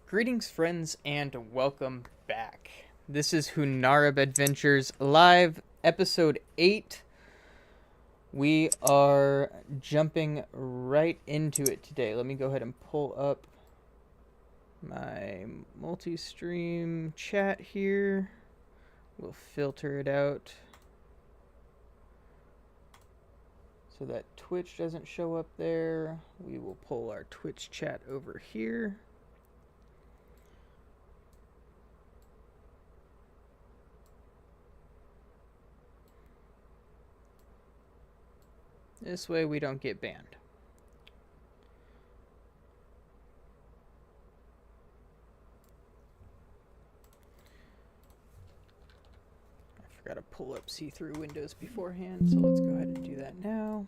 Greetings, friends, and welcome back. This is Hunarub Adventures Live, Episode 8. We are jumping right into it today. Let me go ahead and pull up my multi-stream chat here. We'll filter it out so that Twitch doesn't show up there. We will pull our Twitch chat over here. This way we don't get banned. I forgot to pull up see-through windows beforehand, so let's go ahead and do that now.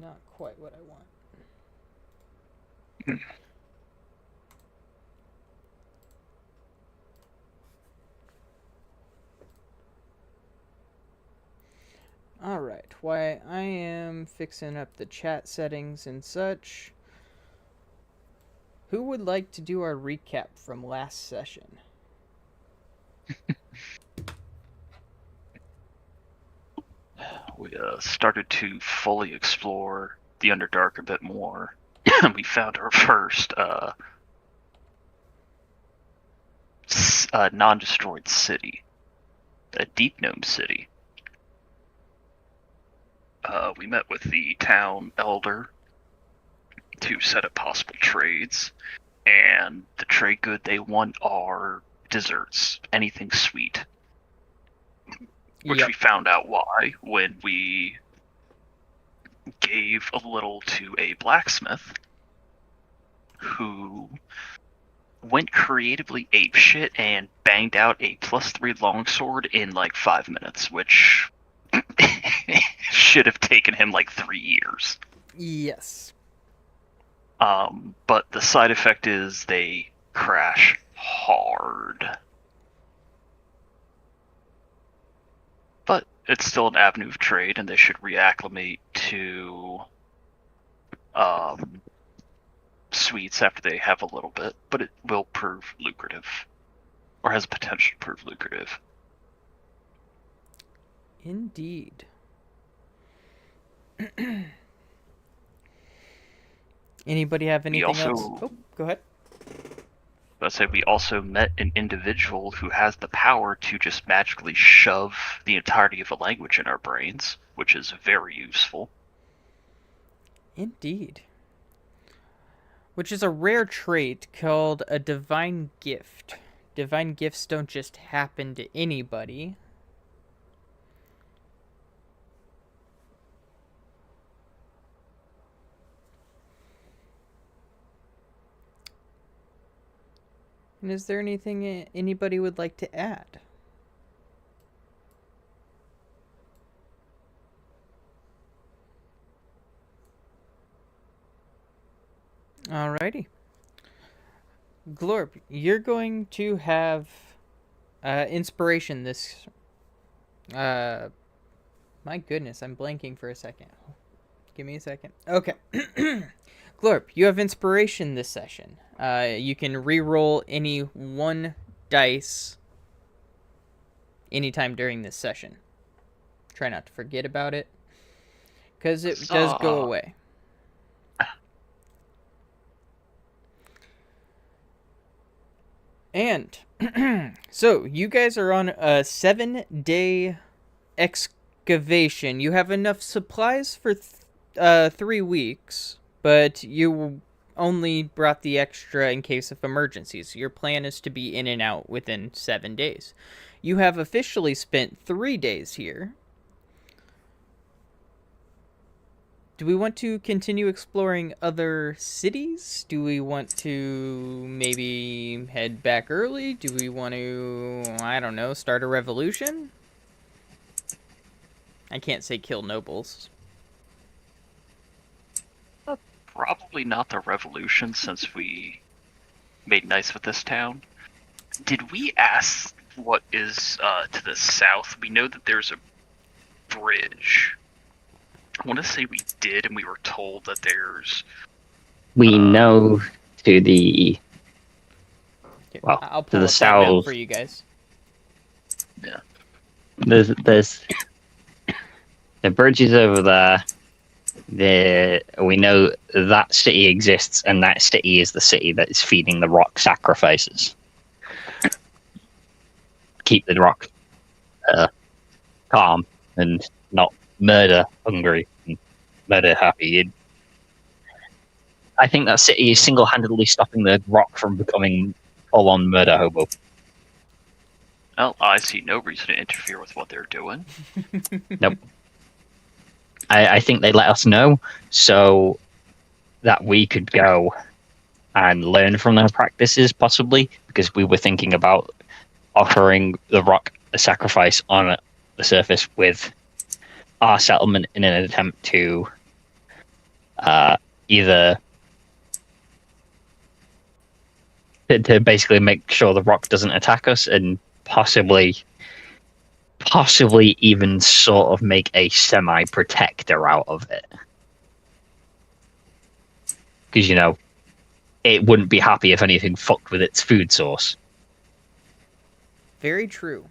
Not quite what I want. Alright, while I am fixing up the chat settings and such, who would like to do our recap from last session? We started to fully explore the Underdark a bit more. We found our first non-destroyed city, a Deep Gnome city. We met with the town elder to set up possible trades, and the trade good they want are desserts, anything sweet. Which we found out why when we gave a little to a blacksmith who went creatively apeshit and banged out a +3 longsword in like 5 minutes, which should have taken him like 3 years. Yes. But the side effect is they crash hard. But it's still an avenue of trade, and they should reacclimate to sweets after they have a little bit, but it will prove lucrative, or has potential to prove lucrative. Indeed. Anybody have anything else? Oh, go ahead. Let's say we also met an individual who has the power to just magically shove the entirety of a language in our brains, which is very useful. Indeed. Which is a rare trait called a divine gift. Divine gifts don't just happen to anybody. And is there anything anybody would like to add? Alrighty. Glorp, you're going to have inspiration this... my goodness, I'm blanking for a second. Give me a second. Okay. Glorp, you have inspiration this session. You can re-roll any one dice anytime during this session. Try not to forget about it, because it does go away. And so you guys are on a 7-day excavation. You have enough supplies for 3 weeks, but you only brought the extra in case of emergencies. Your plan is to be in and out within 7 days. You have officially spent 3 days here. Do we want to continue exploring other cities? Do we want to maybe head back early? Do we want to, I don't know, start a revolution? I can't say kill nobles. probably not the revolution since we made nice with this town. Did we ask what is to the south? We know that there's a bridge. I want to say we did, and we were told that there's... We know to the... Here, Well, I'll to pull the up that map south. for you guys. Yeah. There's the bridge is over there. We know that city exists, and that city is the city that is feeding the rock sacrifices. Keep the rock calm and not murder hungry and murder happy. I think that city is single-handedly stopping the rock from becoming full-on murder hobo. Well, I see no reason to interfere with what they're doing. Nope. I think they let us know so that we could go and learn from their practices, possibly, because we were thinking about offering the rock a sacrifice on the surface with our settlement in an attempt to either to basically make sure the rock doesn't attack us and possibly even sort of make a semi-protector out of it. Because, it wouldn't be happy if anything fucked with its food source. Very true.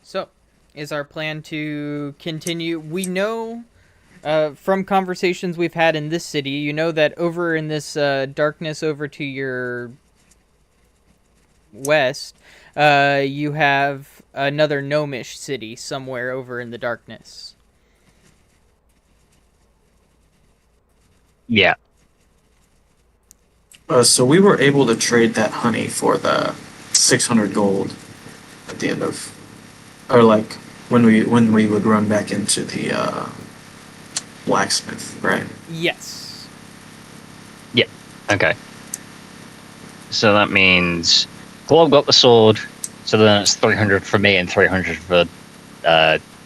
So, is our plan to continue? We know from conversations we've had in this city, you know that over in this darkness over to your west, you have another gnomish city somewhere over in the darkness. Yeah. So we were able to trade that honey for the 600 gold at the end of, or like when we would run back into the blacksmith, right? Yes. Yeah. Okay. So that means Glove got the sword, so then it's 300 for me and 300 for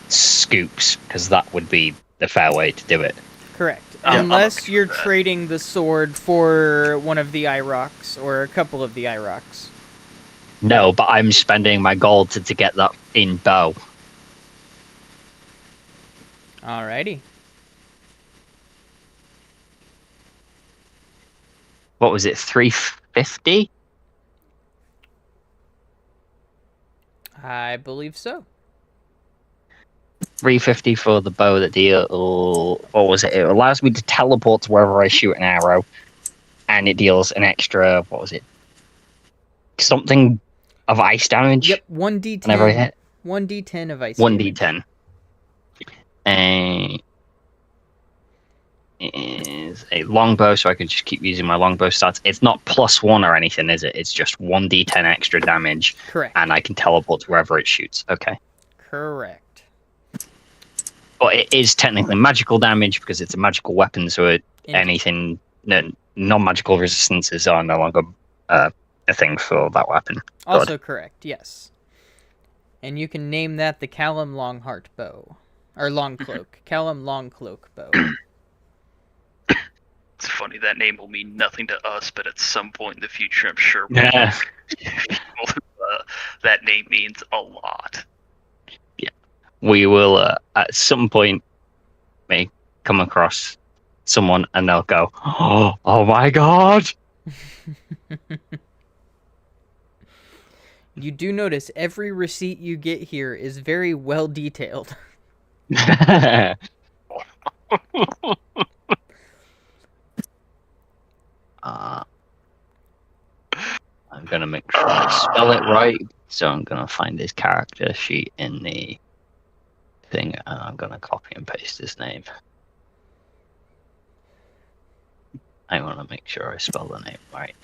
Scoops, because that would be the fair way to do it. Correct. Yeah, Unless I'm you're okay with that. trading the sword for one of the IROCs or a couple of the IROCs. No, but I'm spending my gold to get that in bow. Alrighty. What was it, 350? I believe so. 350 for the bow that deal. What was it? It allows me to teleport to wherever I shoot an arrow, and it deals an extra. What was it? Something of ice damage. Yep, 1d10. Whenever I hit 1d10 of ice damage. 1d10. And it is a longbow, so I can just keep using my longbow stats. It's not +1 or anything, is it? It's just 1d10 extra damage, Correct. and I can teleport to wherever it shoots. Okay. Correct. But it is technically magical damage because it's a magical weapon, so anything non-magical resistances are no longer a thing for that weapon. Also correct, yes. And you can name that the Callum Longheart bow. Or Longcloak. Callum Longcloak bow. It's funny, that name will mean nothing to us, but at some point in the future, I'm sure Yeah. that name means a lot. We will at some point may come across someone and they'll go, oh my god. You do notice every receipt you get here is very well detailed. I'm gonna make sure I spell it right, so I'm gonna find his character sheet in the thing, and I'm gonna copy and paste his name. I want to make sure I spell the name right.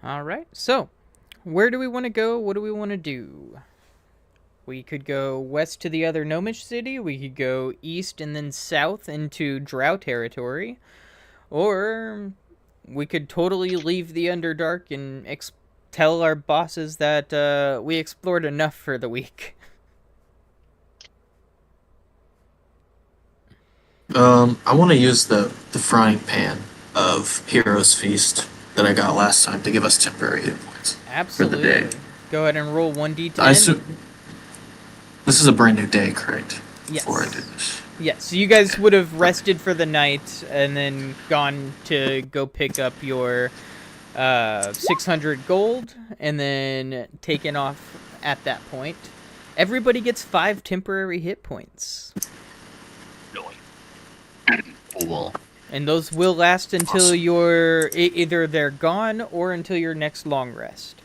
All right. So, where do we want to go? What do we want to do? We could go west to the other gnomish city. We could go east and then south into Drow territory. Or we could totally leave the Underdark and tell our bosses that we explored enough for the week. I want to use the frying pan of Hero's Feast that I got last time to give us temporary hit points for the day. Absolutely. Go ahead and roll 1d10. I assume this is a brand new day, correct? Yes. Before I did this. Yes, so you guys would have rested for the night and then gone to go pick up your 600 gold and then taken off at that point. Everybody gets 5 temporary hit points. Cool. And those will last until you're either they're gone or until your next long rest.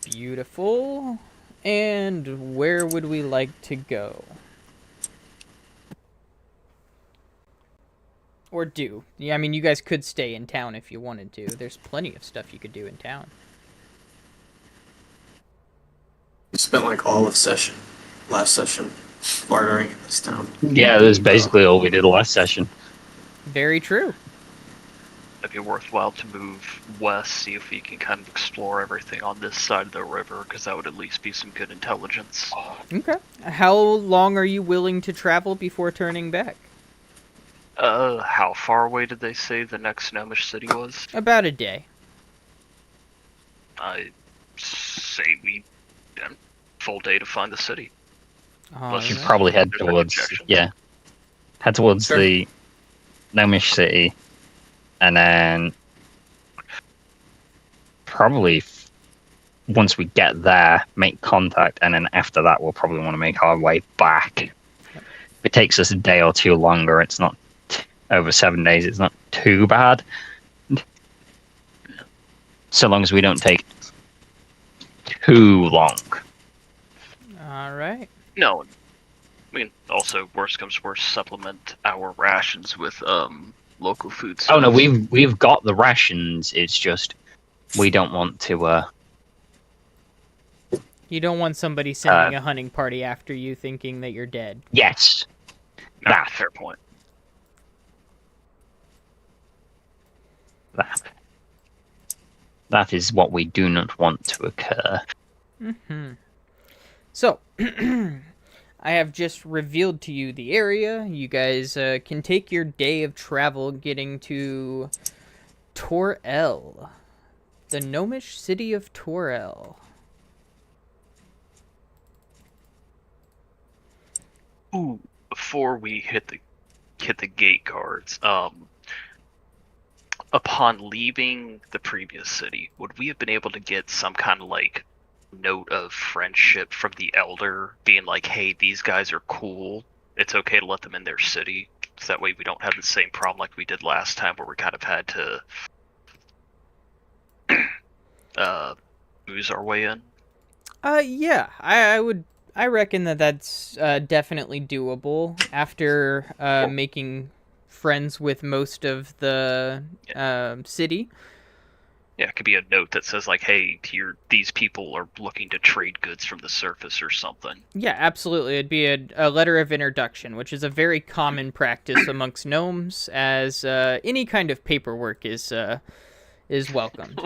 Beautiful. And where would we like to go? Or do? Yeah, I mean, you guys could stay in town if you wanted to. There's plenty of stuff you could do in town. We spent like all of last session, bartering in this town. Yeah, that's basically all we did last session. Very true. It'd be worthwhile to move west, see if we can kind of explore everything on this side of the river, because that would at least be some good intelligence. Okay. How long are you willing to travel before turning back? How far away did they say the next gnomish city was? About a day. I say we full day to find the city. You should Alright. probably head There's no towards objection. head towards Sure. the gnomish city, and then probably once we get there, make contact, and then after that, we'll probably want to make our way back. If it takes us a day or two longer, it's not over 7 days. It's not too bad, so long as we don't take too long. Alright. No, we can also, worst comes worst, supplement our rations with local food. Oh no, we've got the rations. It's just we don't want to. You don't want somebody sending a hunting party after you thinking that you're dead. Yes, Nah, fair point. that is what we do not want to occur. Mm-hmm. So, I have just revealed to you the area. You guys can take your day of travel getting to Torel, the gnomish city of Torel. Ooh, before we hit the gate guards, upon leaving the previous city, would we have been able to get some kind of like note of friendship from the elder, being like, hey, these guys are cool, it's okay to let them in their city, so that way we don't have the same problem like we did last time where we kind of had to ooze our way in? Yeah, I reckon that's definitely doable after making friends with most of the city. Yeah, it could be a note that says like, hey, these people are looking to trade goods from the surface or something. Yeah, absolutely. It'd be a letter of introduction, which is a very common practice amongst gnomes, as any kind of paperwork is welcomed.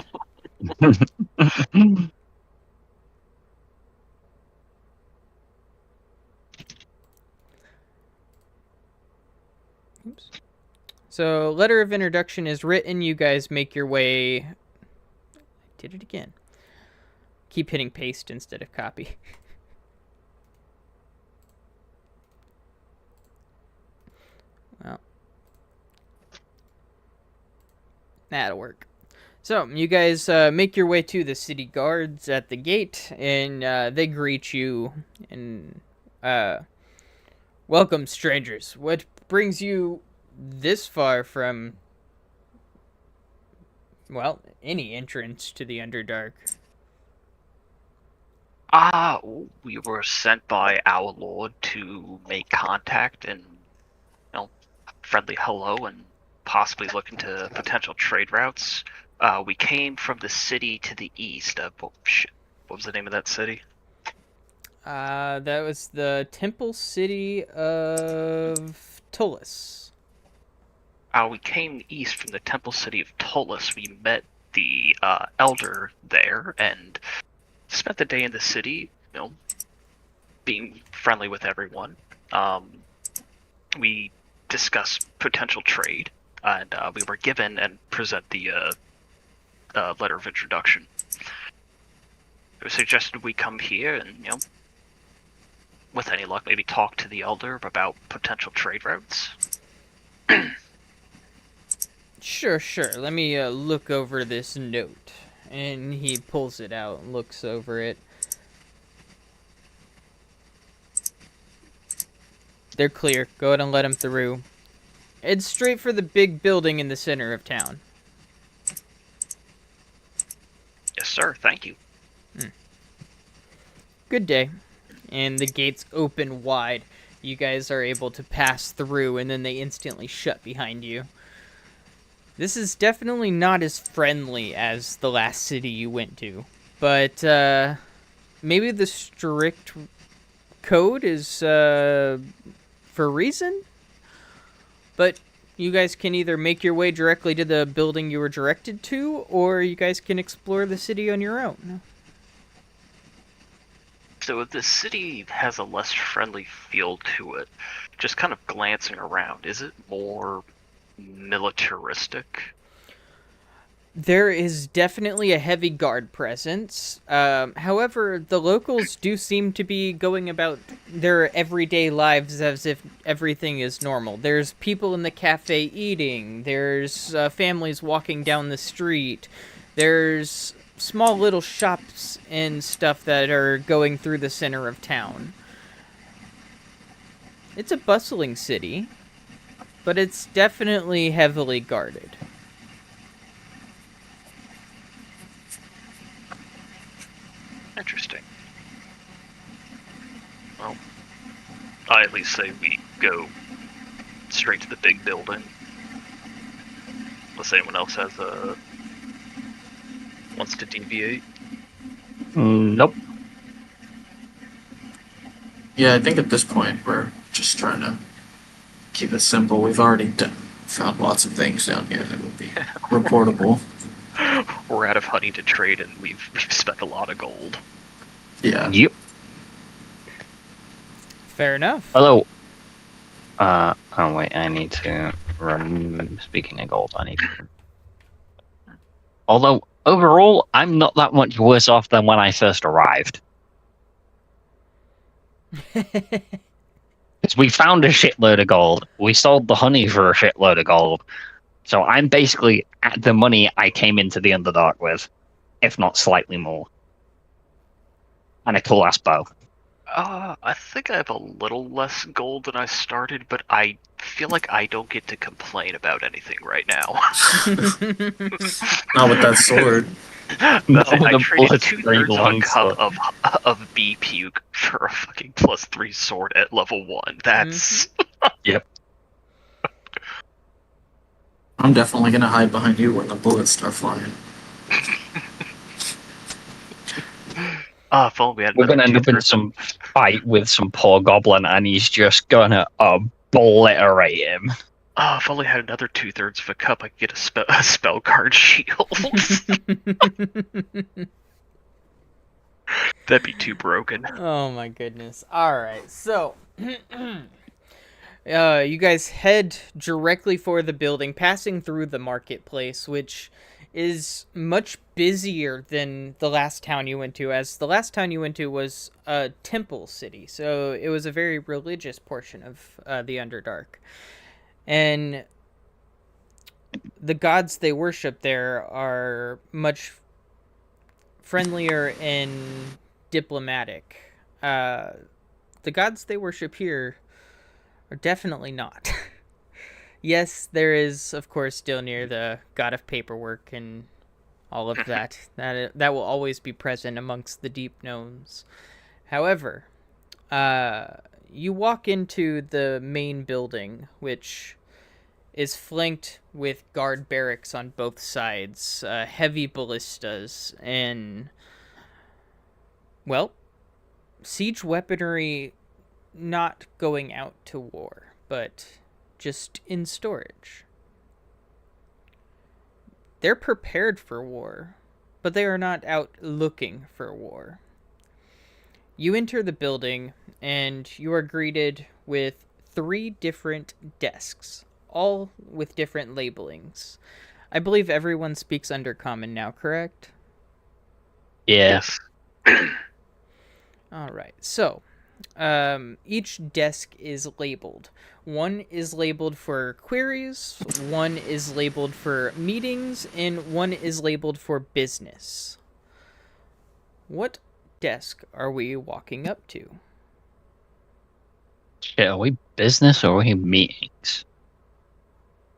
Oops. So, letter of introduction is written. You guys make your way. I did it again. Keep hitting paste instead of copy. Well, that'll work. So, you guys make your way to the city guards at the gate, and they greet you and welcome, strangers. What brings you this far from, well, any entrance to the Underdark? We were sent by our lord to make contact and, friendly hello and possibly look into potential trade routes. We came from the city to the east. What was the name of that city? That was the temple city of Tullus. We came east from the temple city of Tullus. We met the elder there and spent the day in the city, being friendly with everyone. We discussed potential trade, and we were given and present the letter of introduction. It was suggested we come here and, with any luck, maybe talk to the elder about potential trade routes. Sure. Let me look over this note. And he pulls it out and looks over it. They're clear. Go ahead and let them through. It's straight for the big building in the center of town. Yes, sir. Thank you. Good day. And the gates open wide. You guys are able to pass through, and then they instantly shut behind you. This is definitely not as friendly as the last city you went to. But, maybe the strict code is, for a reason? But you guys can either make your way directly to the building you were directed to, or you guys can explore the city on your own. So the city has a less friendly feel to it. Just kind of glancing around, is it more militaristic? There is definitely a heavy guard presence. However, the locals do seem to be going about their everyday lives as if everything is normal. There's people in the cafe eating. There's families walking down the street. There's small little shops and stuff that are going through the center of town. It's a bustling city, but it's definitely heavily guarded. Interesting. Well, I at least say we go straight to the big building. Unless anyone else has wants to deviate. Nope. Yeah, I think at this point we're just trying to keep it simple. We've already found lots of things down here that would be reportable. We're out of honey to trade, and we've spent a lot of gold. Yeah. Yep. Fair enough. Although, oh wait, I need to run. Speaking of gold, I need to. Although overall, I'm not that much worse off than when I first arrived. Because we found a shitload of gold. We sold the honey for a shitload of gold. So I'm basically at the money I came into the Underdark with, if not slightly more. And a cool ass bow. I think I have a little less gold than I started, but I feel like I don't get to complain about anything right now. Not with that sword. That's it. I the traded bloodstained 2/3 of a longsword. cup of bee puke for a fucking +3 sword at level 1. That's... Yep. I'm definitely gonna hide behind you when the bullets start flying. If only we had We're another gonna end up in 2/3 some fight with some poor goblin, and he's just gonna obliterate him. If only I had another 2/3 of a cup, I could get a spell card shield. That'd be too broken. Oh my goodness. Alright, so you guys head directly for the building, passing through the marketplace, which is much busier than the last town you went to, as the last town you went to was a temple city, so it was a very religious portion of the Underdark. And the gods they worship there are much friendlier and diplomatic. The gods they worship here are definitely not. Yes, there is, of course, still near the god of paperwork and all of that. That will always be present amongst the deep gnomes. However, you walk into the main building, which is flanked with guard barracks on both sides, heavy ballistas, and, well, siege weaponry not going out to war, but just in storage. They're prepared for war, but they are not out looking for war. You enter the building, and you are greeted with 3 different desks, all with different labelings. I believe everyone speaks Undercommon now, correct? Yeah. Yes. All right. So, each desk is labeled. One is labeled for queries, one is labeled for meetings, and one is labeled for business. What desk are we walking up to? Shit, are we business or are we meetings?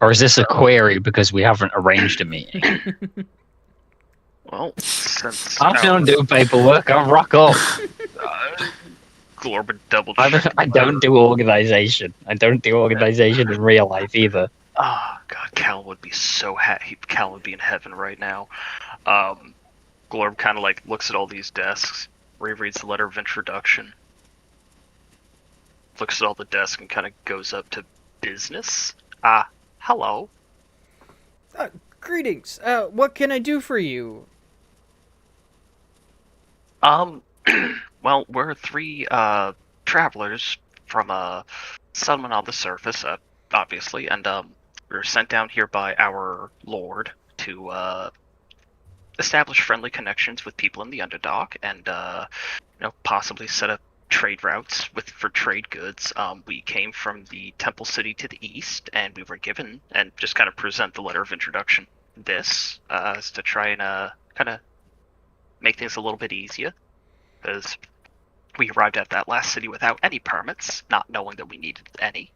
Or is this a query because we haven't arranged a meeting? Well, since I don't do paperwork, I rock up. Glorb would double I check. don't do organization. I don't do organization in real life either. Oh god, Cal would be so happy. Cal would be in heaven right now. Glorb kind of like looks at all these desks, rereads the letter of introduction, looks at all the desks, and kind of goes up to business. Hello. Greetings. What can I do for you? Well, we're 3 travelers from a settlement on the surface, obviously, and we were sent down here by our lord to establish friendly connections with people in the Underdark, and possibly set up trade routes for trade goods. We came from the Temple City to the east, and we were given, and just kind of present the letter of introduction. This is to try and kind of make things a little bit easier, because we arrived at that last city without any permits, not knowing that we needed any.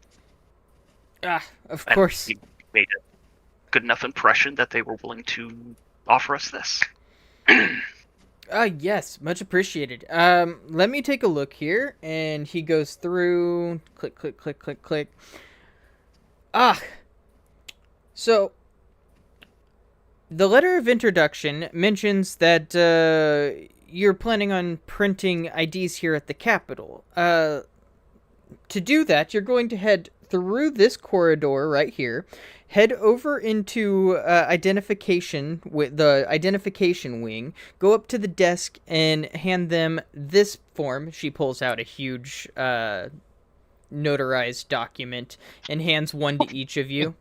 Of course. We made a good enough impression that they were willing to offer us this. Yes, much appreciated. Let me take a look here, and he goes through, click, click, click, click, click. So, the letter of introduction mentions that, you're planning on printing IDs here at the Capitol. To do that, you're going to head through this corridor right here, head over into identification with the identification wing, go up to the desk and hand them this form. She pulls out a huge notarized document and hands one to each of you.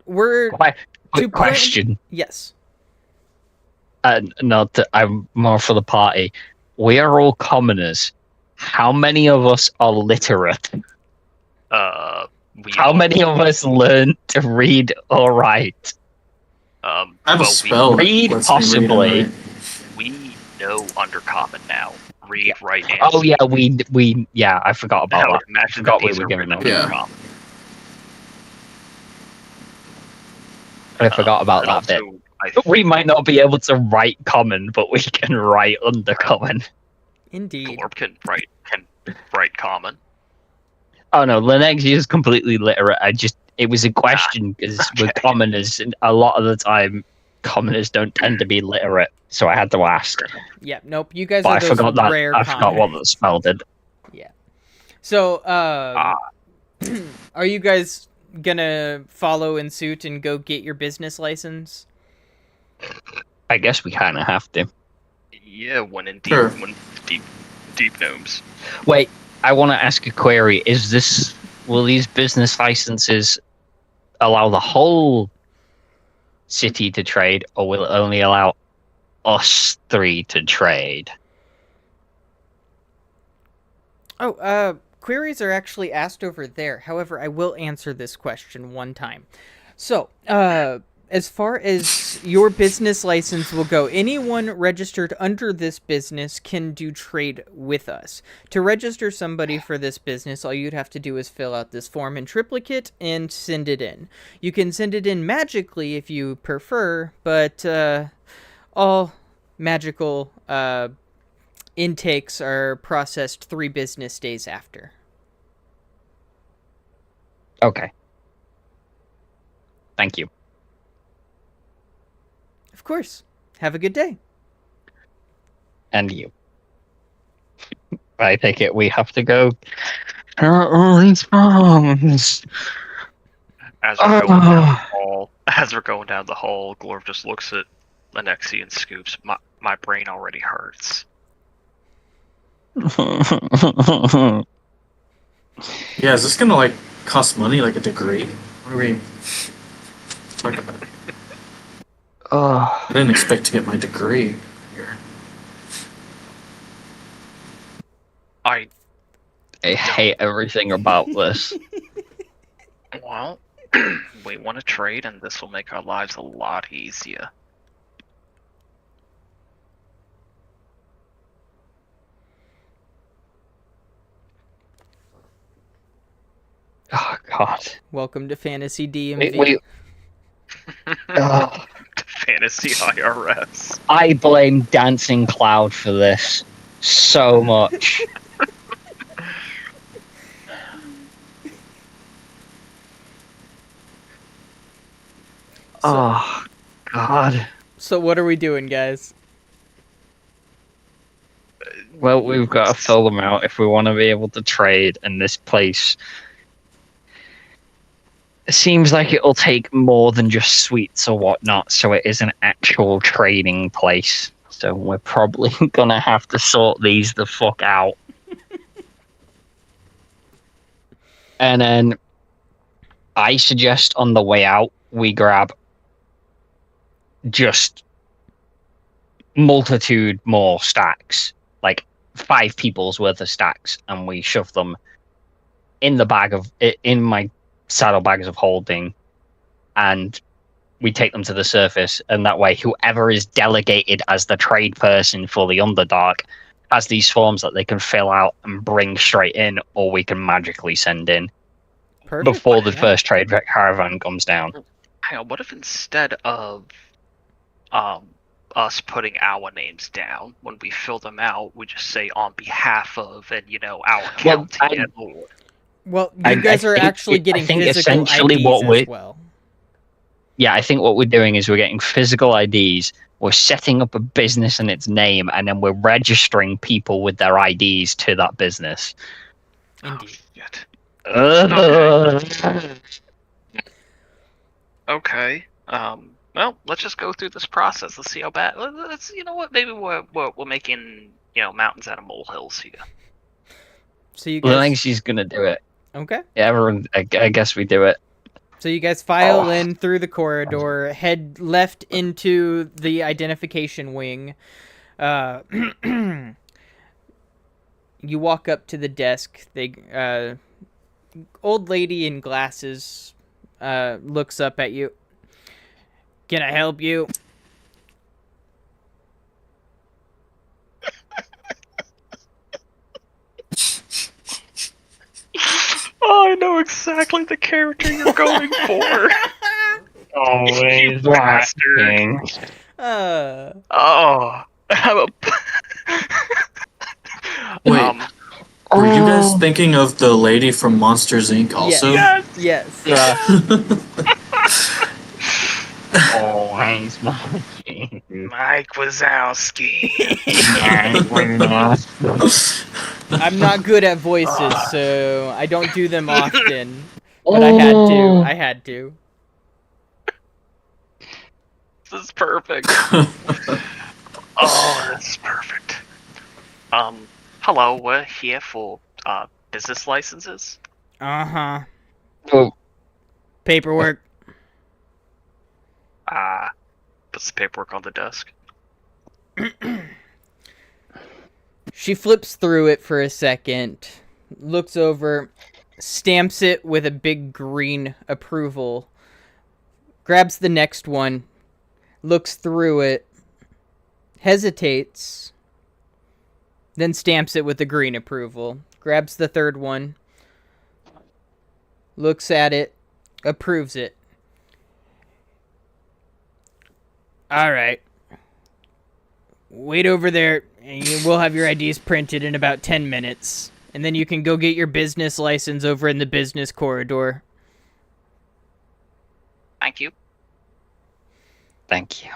We're Quick question. Yes. I'm more for the party. We are all commoners. How many of us are literate? How many of us learn to read or write? I have a spell. Read possibly. We know Undercommon now. Read, write, and Oh yeah, we I forgot about that. Imagine I forgot that we these were are given written that. Undercommon. I forgot about that bit. We might not be able to write common, but we can write undercommon. Indeed. Glorb can write common. Oh no, Lenexi is completely literate. It was a question because with commoners, a lot of the time, commoners don't tend to be literate, so I had to ask. Yeah, nope. You guys But are I those forgot that. rare I forgot what the spell did. Yeah. So, are you guys gonna follow in suit and go get your business license? I guess we kind of have to. Yeah, when in deep, Sure. when deep gnomes. Wait, I want to ask a query. Will these business licenses allow the whole city to trade, or will it only allow us 3 to trade? Queries are actually asked over there. However, I will answer this question one time. So, as far as your business license will go, anyone registered under this business can do trade with us. To register somebody for this business, all you'd have to do is fill out this form in triplicate and send it in. You can send it in magically if you prefer, but all magical intakes are processed 3 business days after. Okay. Thank you. Of course. Have a good day. And you. I take it we have to go. All these farms. As we're going down the hall, Glorv just looks at Alexi and scoops. My brain already hurts. Yeah, is this gonna like cost money, like a degree? What are we talking about? I didn't expect to get my degree here. I hate everything about this. Well, we want to trade, and this will make our lives a lot easier. Oh God. Welcome to Fantasy DMV. Wait. Fantasy IRS. I blame Dancing Cloud for this so much. Oh, God. So what are we doing, guys? Well, we've got to fill them out if we want to be able to trade, and this place seems like it'll take more than just sweets or whatnot, so it is an actual trading place. So we're probably going to have to sort these the fuck out. And then I suggest on the way out, we grab just multitude more stacks, like 5 people's worth of stacks, and we shove them in my saddlebags of holding, and we take them to the surface, and that way whoever is delegated as the trade person for the Underdark has these forms that they can fill out and bring straight in, or we can magically send in. Perfect. Before the first trade caravan comes down. Hang on, what if instead of us putting our names down, when we fill them out, we just say on behalf of, and our county and lord? Well, you guys are actually getting physical IDs as well. Yeah, I think what we're doing is we're getting physical IDs, we're setting up a business in its name, and then we're registering people with their IDs to that business. Indeed. Oh, shit. Okay. Well, let's just go through this process. Let's see how bad. Let's. You know what? Maybe we're making mountains out of molehills here. So you guys. Well, I think she's gonna do it. Okay. Yeah, everyone. I guess we do it. So you guys file in through the corridor, head left into the identification wing. You walk up to the desk. Old lady in glasses looks up at you. Can I help you? Oh, I know exactly the character you're going for. Always bastard. Oh. Wait. Were you guys thinking of the lady from Monsters Inc. also? Yes. Always Mike Wazowski. I'm not good at voices, so I don't do them often. But I had to. This is perfect. Oh, this is perfect. Hello, we're here for business licenses. Uh-huh. Oh. Paperwork. Puts the paperwork on the desk. She flips through it for a second, looks over, stamps it with a big green approval, grabs the next one, looks through it, hesitates, then stamps it with the green approval, grabs the third one, looks at it, approves it. All right. Wait over there, and we'll have your IDs printed in about 10 minutes. And then you can go get your business license over in the business corridor. Thank you. Thank you.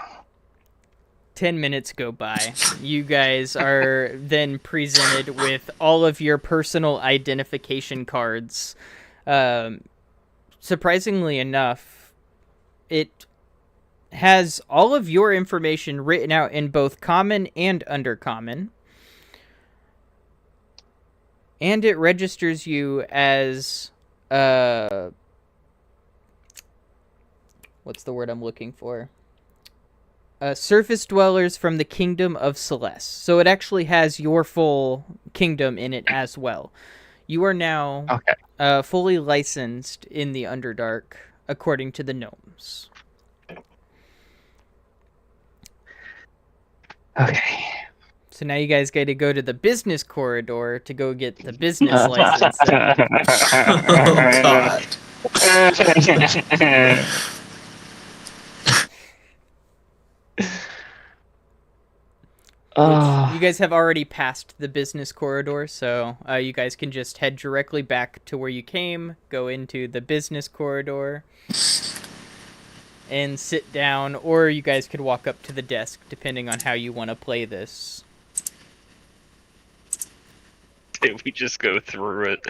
10 minutes go by. You guys are then presented with all of your personal identification cards. Surprisingly enough, it has all of your information written out in both common and undercommon. And it registers you as what's the word I'm looking for? Surface dwellers from the Kingdom of Celeste. So it actually has your full kingdom in it as well. You are now fully licensed in the Underdark, according to the gnomes. Okay. So now you guys got to go to the business corridor to go get the business license. Oh, God. Which you guys have already passed the business corridor, so you guys can just head directly back to where you came, go into the business corridor, and sit down, or you guys could walk up to the desk, depending on how you want to play this. We just go through it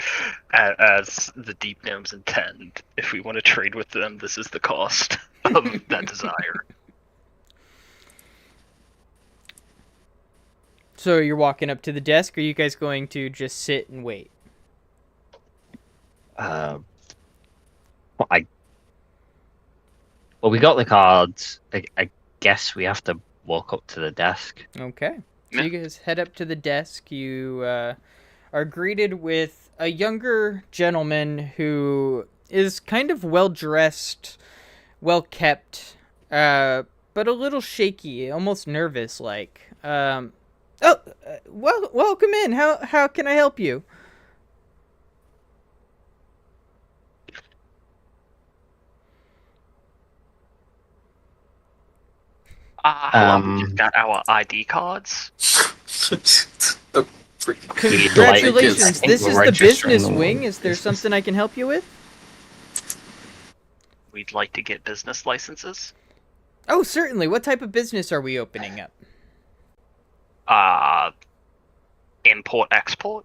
as the deep gnomes intend. If we want to trade with them, this is the cost of that desire. So you're walking up to the desk, or are you guys going to just sit and wait? Well, we got the cards. I guess we have to walk up to the desk. Okay. So you guys head up to the desk. You are greeted with a younger gentleman who is kind of well-dressed, well-kept, but a little shaky, almost nervous-like. Welcome in. How can I help you? We just got our ID cards. Congratulations. This is the business wing. Is there something I can help you with? We'd like to get business licenses. Oh, certainly. What type of business are we opening up? Import-export.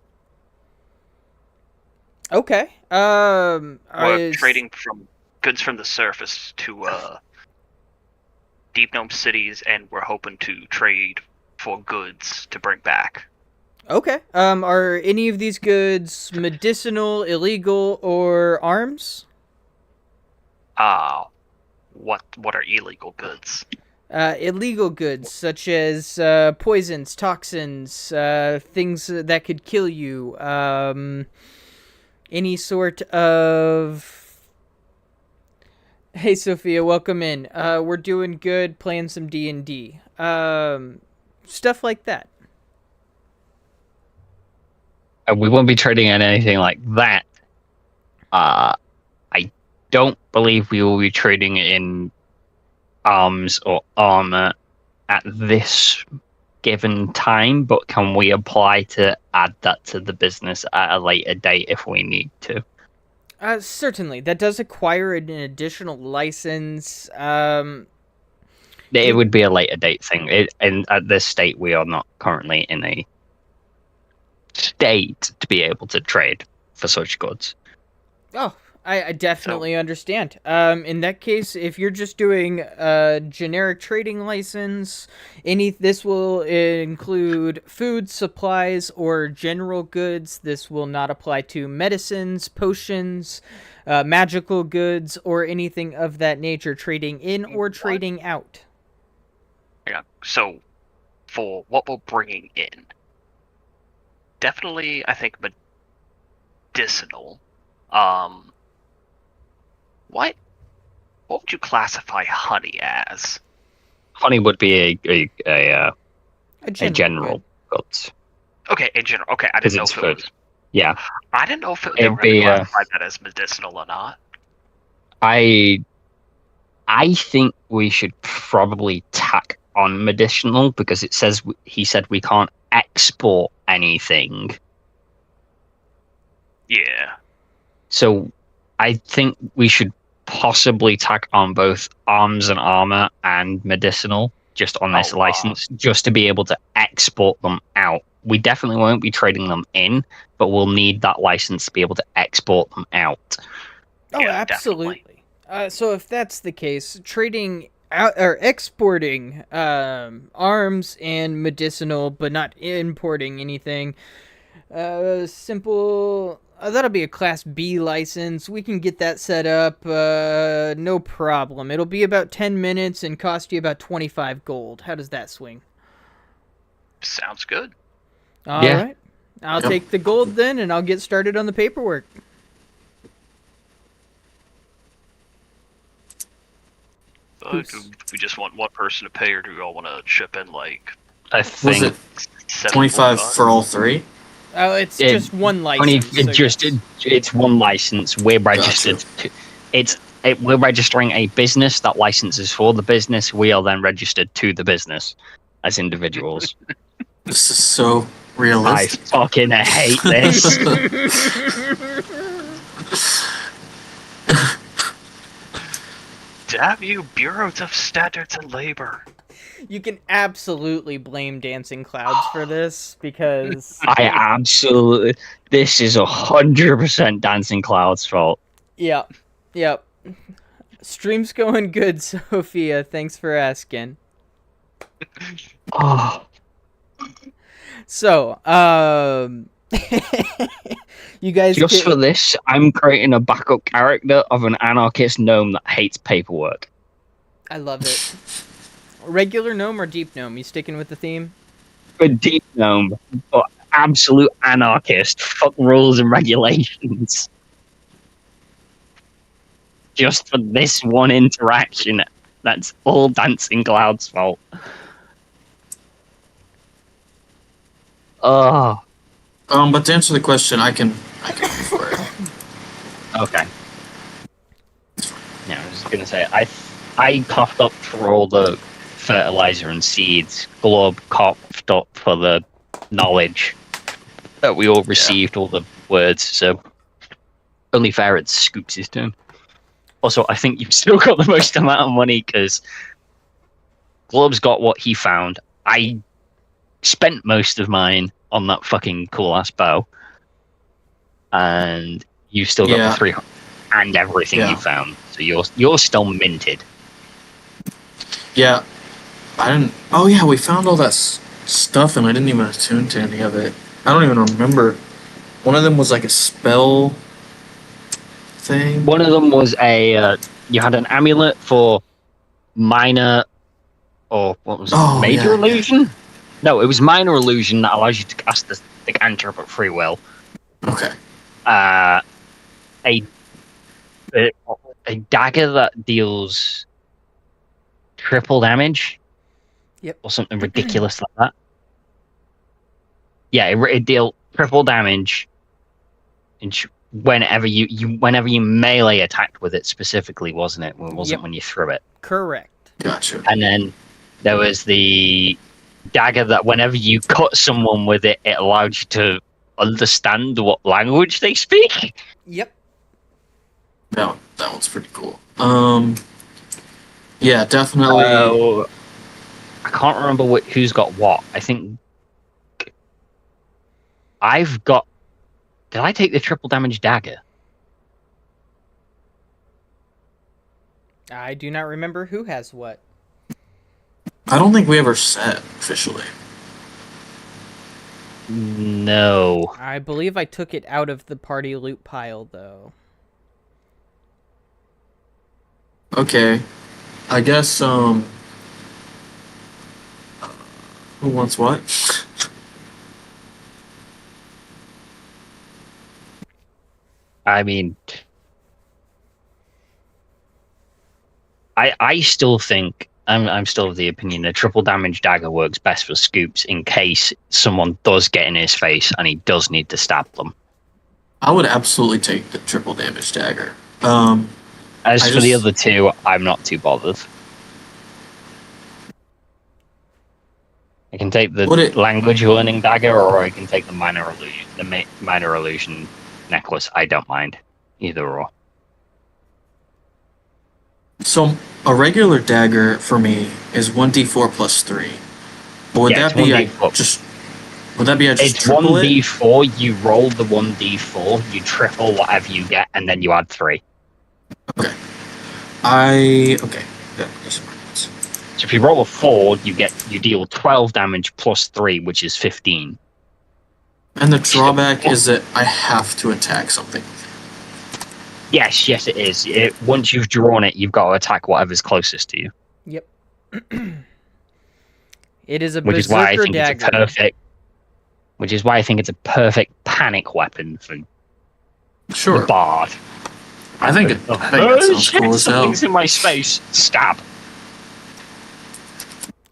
Okay. We're trading from goods from the surface to deep gnome cities, and we're hoping to trade for goods to bring back. Okay. Are any of these goods medicinal, illegal, or arms? What are illegal goods? Illegal goods such as poisons, toxins, things that could kill you, any sort of... Hey, Sophia, welcome in. We're doing good, playing some D&D. Stuff like that. We won't be trading in anything like that. I don't believe we will be trading in arms or armor at this given time, but can we apply to add that to the business at a later date if we need to? Certainly. That does acquire an additional license. It would be a later date thing. And at this state, we are not currently in a state to be able to trade for such goods. Oh, I definitely understand. In that case, if you're just doing a generic trading license, this will include food, supplies, or general goods. This will not apply to medicines, potions, magical goods, or anything of that nature, trading in or trading out. Yeah. So, for what we're bringing in, definitely, I think medicinal. What would you classify honey as? Honey would be a general good. goods. Okay, in general. Okay, I didn't know if it was. Yeah. I didn't know if they were going to classify that as medicinal or not. I think we should probably tack on medicinal because he said we can't export anything. Yeah. So I think we should possibly tack on both arms and armor and medicinal just on this license, just to be able to export them out. We definitely won't be trading them in, but we'll need that license to be able to export them out. Oh, Yeah, absolutely. So if that's the case, trading out or exporting arms and medicinal, but not importing anything. Simple. That'll be a Class B license. We can get that set up. No problem. It'll be about 10 minutes and cost you about 25 gold. How does that swing? Sounds good. All right. I'll take the gold then, and I'll get started on the paperwork. Do we just want one person to pay, or do we all want to chip in like? I think Was it 25 for all three? Oh, it's just one license. It's one license. We're registered. We're registering a business. That license is for the business. We are then registered to the business as individuals. This is so I realistic. fucking hate this. Damn you, bureaus of standards and labor. You can absolutely blame Dancing Clouds for this, because... This is 100% Dancing Cloud's fault. Yep. Stream's going good, Sophia. Thanks for asking. Oh. So, you guys for this, I'm creating a backup character of an anarchist gnome that hates paperwork. I love it. Regular gnome or deep gnome? You sticking with the theme? A deep gnome, but absolute anarchist. Fuck rules and regulations. Just for this one interaction, that's all Dancing Cloud's fault. Oh. But to answer the question, I can pay for it. Okay. Yeah, I was gonna say I coughed up for all the fertilizer and seeds. Glob coughed up for the knowledge that we all received, all the words. So only fair it's Scoops' turn. Also, I think you've still got the most amount of money because Glob's got what he found. I spent most of mine on that fucking cool ass bow, and you've still got the 300 and everything you found. So you're still minted. Yeah, I didn't. Oh yeah, we found all that stuff, and I didn't even attune to any of it. I don't even remember. One of them was like a spell thing. One of them was you had an amulet for minor, or what was it? Major illusion? No, it was minor illusion that allows you to cast the cantrip at free will. Okay. A dagger that deals triple damage. Yep. Or something ridiculous like that. Yeah, it deal triple damage. Whenever you melee attacked with it specifically, wasn't it? It wasn't when you threw it. Correct. Gotcha. And then there was the dagger that whenever you cut someone with it, it allowed you to understand what language they speak. Yep. That one's pretty cool. Yeah, definitely. I can't remember who's got what. I think I've got. Did I take the triple damage dagger? I do not remember who has what. I don't think we ever said officially. No. I believe I took it out of the party loot pile, though. Okay. I guess, who wants what? I mean, I still think I'm still of the opinion a triple damage dagger works best for Scoops in case someone does get in his face and he does need to stab them. I would absolutely take the triple damage dagger. As for the other two, I'm not too bothered. I can take the language learning dagger, or I can take the minor illusion necklace. I don't mind either or. So a regular dagger for me is 1d4 plus 3. But would Yeah, it's that be I 1d4. just would that be I just It's triple it? 1d4. You roll the 1d4, you triple whatever you get, and then you add 3. Okay. Okay. Yeah, that's fine. So if you roll a 4, you deal 12 damage plus 3, which is 15. And the drawback is that I have to attack something. Yes, it is. Once you've drawn it, you've got to attack whatever's closest to you. Yep. It is a Which is why I berserker think dagger. it's a perfect. Which is why I think it's a perfect panic weapon for Sure. the bard. I think that sounds cool as hell. Something's in my space. Stab.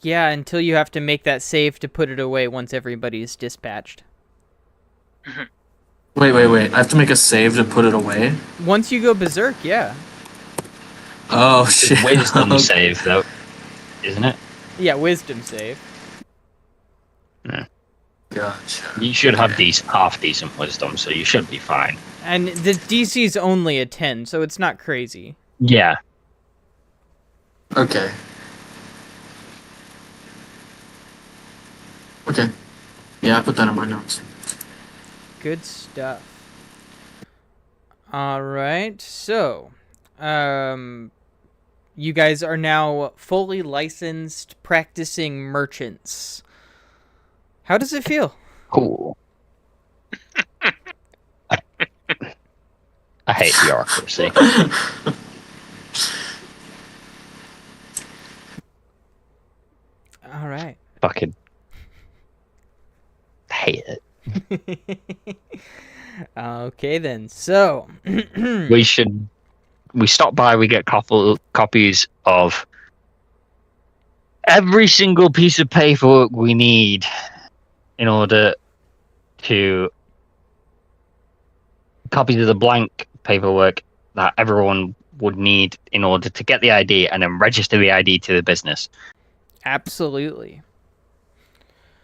Yeah, until you have to make that save to put it away once everybody's dispatched. Wait. I have to make a save to put it away? Once you go berserk, yeah. Oh, It's shit. wisdom save, though, isn't it? Yeah, wisdom save. Yeah. Gotcha. You should have half decent wisdom, so you should be fine. And the DC's only a 10, so it's not crazy. Yeah. Okay. Yeah, I put that in my notes. Good stuff. Alright, so... you guys are now fully licensed practicing merchants. How does it feel? Cool. I hate bureaucracy. Alright. Fucking hate it. Okay then, so... We stop by, we get copies of every single piece of paperwork we need in order to copies of the blank paperwork that everyone would need in order to get the ID and then register the ID to the business. Absolutely.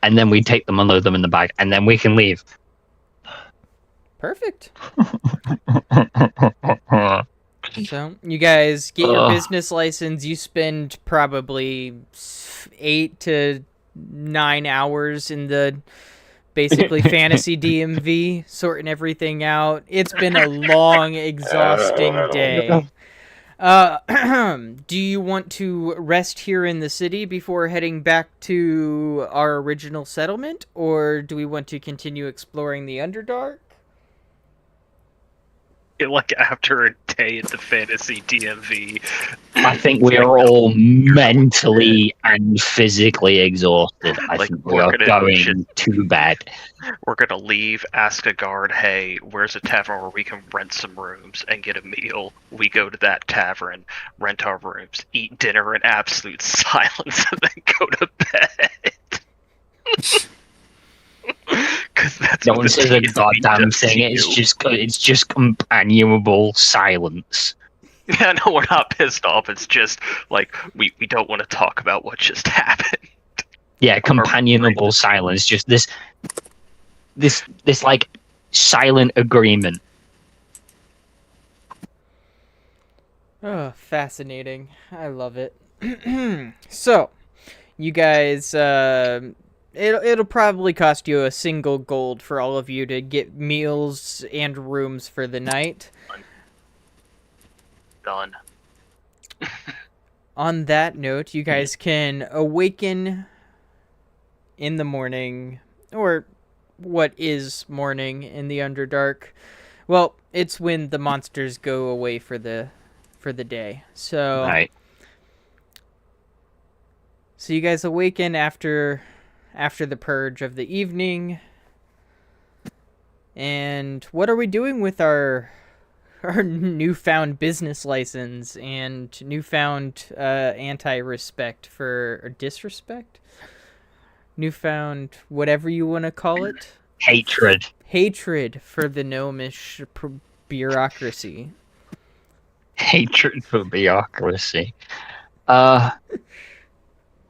And then we take them and load them in the bag, and then we can leave. Perfect. So, you guys get your business license. You spend probably 8 to 9 hours in the basically fantasy DMV, sorting everything out. It's been a long, exhausting day. Do you want to rest here in the city before heading back to our original settlement, or do we want to continue exploring the Underdark? Like after a day at the fantasy DMV. I think we are all mentally and physically exhausted. I Like, think we are going to bed. We're gonna leave, ask a guard, hey, where's a tavern where we can rent some rooms and get a meal? We go to that tavern, rent our rooms, eat dinner in absolute silence, and then go to bed. Because that's No what one the says a DMV goddamn does thing. to It's just companionable silence. Yeah, no, we're not pissed off. It's just like we don't want to talk about what just happened. Yeah, companionable silence. Just this like silent agreement. Oh, fascinating. I love it. So, you guys, it'll probably cost you a single gold for all of you to get meals and rooms for the night. Done. On that note, you guys can awaken in the morning, or what is morning in the Underdark. Well, it's when the monsters go away for the day. So, Right. So you guys awaken after the purge of the evening. And what are we doing with our newfound business license and newfound anti-respect for or disrespect? Newfound whatever you want to call it. Hatred. Hatred for the gnomish bureaucracy. Hatred for bureaucracy.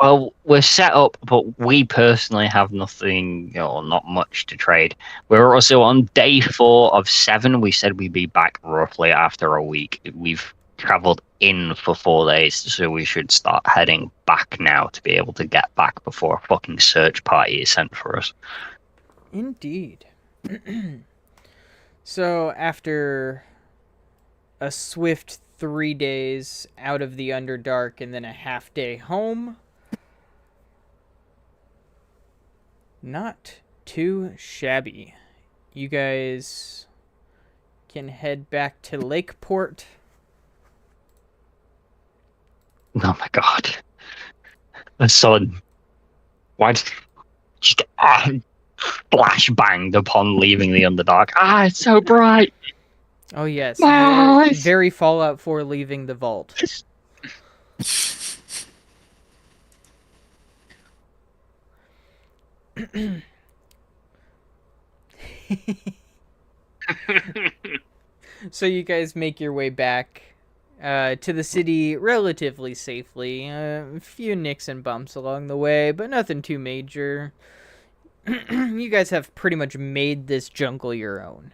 Well, we're set up, but we personally have nothing, not much to trade. We're also on day 4 of 7. We said we'd be back roughly after a week. We've traveled in for 4 days, so we should start heading back now to be able to get back before a fucking search party is sent for us. Indeed. So, after a swift 3 days out of the Underdark and then a half day home, not too shabby. You guys can head back to Lakeport. Oh my god. The sun. Why did just flashbanged upon leaving the Underdark? Ah, it's so bright! Oh yes, My very, eyes! very Fallout 4 leaving the vault. So you guys make your way back to the city relatively safely. A few nicks and bumps along the way, but nothing too major. You guys have pretty much made this jungle your own.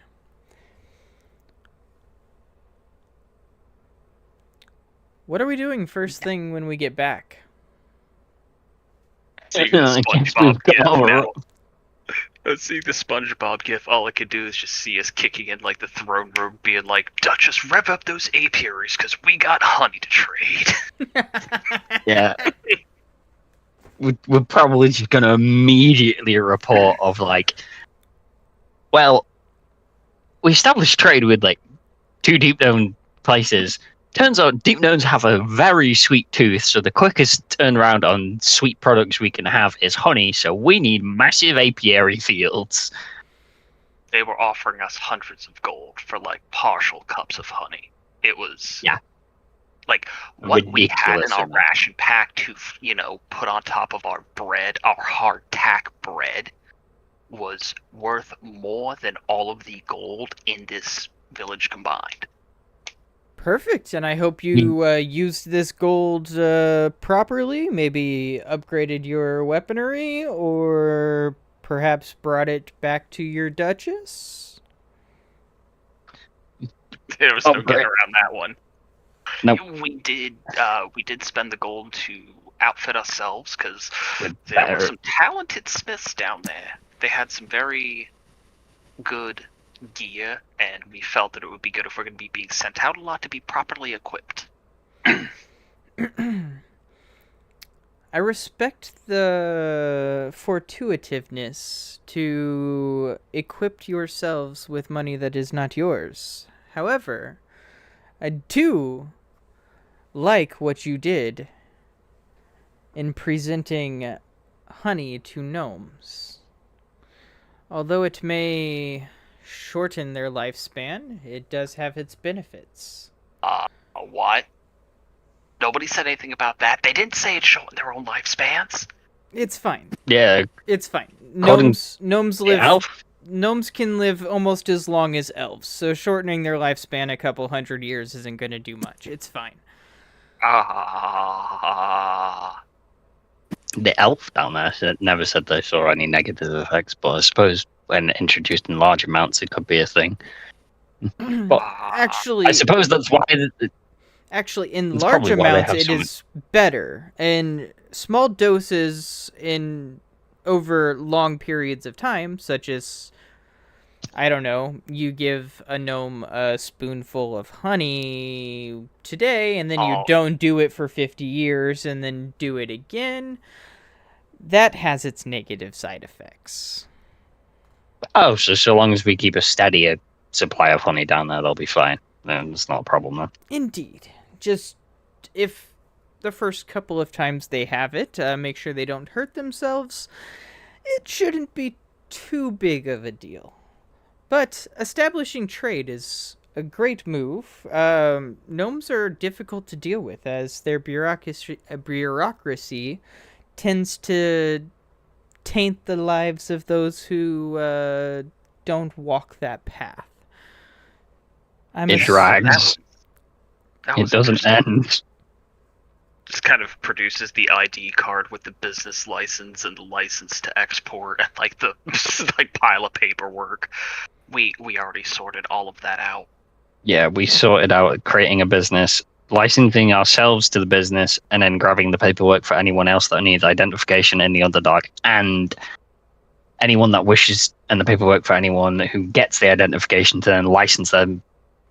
What are we doing first thing when we get back? Seeing the I guess SpongeBob we've got gif our- now. Seeing the SpongeBob gif, all I could do is just see us kicking in like the throne room, being like, "Duchess, rev up those apiaries, because we got honey to trade." Yeah. We're probably just going to immediately report of like, well, we established trade with like 2 deep known places. Turns out deep knowns have a very sweet tooth, so the quickest turnaround on sweet products we can have is honey, so we need massive apiary fields. They were offering us hundreds of gold for like partial cups of honey. It was like what we had in Ridiculous our amount. ration pack to, put on top of our bread, our hardtack bread, was worth more than all of the gold in this village combined. Perfect, and I hope you used this gold properly, maybe upgraded your weaponry, or perhaps brought it back to your Duchess? There was Oh, no getting great. around that one. Nope. We did spend the gold to outfit ourselves because With there were better- some talented smiths down there. They had some very good gear, and we felt that it would be good if we're going to be being sent out a lot to be properly equipped. I respect the fortuitiveness to equip yourselves with money that is not yours. However, I do like what you did in presenting honey to gnomes. Although it may shorten their lifespan, it does have its benefits. What? Nobody said anything about that. They didn't say it's showing their own lifespans. It's fine. Yeah, It's fine. According- Gnomes live. elf. Gnomes can live almost as long as elves, so shortening their lifespan a couple hundred years isn't going to do much. It's fine. The elf down there never said they saw any negative effects, but I suppose when introduced in large amounts, it could be a thing. But Actually, I suppose that's why. Actually, in That's large probably why they amounts, have it so is better. In small doses, in over long periods of time, such as, I don't know, you give a gnome a spoonful of honey today, and then you don't do it for 50 years, and then do it again. That has its negative side effects. Oh, so long as we keep a steady supply of honey down there, they'll be fine. Then it's not a problem then. Indeed. Just if the first couple of times they have it, make sure they don't hurt themselves. It shouldn't be too big of a deal. But establishing trade is a great move. Gnomes are difficult to deal with as their bureaucracy tends to taint the lives of those who don't walk that path. It drags. It doesn't end. Just kind of produces the ID card with the business license and the license to export and like the like pile of paperwork. We already sorted all of that out. Yeah, we sorted out creating a business, licensing ourselves to the business and then grabbing the paperwork for anyone else that needs identification in the underdog, and anyone that wishes, and the paperwork for anyone who gets the identification to then license them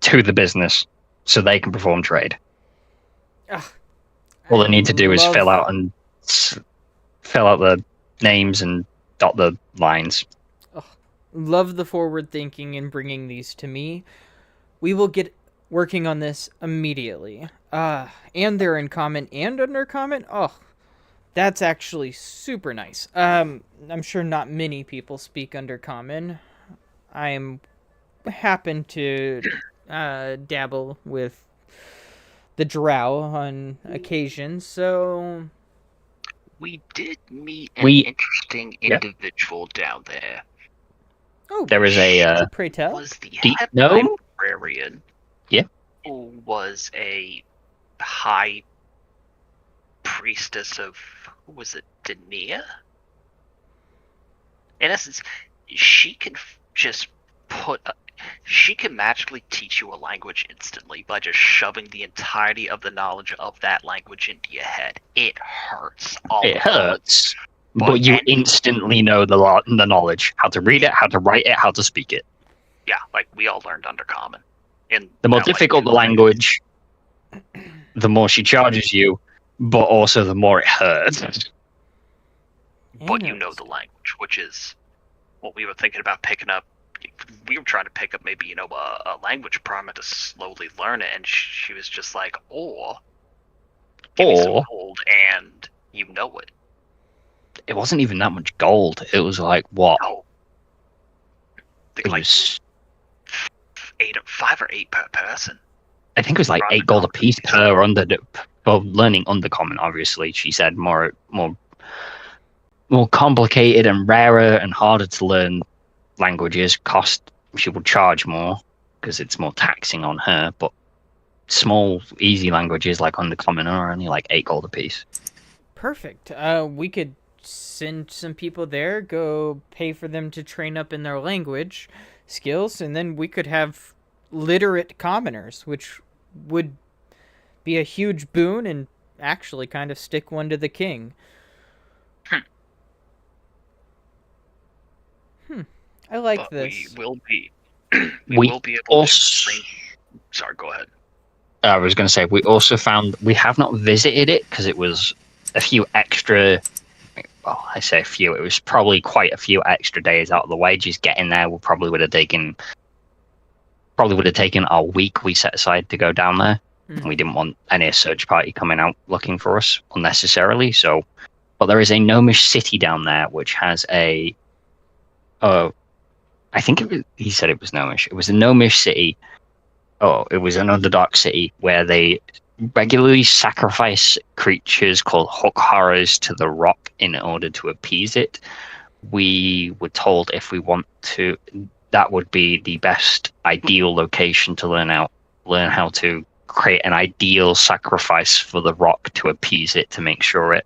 to the business so they can perform trade. All they need to do is fill out the names and dot the lines. Love the forward thinking and bringing these to me. We will get working on this immediately. And they're in common and under common. Oh, that's actually super nice. I'm sure not many people speak under common. I happen to dabble with the drow on occasion, so we did meet an interesting individual down there. Oh, there is a pray tell. Was the deep head gnome? librarian? Yeah. Who was a high priestess of, who was it, Dania? In essence, she can just she can magically teach you a language instantly by just shoving the entirety of the knowledge of that language into your head. It hurts. It hurts, but you instantly know the knowledge, how to read it, how to write it, how to speak it. Yeah, like we all learned under common. The more difficult the language, the more she charges you, but also the more it hurts. But you know the language, which is what we were thinking about picking up. We were trying to pick up maybe, a language primer to slowly learn it, and she was just like, give me some gold, and you know it. It wasn't even that much gold. It was like, what? Oh. It was 5 or 8 per person. I think it was like 8 gold a piece per for learning undercommon, obviously. She said more complicated and rarer and harder to learn languages she will charge more because it's more taxing on her, but small easy languages like undercommon are only like 8 gold a piece. Perfect. We could send some people there, go pay for them to train up in their language skills, and then we could have literate commoners, which would be a huge boon and actually kind of stick one to the king. I like this. We will be able to train. Sorry, go ahead. I was going to say, we also found, we have not visited it because it was a few extra, well, I say a few, it was probably quite a few extra days out of the way. Just getting there probably would have taken our week we set aside to go down there. And we didn't want any search party coming out looking for us unnecessarily. So, but there is a gnomish city down there which has I think he said it was gnomish. It was a gnomish city. It was an underdark city where they regularly sacrifice creatures called hook horrors to the rock in order to appease it. We were told if we want to, that would be the best ideal location to learn how to create an ideal sacrifice for the rock to appease it, to make sure it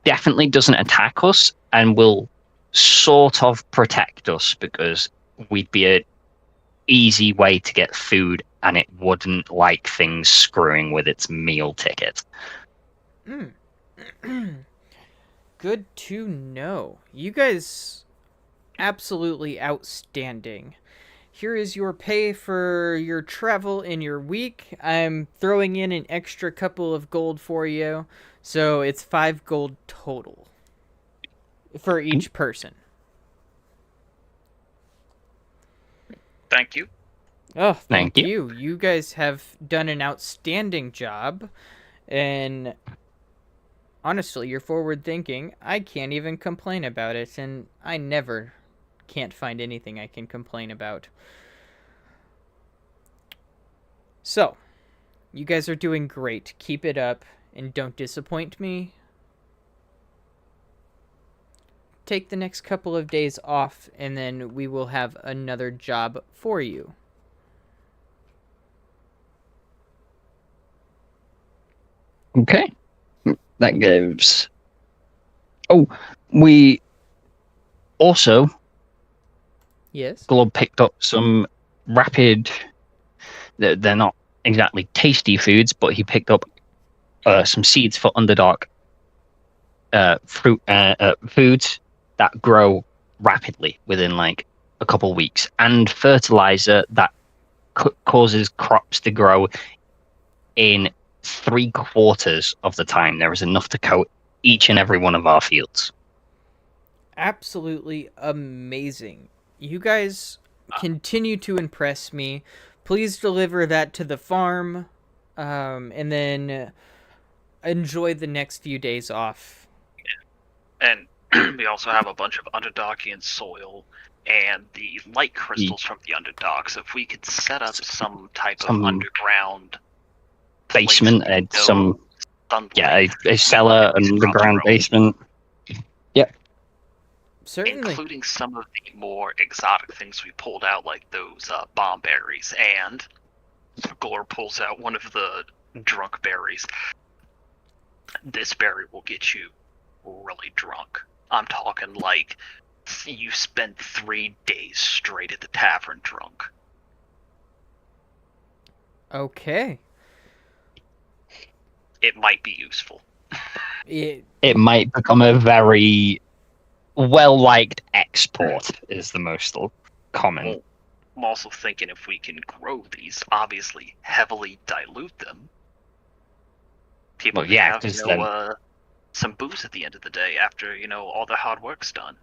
definitely doesn't attack us and will sort of protect us, because we'd be an easy way to get food and it wouldn't like things screwing with its meal ticket. Good to know. You guys absolutely outstanding. Here is your pay for your travel in your week. I'm throwing in an extra couple of gold for you, so it's 5 gold total for each person. Thank you. Oh, thank you. You guys have done an outstanding job, and honestly, you're forward thinking. I can't even complain about it, and I never can't find anything I can complain about. So, you guys are doing great. Keep it up, and don't disappoint me. Take the next couple of days off, and then we will have another job for you. Okay. That gives... we also... Yes? Glob picked up some rapid... They're not exactly tasty foods, but he picked up some seeds for Underdark foods that grow rapidly within like a couple weeks, and fertilizer that causes crops to grow in 3/4 of the time. There is enough to coat each and every one of our fields. Absolutely amazing. You guys continue to impress me. Please deliver that to the farm, and then enjoy the next few days off. And we also have a bunch of Underdarkian soil and the light crystals from the Underdark. So if we could set up some type of underground basement, a cellar, underground basement. Yep. Certainly. Including some of the more exotic things we pulled out, like those bomb berries. And Gore pulls out one of the drunk berries. This berry will get you really drunk. I'm talking like you spent 3 days straight at the tavern drunk. Okay. It might be useful. It might become a very well-liked export, is the most common. Well, I'm also thinking if we can grow these, obviously heavily dilute them, people have some booze at the end of the day after all the hard work's done.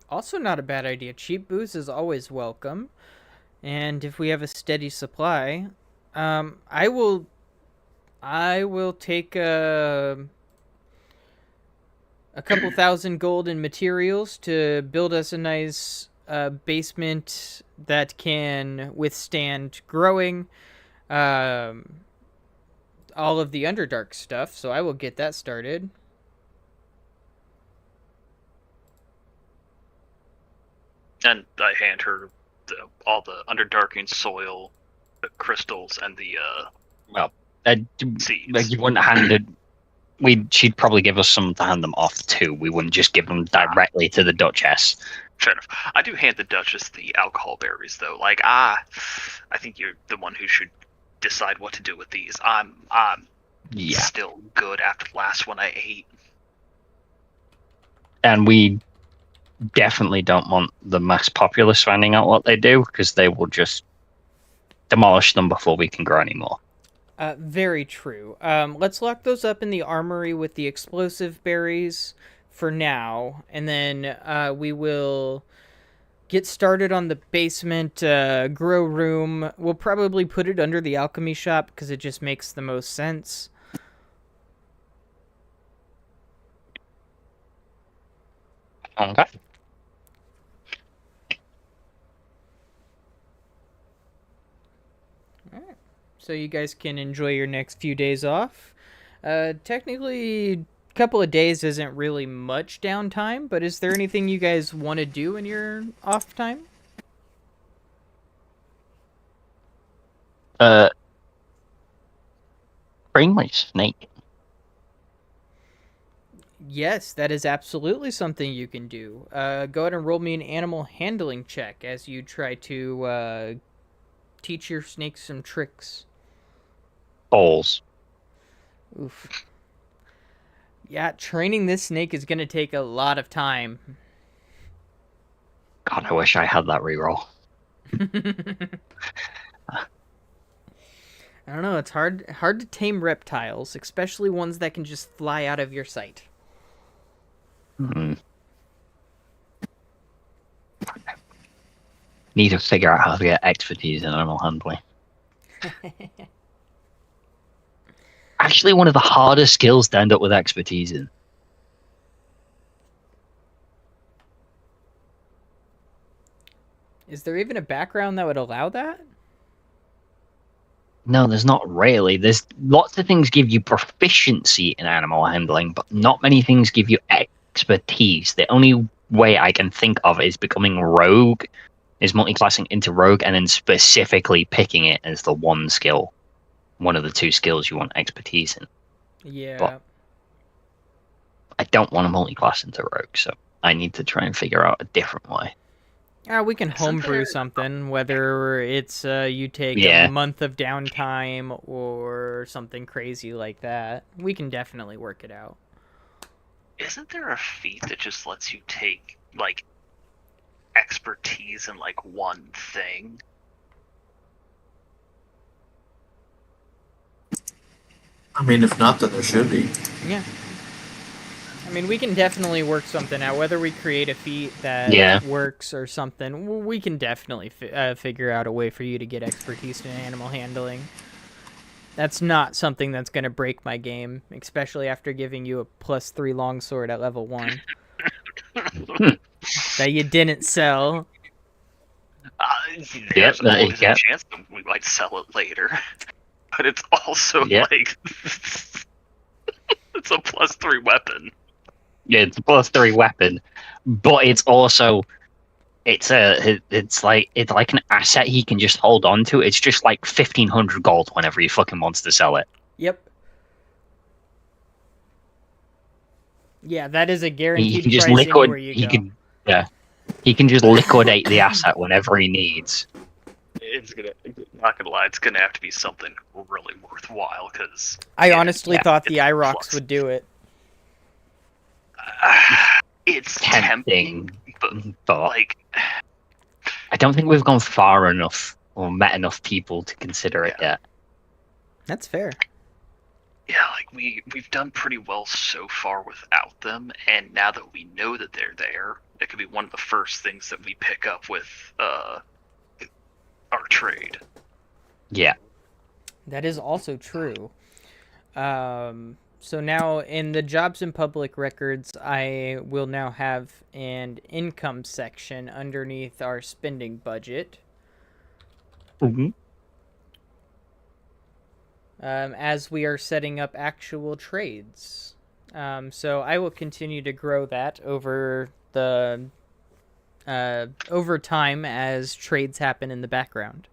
Also not a bad idea. Cheap booze is always welcome, and if we have a steady supply, I will take a couple thousand gold in materials to build us a nice basement that can withstand growing all of the Underdark stuff, so I will get that started. And I hand her all the Underdarking soil, the crystals, and the seeds. You wouldn't hand it. She'd probably give us some to hand them off too. We wouldn't just give them directly to the Duchess. Fair enough. I do hand the Duchess the alcohol berries, though. Like, I think you're the one who should decide what to do with these. I'm still good after the last one I ate. And we definitely don't want the mass populace finding out what they do, because they will just demolish them before we can grow anymore. Very true. Let's lock those up in the armory with the explosive berries for now, and then we will get started on the basement grow room. We'll probably put it under the alchemy shop because it just makes the most sense. Okay. Alright. So you guys can enjoy your next few days off. Technically, a couple of days isn't really much downtime, but is there anything you guys want to do in your off time? Bring my snake. Yes, that is absolutely something you can do. Go ahead and roll me an animal handling check as you try to teach your snake some tricks. Balls. Oof. Yeah, training this snake is going to take a lot of time. God, I wish I had that reroll. I don't know, it's hard to tame reptiles, especially ones that can just fly out of your sight. Need to figure out how to get expertise in animal handling. Actually, one of the hardest skills to end up with expertise in. Is there even a background that would allow that? No, there's not really. There's lots of things give you proficiency in animal handling, but not many things give you expertise. The only way I can think of is becoming rogue, is multiclassing into rogue, and then specifically picking it as the one skill. One of the two skills you want expertise in. Yeah. But I don't want to multiclass into rogue, so I need to try and figure out a different way. We can Isn't homebrew there- something, whether it's you take a Yeah. month of downtime or something crazy like that. We can definitely work it out. Isn't there a feat that just lets you take like expertise in like one thing? I mean, if not, then there should be. Yeah. I mean, we can definitely work something out. Whether we create a feat that Yeah. works or something, we can definitely figure out a way for you to get expertise in animal handling. That's not something that's going to break my game, especially after giving you a +3 longsword at level 1 that you didn't sell. There's there you always a go. chance that we might sell it later, but it's also Yep. like it's a +3 weapon. Yeah, it's a +3 weapon, but it's also it's like an asset he can just hold on to. It's just like 1,500 gold whenever he fucking wants to sell it. Yep. Yeah, that is a He guaranteed can just price anywhere you he go. can he can just liquidate the asset whenever he needs. It's gonna, not gonna lie, it's gonna have to be something really worthwhile because I honestly thought the it's IROX plus. would do it. It's Tempting, tempting, but but like, I don't think we've gone far enough or met enough people to consider it yet. That's fair. yeah, like we've done pretty well so far without them, and now that we know that they're there, it could be one of the first things that we pick up with our trade. Yeah. That is also true. So now in the jobs and public records, I will now have an income section underneath our spending budget. Mm-hmm. As we are setting up actual trades. So I will continue to grow that over the over time as trades happen in the background.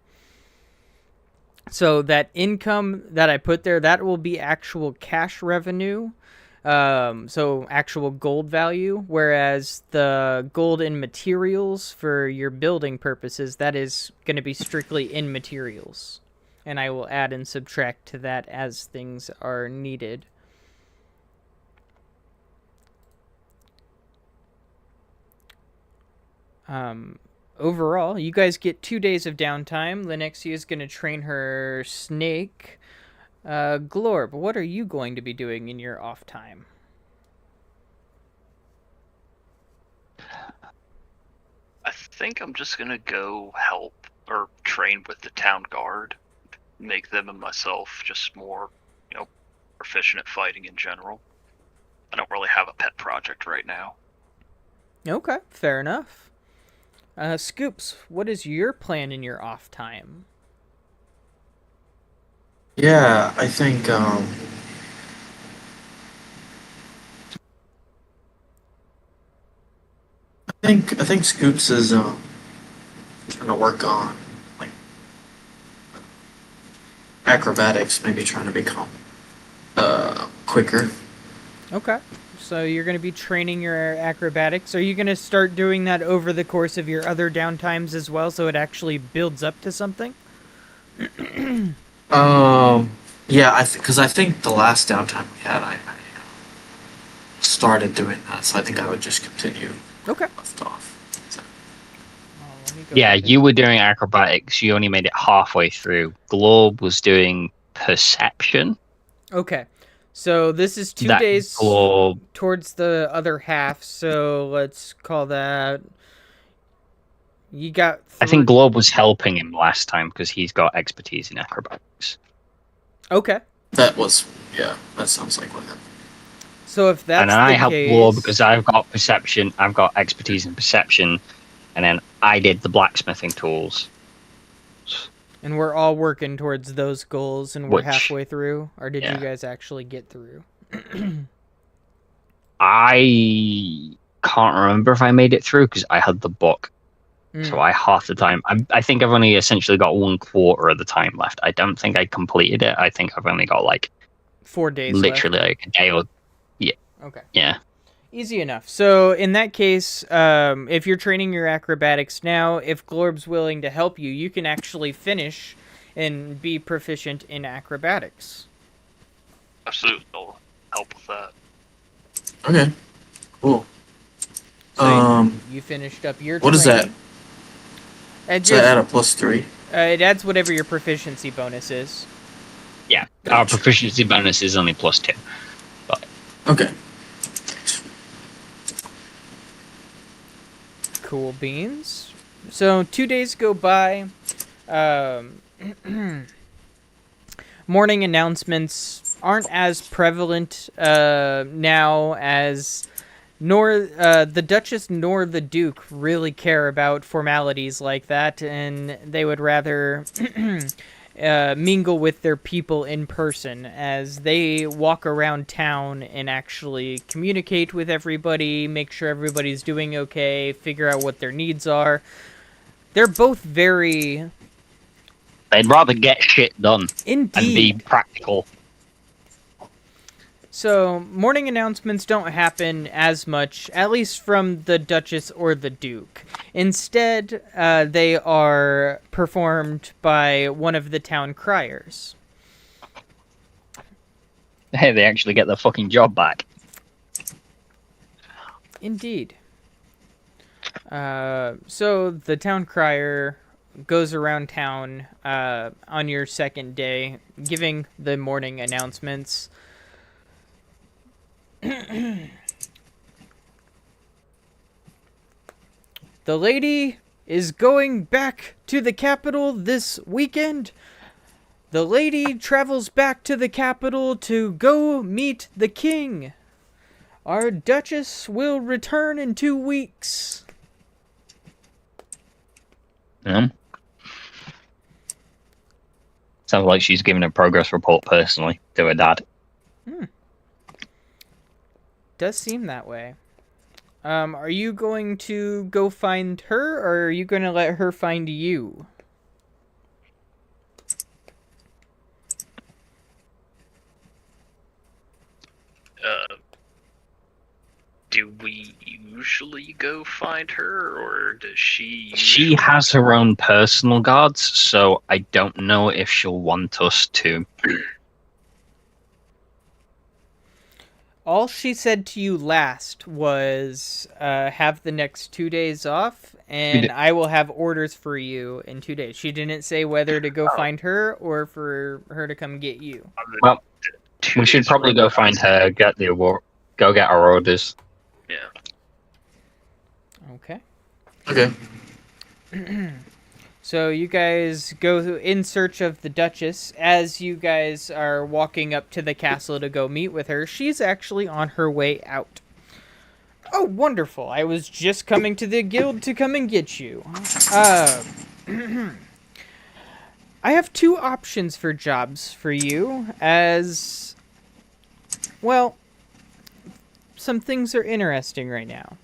So that income that I put there, that will be actual cash revenue. So actual gold value, whereas the gold in materials for your building purposes, that is going to be strictly in materials. And I will add and subtract to that as things are needed. Overall, you guys get 2 days of downtime. Lenexia is going to train her snake. Glorb, what are you going to be doing in your off time? I think I'm just gonna go help or train with the town guard, make them and myself just more, proficient at fighting in general. I don't really have a pet project right now. Okay, fair enough. Scoops, what is your plan in your off time? Yeah, I think I think Scoops is trying to work on like acrobatics, maybe trying to become quicker. Okay, so you're going to be training your acrobatics. Are you going to start doing that over the course of your other downtimes as well, so it actually builds up to something? Yeah, because I think the last downtime we had, I started doing that, so I think I would just continue Okay. left off. So, Let me go Yeah, back and- you were doing acrobatics. You only made it halfway through. Globe was doing perception. Okay, so this is 2 That days Globe, towards the other half, so let's call that... You got... I think Globe was helping him last time because he's got expertise in acrobatics. Okay, that sounds like what happened. so if that's And then I the helped case... Globe because I've got perception. I've got expertise in perception, and then I did the blacksmithing tools. And we're all working towards those goals, and we're Which- halfway through? Or did you yeah. guys actually get through? I can't remember if I made it through because I had the book. Mm. So I half the time. I think I've only essentially got 1/4 of the time left. I don't think I completed it. I think I've only got like 4 days literally like a day or left. Okay. yeah. Easy enough. So in that case, if you're training your acrobatics now, if Glorb's willing to help you, you can actually finish and be proficient in acrobatics. Absolutely, I'll help with that. Okay. Cool. So you finished up your What is that? training. And Does that just, add a +3? it adds whatever your proficiency bonus is. Yeah, our Gotcha. proficiency bonus is only +2. But Okay. Cool beans. So 2 days go by. Morning announcements aren't as prevalent now as nor the Duchess nor the Duke really care about formalities like that, and they would rather mingle with their people in person as they walk around town and actually communicate with everybody, make sure everybody's doing okay, figure out what their needs are. They're both very... they'd rather get shit done and be Indeed. practical. So, morning announcements don't happen as much, at least from the Duchess or the Duke. Instead, they are performed by one of the town criers. Hey, they actually get their fucking job back. Indeed. So, the town crier goes around town on your second day, giving the morning announcements. The lady is going back to the capital this weekend. The lady travels back to the capital to go meet the king. Our Duchess will return in 2 weeks. Sounds like she's giving a progress report personally to her dad. Does seem that way. Are you going to go find her, or are you going to let her find you? Do we usually go find her, or does she? She has her own personal guards, so I don't know if she'll want us to. All she said to you last was, have the next 2 days off, and I will have orders for you in 2 days. She didn't say whether to go find her or for her to come get you. Well, we should probably go find her, get the award, go get our orders. Yeah. Okay. Okay. So you guys go in search of the Duchess. As you guys are walking up to the castle to go meet with her, she's actually on her way out. Oh, wonderful. I was just coming to the guild to come and get you. I have 2 options for jobs for you, as... well, some things are interesting right now.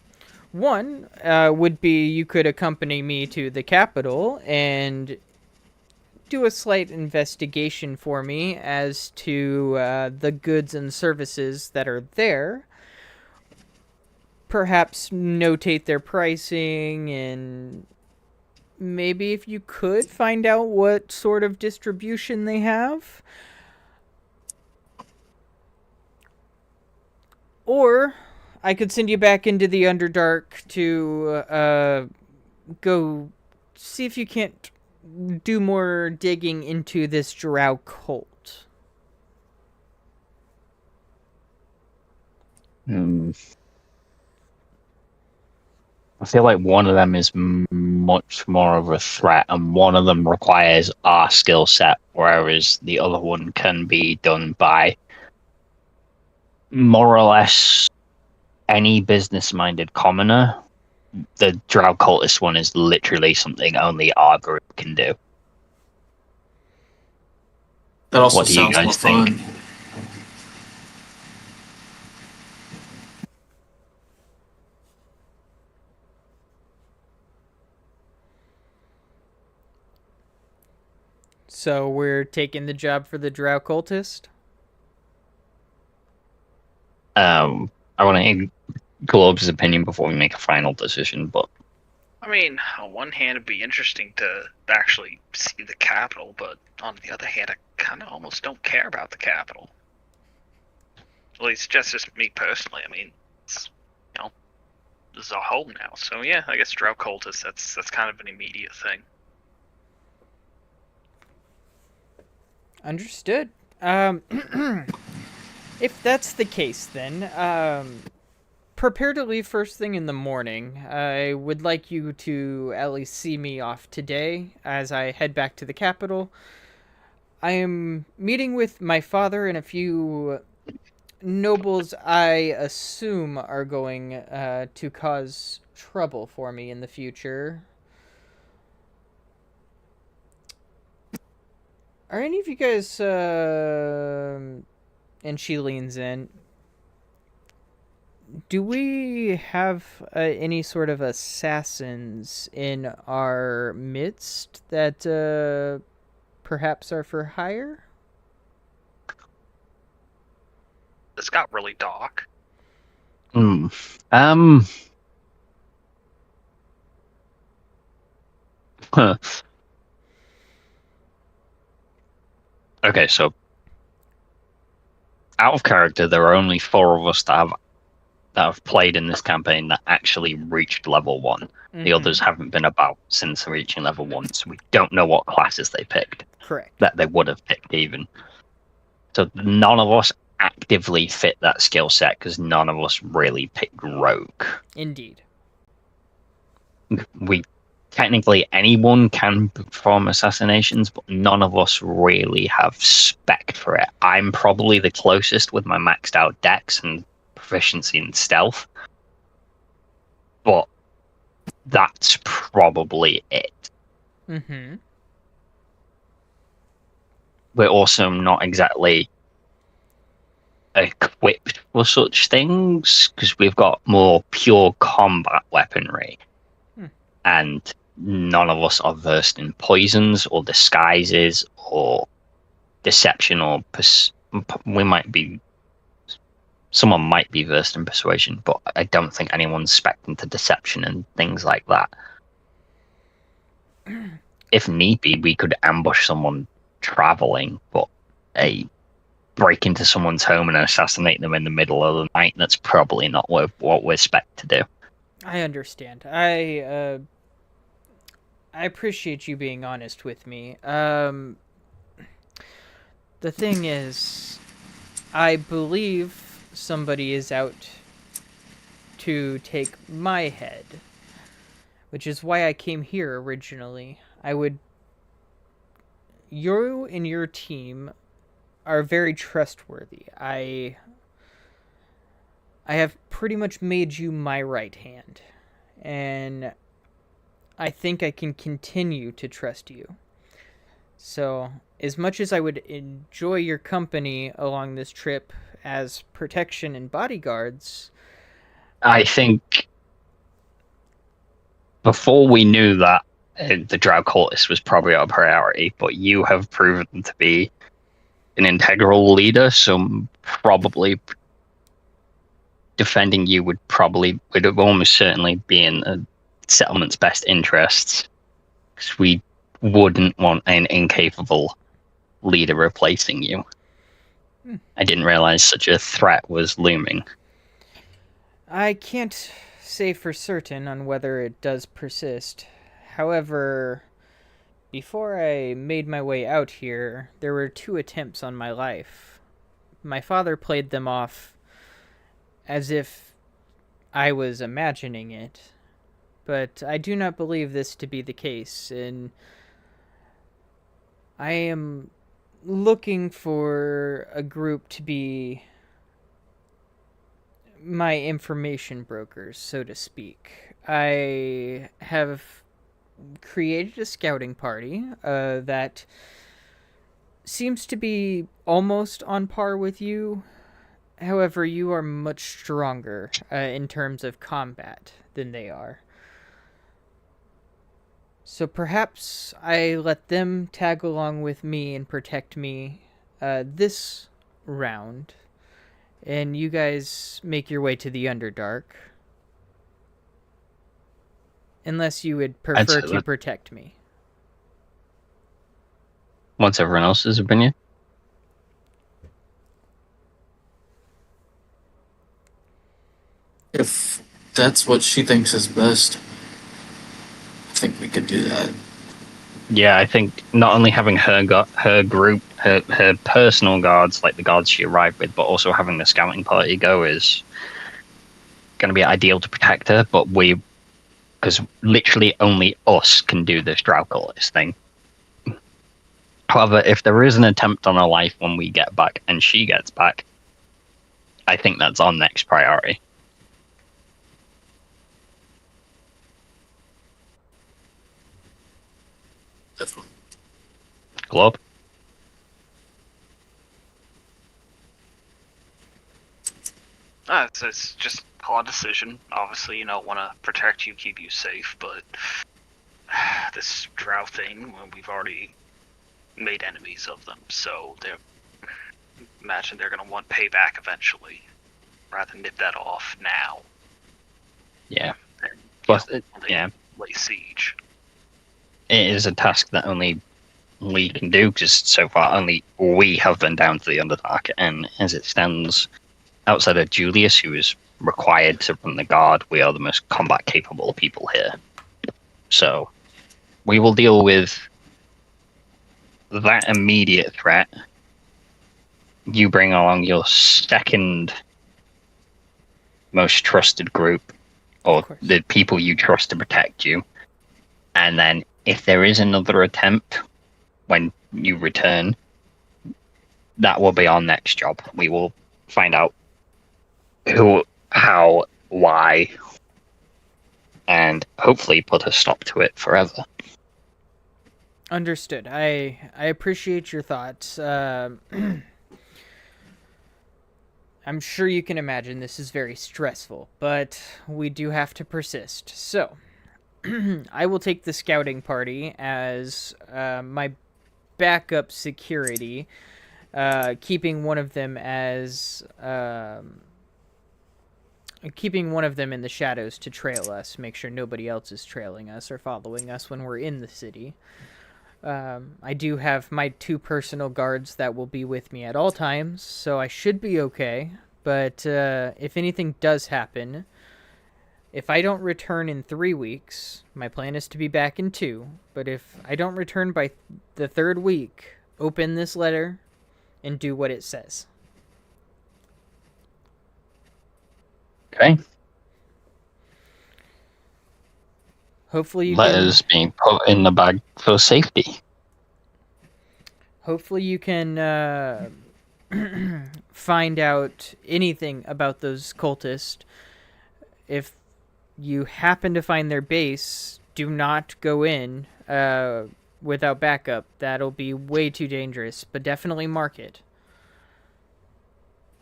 One would be you could accompany me to the capital and do a slight investigation for me as to the goods and services that are there. Perhaps notate their pricing, and maybe if you could find out what sort of distribution they have. Or I could send you back into the Underdark to go see if you can't do more digging into this drow cult. I feel like one of them is much more of a threat, and one of them requires our skill set, whereas the other one can be done by more or less any business-minded commoner. The drow cultist one is literally something only our group can do. That also What do you sounds more guys think? fun. So we're taking the job for the drow cultist? I want to Glob's opinion before we make a final decision. But I mean, on one hand, it'd be interesting to actually see the capital, but on the other hand, I kind of almost don't care about the capital. At least just me personally. I mean, it's, this is our home now. So yeah, I guess Drought Cultist, that's kind of an immediate thing. Understood. If that's the case, then prepare to leave first thing in the morning. I would like you to at least see me off today as I head back to the capital. I am meeting with my father and a few nobles I assume are going to cause trouble for me in the future. Are any of you guys, and she leans in, do we have any sort of assassins in our midst that perhaps are for hire? This got really dark. Huh. Okay, so out of character, there are only 4 of us that have played in this campaign that actually reached level 1. Mm-hmm. The others haven't been about since reaching level 1, so we don't know what classes they picked. Correct. That they would have picked even. So none of us actively fit that skill set because none of us really picked rogue. Indeed. We technically anyone can perform assassinations, but none of us really have spec for it. I'm probably the closest with my maxed out dex and proficiency in stealth, but that's probably it. Mm-hmm. We're also not exactly equipped for such things because we've got more pure combat weaponry, and none of us are versed in poisons or disguises or deception or we might be. Someone might be versed in persuasion, but I don't think anyone's spec into deception and things like that. If need be, we could ambush someone traveling, but break into someone's home and assassinate them in the middle of the night, that's probably not what we're spec to do. I understand. I appreciate you being honest with me. The thing is, I believe somebody is out to take my head, which is why I came here originally. You and your team are very trustworthy. I have pretty much made you my right hand, and I think I can continue to trust you. So, as much as I would enjoy your company along this trip as protection and bodyguards, I think before we knew that the Drow Cultist was probably our priority, but you have proven to be an integral leader, so probably defending you would almost certainly be in a settlement's best interests, because we wouldn't want an incapable leader replacing you. I didn't realize such a threat was looming. I can't say for certain on whether it does persist. However, before I made my way out here, there were 2 attempts on my life. My father played them off as if I was imagining it, but I do not believe this to be the case, and I am looking for a group to be my information brokers, so to speak. I have created a scouting party that seems to be almost on par with you. However, you are much stronger in terms of combat than they are. So perhaps I let them tag along with me and protect me this round, and you guys make your way to the Underdark. Unless you would prefer say to that. protect me. What's everyone else's opinion? If that's what she thinks is best, I think we could do that. Yeah, I think not only having her group, her personal guards, like the guards she arrived with, but also having the scouting party go is going to be ideal to protect her. But because literally only us can do this Drauculus thing. However, if there is an attempt on her life when we get back and she gets back, I think that's our next priority. Definitely. Globe? It's just a hard decision. Obviously, want to protect you, keep you safe, but this drow thing, well, we've already made enemies of them, so imagine they're going to want payback eventually. Rather nip that off now. Yeah. Than, Plus, yeah. Lay siege. It is a task that only we can do, because so far only we have been down to the Underdark, and as it stands, outside of Julius, who is required to run the guard, we are the most combat capable people here. So we will deal with that immediate threat. You bring along your second most trusted group, or the people you trust to protect you. And then if there is another attempt when you return, that will be our next job. We will find out who, how, why, and hopefully put a stop to it forever. Understood. I appreciate your thoughts. I'm sure you can imagine this is very stressful, but we do have to persist. So, I will take the scouting party as my backup security, keeping one of them as keeping one of them in the shadows to trail us, make sure nobody else is trailing us or following us when we're in the city. I do have my 2 personal guards that will be with me at all times, so I should be okay. But if anything does happen, if I don't return in 3 weeks, my plan is to be back in 2. But if I don't return by the 3rd week, open this letter and do what it says. Okay. Hopefully you Letters being put in the bag for safety. Hopefully you can find out anything about those cultists. If you happen to find their base, do not go in without backup. That'll be way too dangerous, but definitely mark it.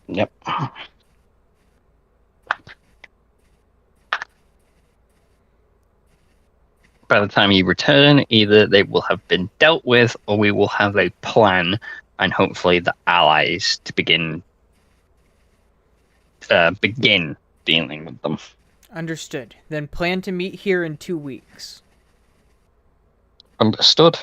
Yep. By the time you return, either they will have been dealt with, or we will have a plan, and hopefully the allies to begin dealing with them. Understood. Then plan to meet here in 2 weeks. Understood.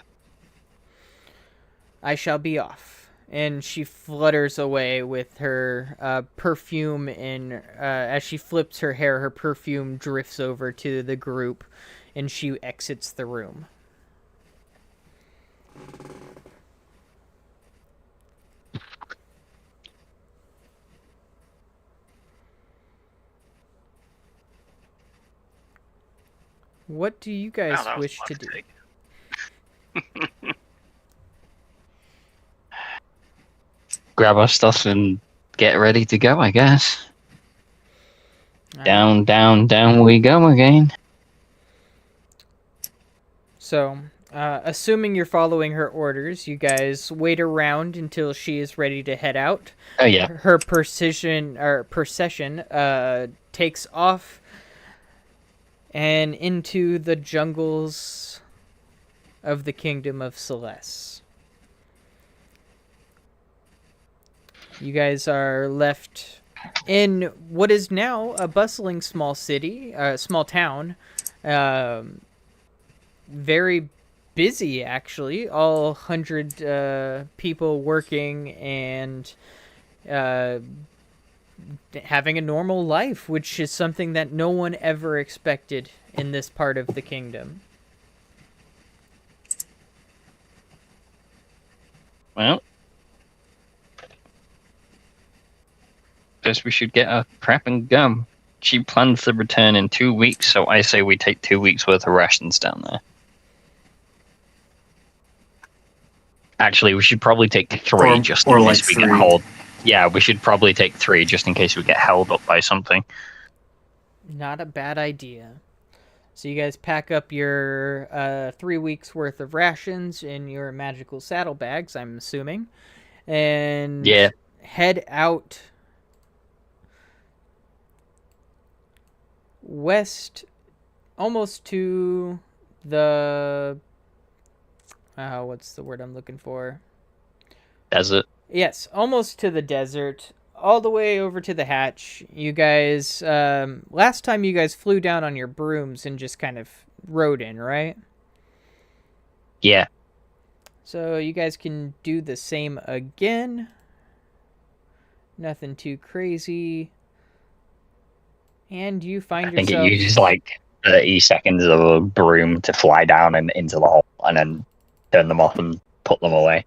I shall be off. And she flutters away with her perfume, and as she flips her hair, her perfume drifts over to the group, and she exits the room. What do you guys wish to do? Grab our stuff and get ready to go, I guess. Down, down, down we go again. So, assuming you're following her orders, you guys wait around until she is ready to head out. Oh yeah. Her procession takes off and into the jungles of the Kingdom of Celeste. You guys are left in what is now a bustling small city, small town, very busy, actually. All 100 people working and having a normal life, which is something that no one ever expected in this part of the kingdom. Well, guess we should get our crap and gum. She plans to return in 2 weeks, so I say we take 2 weeks worth of rations down there. Actually, we should probably take 3 just in case we get held. Yeah, we should probably take 3 just in case we get held up by something. Not a bad idea. So you guys pack up your 3 weeks worth of rations in your magical saddlebags, I'm assuming, and head out west, almost to the what's the word I'm looking for? Desert. Yes, almost to the desert, all the way over to the hatch. You guys, last time you guys flew down on your brooms and just kind of rode in, right? Yeah. So you guys can do the same again. Nothing too crazy. And you find yourself... I think it uses like 30 seconds of a broom to fly down and into the hole and then turn them off and put them away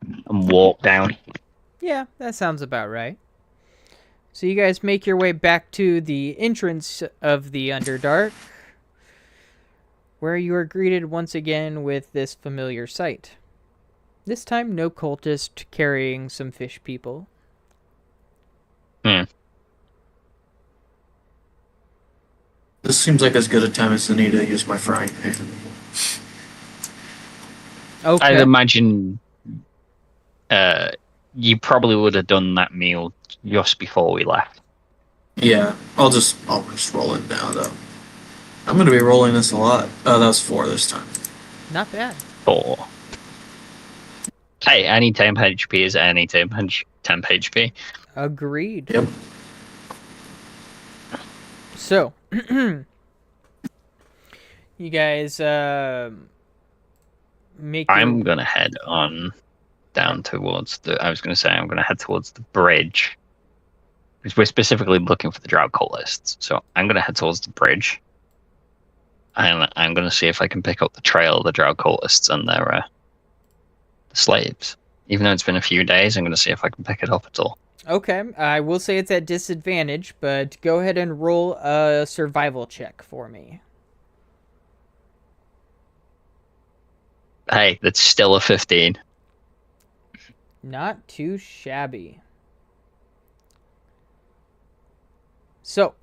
and walk down. Yeah, that sounds about right. So you guys make your way back to the entrance of the Underdark, where you are greeted once again with this familiar sight. This time, no cultist carrying some fish people. This seems like as good a time as any to use my frying pan. Okay. I'd imagine you probably would have done that meal just before we left. Yeah, I'll just roll it now, though. I'm going to be rolling this a lot. Oh, that was 4 this time. Not bad. 4. Hey, any temp HP is any temp HP. Agreed. Yep. So, you guys make... I'm going to head on down towards the... I was going to say I'm going to head towards the bridge. Because we're specifically looking for the Drow cultists. So I'm going to head towards the bridge. And I'm going to see if I can pick up the trail of the Drow cultists and their slaves. Even though it's been a few days, I'm going to see if I can pick it up at all. Okay, I will say it's at disadvantage, but go ahead and roll a survival check for me. Hey, that's still a 15. Not too shabby. So,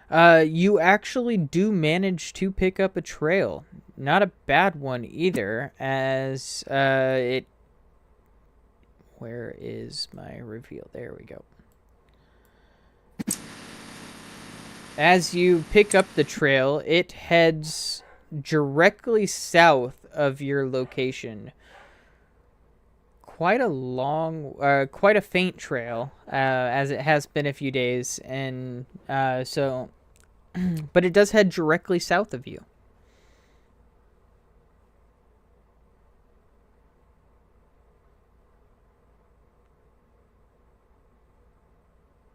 you actually do manage to pick up a trail. Not a bad one either, as it... Where is my reveal? There we go. As you pick up the trail, it heads directly south of your location. Quite a faint trail, as it has been a few days, and but it does head directly south of you.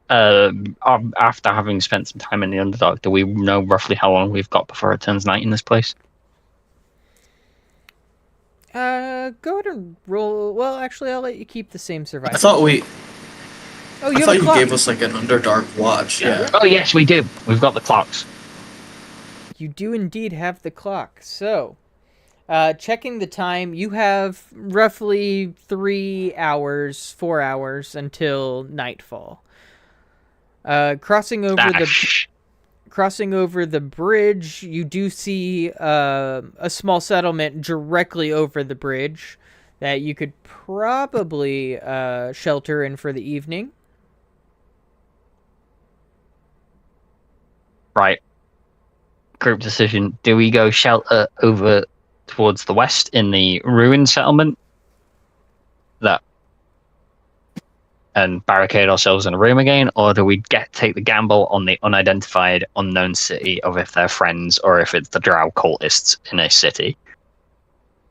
After having spent some time in the Underdark, do we know roughly how long we've got before it turns night in this place? Go ahead and roll. Well, actually, I'll let you keep the same survival. I thought we... Oh, I thought you gave us like an Underdark watch. Yeah. Oh yes, we do. We've got the clocks. You do indeed have the clock. So, checking the time, you have roughly 4 hours until nightfall. Crossing over the bridge, you do see a small settlement directly over the bridge that you could probably shelter in for the evening. Right. Group decision. Do we go shelter over towards the west in the ruined settlement? That and barricade ourselves in a room again, or do we take the gamble on the unidentified, unknown city of if they're friends or if it's the drow cultists in a city?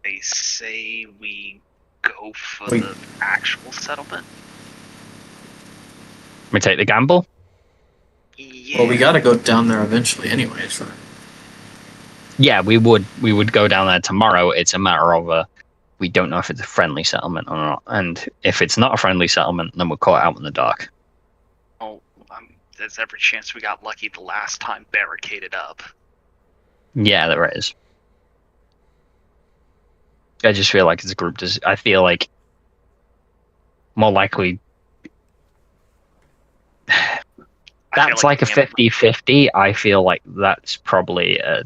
They say we go for the actual settlement. We take the gamble? Yeah. Well, we gotta go down there eventually, anyways, right? Yeah, we would go down there tomorrow. It's a matter of we don't know if it's a friendly settlement or not, and if it's not a friendly settlement, then we're caught out in the dark. Oh, there's every chance we got lucky the last time barricaded up. Yeah, there is. I just feel like it's a group. I feel like more likely that's like a 50-50. I feel like that's probably I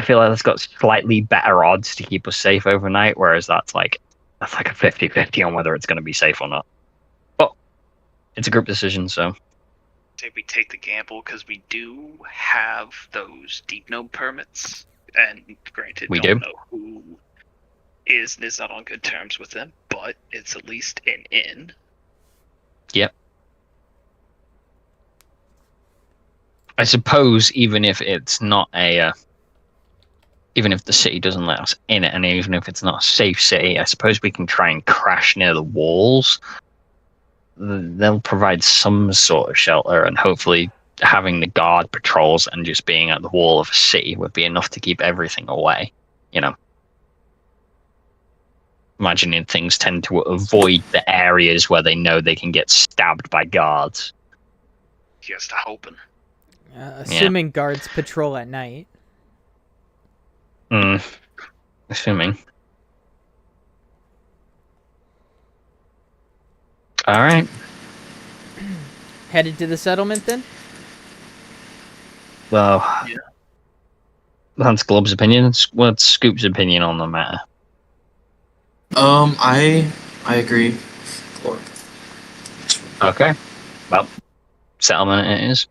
feel like that's got slightly better odds to keep us safe overnight, whereas that's like a 50-50 on whether it's going to be safe or not. But it's a group decision, so. Say we take the gamble because we do have those deep node permits, and granted, We don't do. know who is and is not on good terms with them, but it's at least an in. Yep. I suppose even if it's not even if the city doesn't let us in it, and even if it's not a safe city, I suppose we can try and crash near the walls. They'll provide some sort of shelter, and hopefully having the guard patrols and just being at the wall of a city would be enough to keep everything away. You know, imagining things tend to avoid the areas where they know they can get stabbed by guards. Just hoping. Assuming guards patrol at night. Assuming. All right. Headed to the settlement then? Well, Yeah. that's Glob's opinion. What's Scoop's opinion on the matter? I agree. Okay. Well, settlement it is.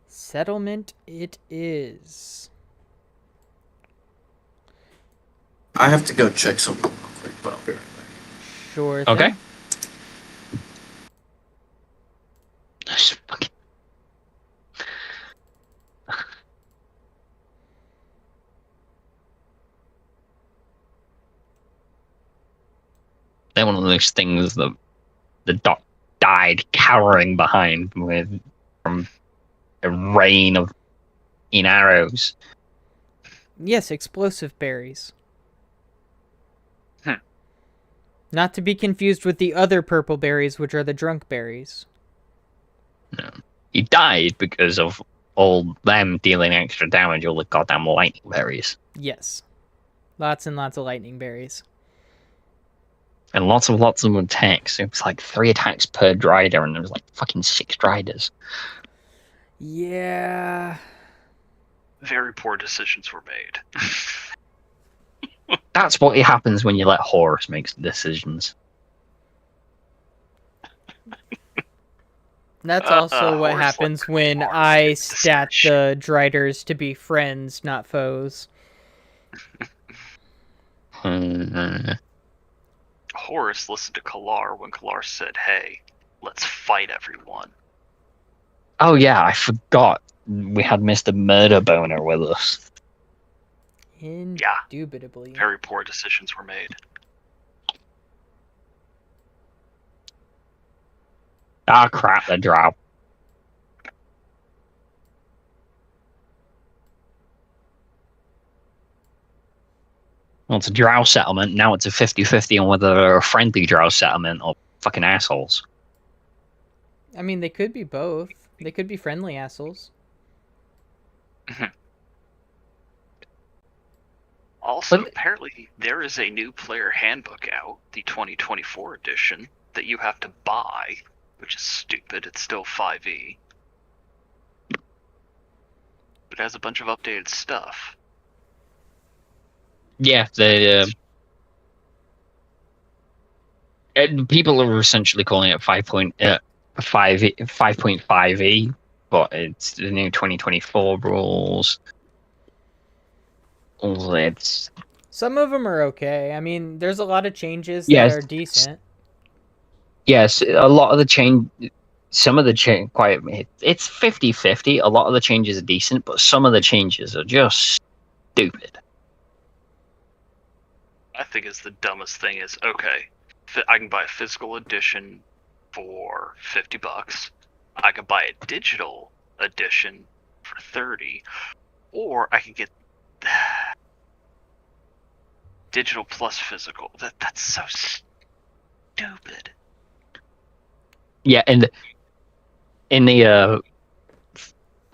Settlement it is. I have to go check something real quick, but I'll be right back. Sure thing. Okay. Just fucking- They're one of those things that the Doc died cowering behind from a rain of arrows. Yes, explosive berries. Not to be confused with the other purple berries, which are the drunk berries. No. He died because of all them dealing extra damage, all the goddamn lightning berries. Yes. Lots and lots of lightning berries. And lots of attacks. It was like 3 attacks per Drider, and there was like fucking 6 Driders. Yeah. Very poor decisions were made. That's what happens when you let Horus make decisions. That's also what Horse happens like when Horse I gets stat discussion. the Driders to be friends, not foes. Horus listened to Kalar when Kalar said, "Hey, let's fight everyone." Oh yeah, I forgot. We had Mr. Murder Boner with us. Indubitably. Very poor decisions were made. Ah, crap, the drow. Well, it's a drow settlement. Now it's a 50-50 on whether they're a friendly drow settlement or fucking assholes. I mean, they could be both. They could be friendly assholes. Also, But- apparently, there is a new player handbook out, the 2024 edition, that you have to buy, which is stupid. It's still 5e. But it has a bunch of updated stuff. Yeah, and people are essentially calling it 5.5e, but it's the new 2024 rules. It's Some of them are okay. I mean, there's a lot of changes Yes. that are decent. Yes, a lot of the change, some of the change, quite, it's 50-50. A lot of the changes are decent, but some of the changes are just stupid. I think is the dumbest thing is, okay, I can buy a physical edition for $50. I could buy a digital edition for 30, or I could get digital plus physical. That's so stupid. Yeah, and in the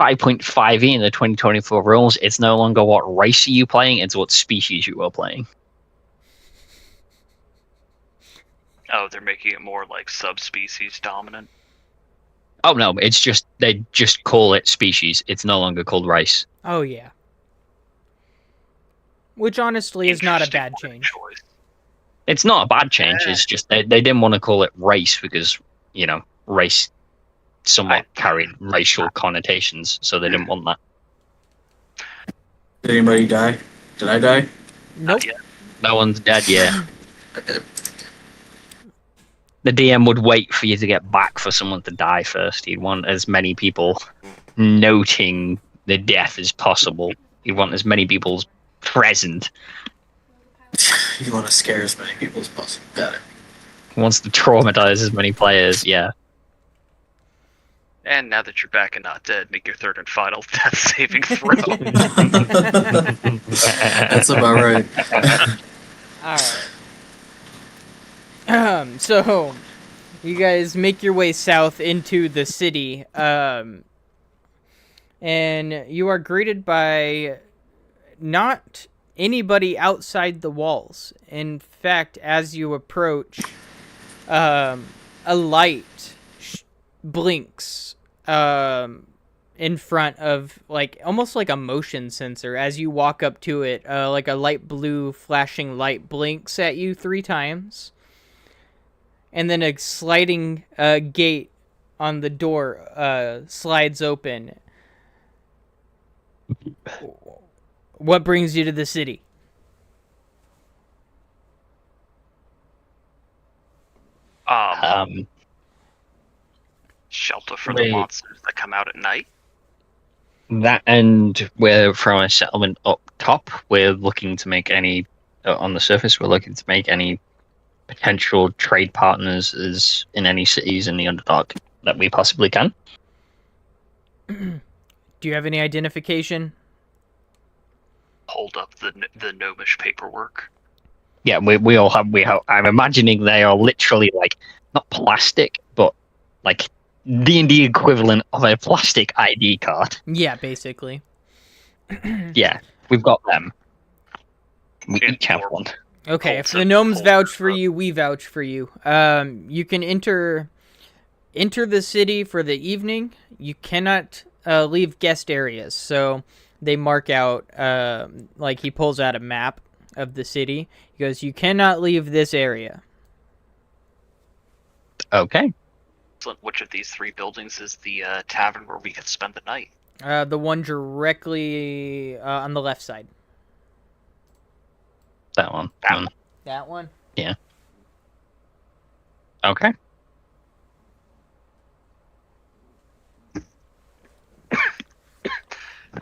5.5e in the 2024 rules, it's no longer what race are you playing, it's what species you are playing. Oh, they're making it more like subspecies dominant. Oh no, it's just they just call it species. It's no longer called race. Oh yeah. Which honestly is not a Interesting bad word change. choice. It's not a bad change. It's just they didn't want to call it race because race somewhat carried racial connotations, so they didn't want that. Did anybody die? Did I die? Nope. Not yet. No one's dead yet. Okay. The DM would wait for you to get back for someone to die first. He'd want as many people noting the death as possible. He'd want as many people present. You want to scare as many people as possible. Got it. He wants to traumatize as many players, yeah. And now that you're back and not dead, make your third and final death saving throw. That's about right. Alright. So you guys make your way south into the city, and you are greeted by not anybody outside the walls. In fact, as you approach, a light blinks in front of, like, almost like a motion sensor. As you walk up to it, like a light blue flashing light blinks at you 3 times. And then a sliding gate on the door slides open. What brings you to the city? Shelter for the monsters that come out at night. That, and we're from a settlement up top. We're looking to make any on the surface. We're looking to make any potential trade partners as in any cities in the Underdark that we possibly can. Do you have any identification? Hold up the gnomish paperwork. Yeah, we all have. I'm imagining they are literally like not plastic, but like D&D equivalent of a plastic ID card. Yeah, basically. Yeah, we've got them. We each have one. Okay, if the gnomes vouch for you, we vouch for you. You can enter the city for the evening. You cannot leave guest areas. So they mark out, like he pulls out a map of the city. He goes, you cannot leave this area. Okay. So which of these 3 buildings is the tavern where we could spend the night? The one directly on the left side. That one. That one? Yeah. Okay.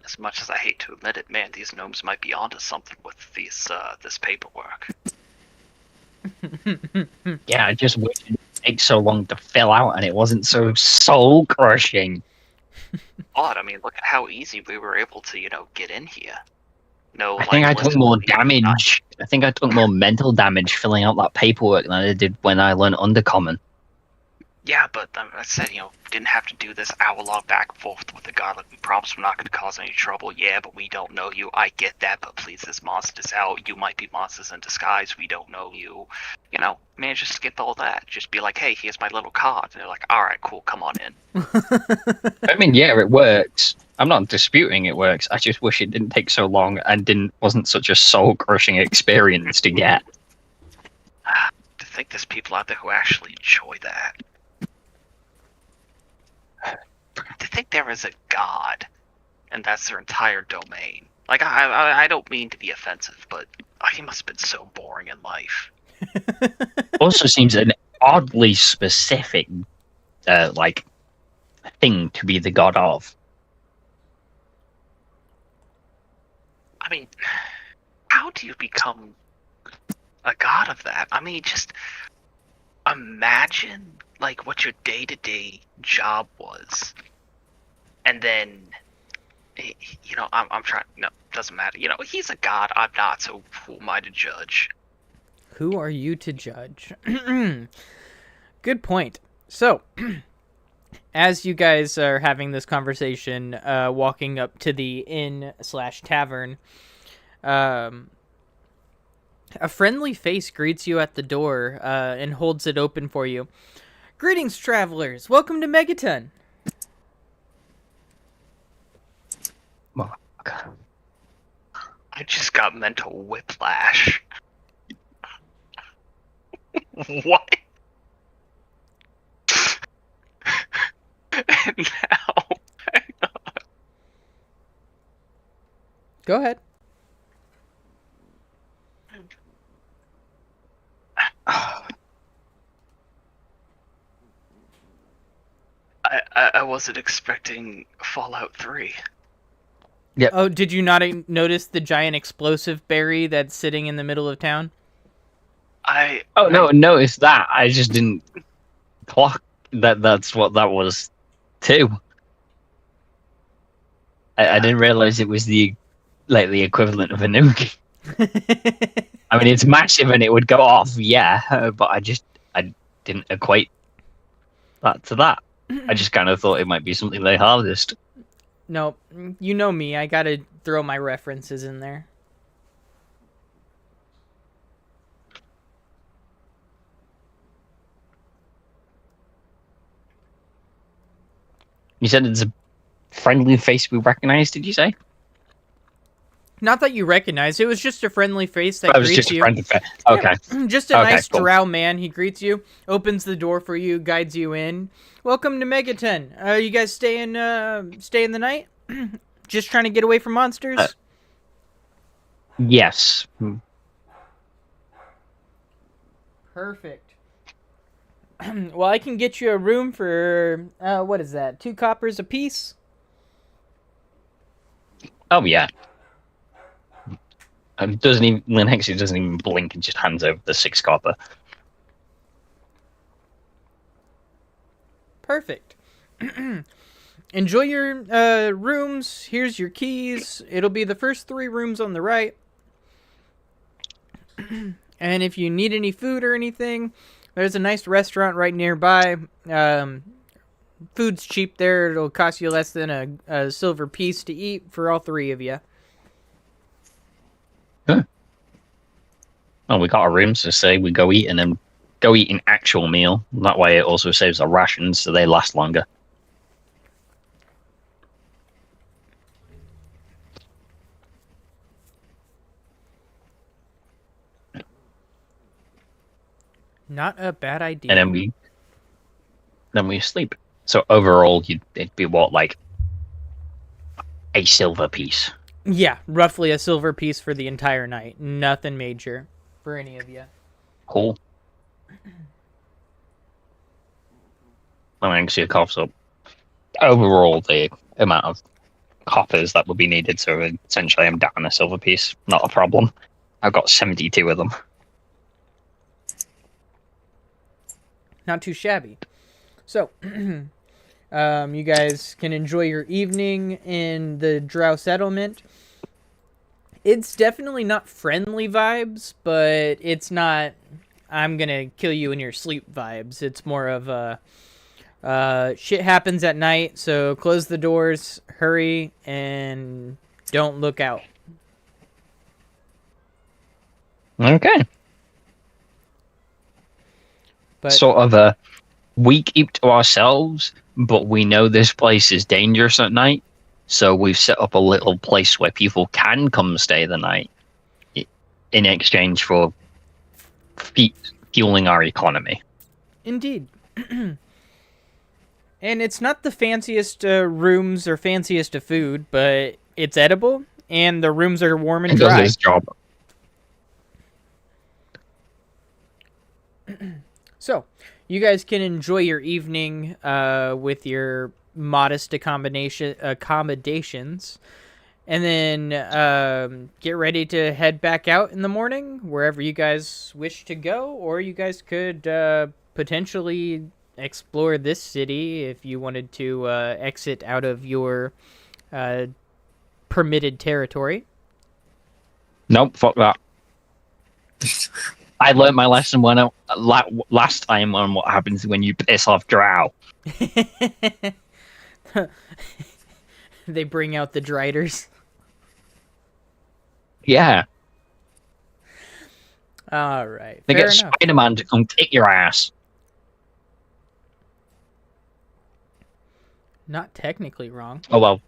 As much as I hate to admit it, man, these gnomes might be onto something with this paperwork. Yeah, I just wish it didn't take so long to fill out and it wasn't so soul crushing. Odd. I mean, look at how easy we were able to, get in here. No, I think I took more damage. I think I took more mental damage filling out that paperwork than I did when I learned Undercommon. Yeah, but I said, didn't have to do this hour-long back and forth with the guy. Like, we promise we're not going to cause any trouble. Yeah, but we don't know you. I get that, but please, this monster's out. You might be monsters in disguise. We don't know you. Man, just skip all that. Just be like, hey, here's my little card. And they're like, all right, cool, come on in. I mean, yeah, it works. I'm not disputing it works. I just wish it didn't take so long and wasn't such a soul-crushing experience to get. To think there's people out there who actually enjoy that. To think there is a god, and that's their entire domain. Like, I don't mean to be offensive, but he must have been so boring in life. Also seems an oddly specific, like, thing to be the god of. I mean, how do you become a god of that? I mean, just imagine like what your day-to-day job was, and then I'm trying. No, doesn't matter. He's a god. I'm not. So who am I to judge? Who are you to judge? Good point. So, as you guys are having this conversation, walking up to the inn/tavern, a friendly face greets you at the door and holds it open for you. Greetings, travelers. Welcome to Megaton. I just got mental whiplash. What? And now, Go ahead. I wasn't expecting Fallout 3. Yep. Oh, did you not notice the giant explosive berry that's sitting in the middle of town? Oh no, notice that. I just didn't clock that's what that was too. I didn't realize it was the equivalent of a nuke. I mean, it's massive and it would go off, yeah, but I didn't equate that to that. I just kind of thought it might be something they harvest. No, you know me. I gotta throw my references in there. You said it's a friendly face we recognize, did you say? Not that you recognize. It was just a friendly face that That was greets just a you. friendly face. Okay. Yeah, just a Okay, nice cool. drow man. He greets you, opens the door for you, guides you in. Welcome to Megaton. You guys staying the night? Just trying to get away from monsters? Yes. Perfect. Well, I can get you a room for, what is that, 2 coppers apiece? Oh yeah. Linhexia doesn't even blink and just hands over the 6 copper. Perfect. Enjoy your rooms. Here's your keys. It'll be the first 3 rooms on the right. And if you need any food or anything, there's a nice restaurant right nearby. Food's cheap there. It'll cost you less than a silver piece to eat for all 3 of you. Huh. Well, we got our rooms, so say we go eat and then go eat an actual meal. That way it also saves our rations, so they last longer. Not a bad idea. And then we sleep. So overall, it'd be what, like a silver piece. Yeah, roughly a silver piece for the entire night. Nothing major for any of you. Cool. I see a coughs up. Overall, the amount of coppers that would be needed, so essentially I'm down a silver piece. Not a problem. I've got 72 of them. Not too shabby. So, you guys can enjoy your evening in the Drow settlement. It's definitely not friendly vibes, but it's not I'm gonna kill you in your sleep vibes. It's more of a shit happens at night, so close the doors, hurry, and don't look out. Okay. But Sort of a we keep to ourselves, but we know this place is dangerous at night, so we've set up a little place where people can come stay the night in exchange for fueling our economy. indeed. And it's not the fanciest rooms or fanciest of food, but it's edible, and the rooms are warm and It does dry. its job. So, you guys can enjoy your evening with your modest accommodations, and then get ready to head back out in the morning wherever you guys wish to go, or you guys could potentially explore this city if you wanted to exit out of your permitted territory. Nope, fuck that. I learned my lesson when last time on what happens when you piss off Drow. They bring out the driders. Yeah, All right. they Fair get enough. Spider-Man to come kick your ass. Not technically wrong. Oh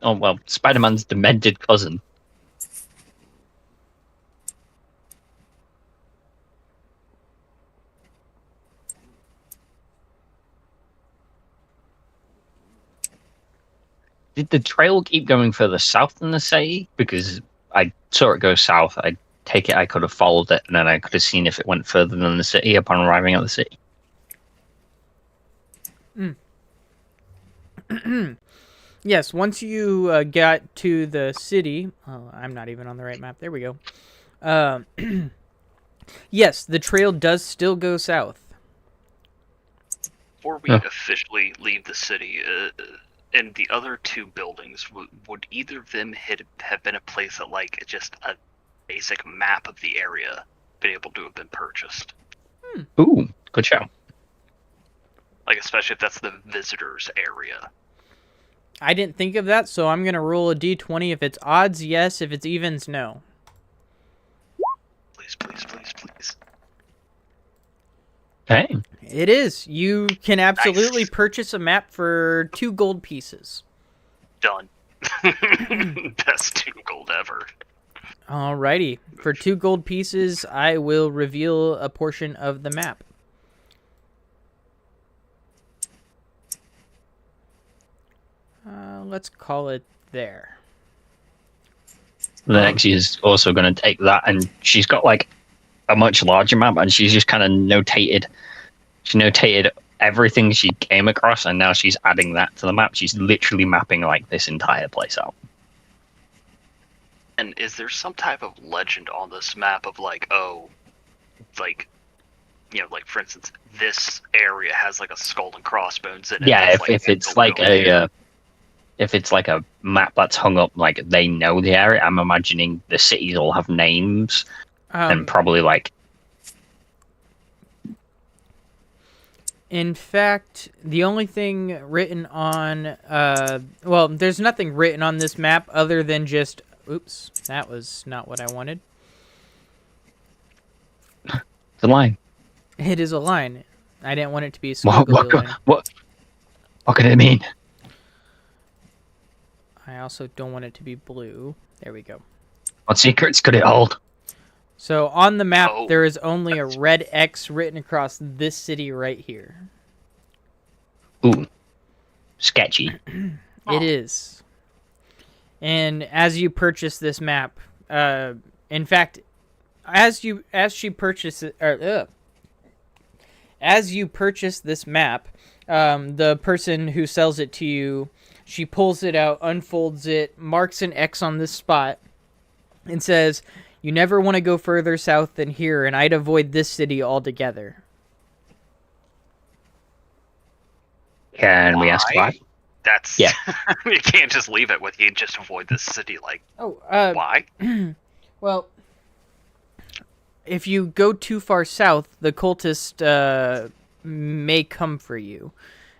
well, Spider-Man's demented cousin. Did the trail keep going further south than the city? Because I saw it go south. I take it I could have followed it, and then I could have seen if it went further than the city upon arriving at the city. Yes, once you got to the city... Oh, I'm not even on the right map. There we go. Yes, the trail does still go south. Before we officially leave the city, in the other two buildings, would either of them have been a place that, like, just a basic map of the area been able to have been purchased? Ooh, good show. Like, especially if that's the visitors area. I didn't think of that, so I'm going to roll a d20. If it's odds, yes. If it's evens, no. Please, please, please, please. Hey, It is. You can absolutely Nice. purchase a map for 2 gold pieces. Done. Best 2 gold ever. Alrighty. For 2 gold pieces, I will reveal a portion of the map. Let's call it there. the next is also going to take that, and she's got like a much larger map, and she's just kind of notated. She notated everything she came across, and now she's adding that to the map. She's literally mapping like this entire place out. And is there some type of legend on this map of like, oh, like, you know, like for instance, this area has like a skull and crossbones in it? Yeah, that's, if it's like if it's like a map that's hung up, like they know the area. I'm imagining the cities all have names, and probably like. In fact, the only thing written on, well, there's nothing written on this map other than just, oops, that was not what I wanted. The line. It is a line. I didn't want it to be a squiggly line. What could it mean? I also don't want it to be blue. There we go. What secrets could it hold? So on the map, Oh, there is only a red X written across this city right here. Ooh, sketchy. It is. And as you purchase this map, in fact, as you purchase this map, the person who sells it to you, she pulls it out, unfolds it, marks an X on this spot, and says, "You never want to go further south than here, and I'd avoid this city altogether." Can we ask why? That's Yeah. You can't just leave it with you. Just avoid this city. Like, why? Well, if you go too far south, the cultist may come for you.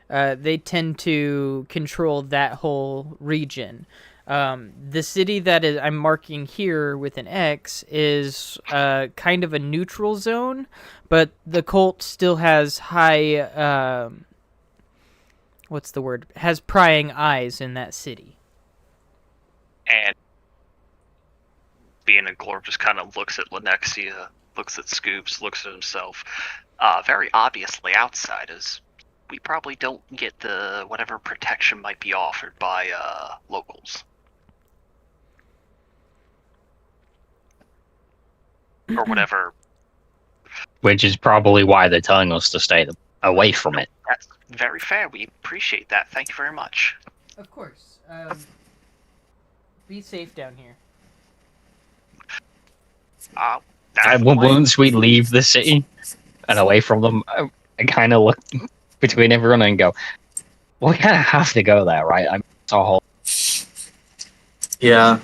They tend to control that whole region. The city that I'm marking here with an X is kind of a neutral zone, but the cult still has high... what's the word? Has prying eyes in that city. And being a Glorb just kind of looks at Lenexia, looks at Scoops, looks at himself. Very obviously, outsiders, we probably don't get the whatever protection might be offered by locals. Or whatever which is probably why they're telling us to stay away from it. That's very fair. We appreciate that. Thank you very much. Of course. Be safe down here. That's Once we leave the city and away from them, I kind of look between everyone and go, well, we kind of have to go there, right? It's our whole... Yeah,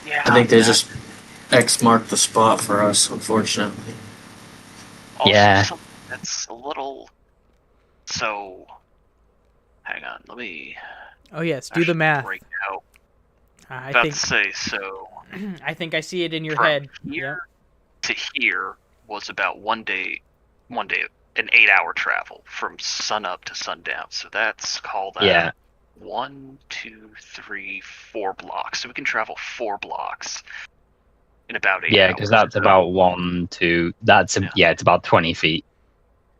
yeah. I think they just X marked the spot for us, unfortunately. Also, Yeah. something that's a little. So, hang on. Let me. Oh yes, do the math. Break out. I About think to say so. I think I see it in your From head. here to here was about one day, an 8-hour travel from sun up to sundown. So that's called that. Yeah. 1, 2, 3, 4 blocks. So we can travel 4 blocks in about 8 hours. Yeah, because that's about it's about 20 feet.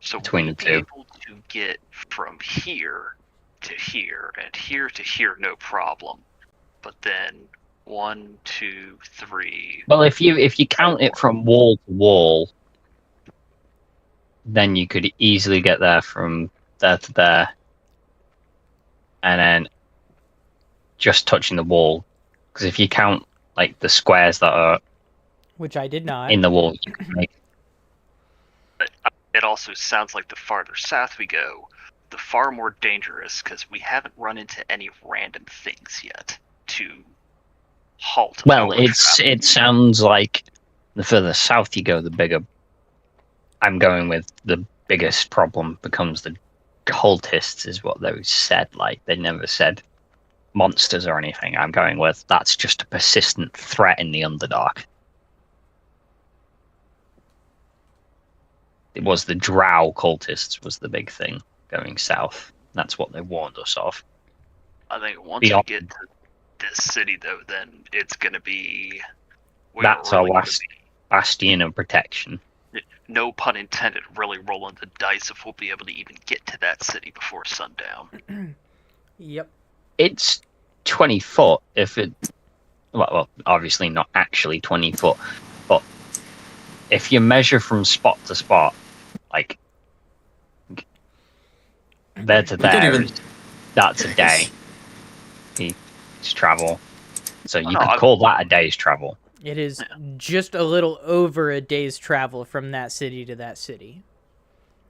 So between we'll the be two. able to get from here to here and here to here, no problem. But then 1, 2, 3. Well, if you count it from wall to wall, then you could easily get there from there to there, and then just touching the wall. Because if you count like the squares that are Which I did not. in the wall, you can make. It also sounds like the farther south we go, the far more dangerous, because we haven't run into any random things yet to halt. Well, our it travel. sounds like the further south you go, the bigger. I'm going with the biggest problem becomes the cultists, is what they said. Like, they never said monsters or anything. I'm going with that's just a persistent threat in the Underdark. It was the drow cultists was the big thing going south. That's what they warned us of. I think once Beyond- we get to this city, though, then it's going to be. That's our last bastion of protection. No pun intended, really rolling the dice if we'll be able to even get to that city before sundown. Yep. It's 20 foot if it. Well, obviously not actually 20 foot, but if you measure from spot to spot, like there to there, that's a day. It's travel. So you could call that a day's travel. It is just a little over a day's travel from that city to that city.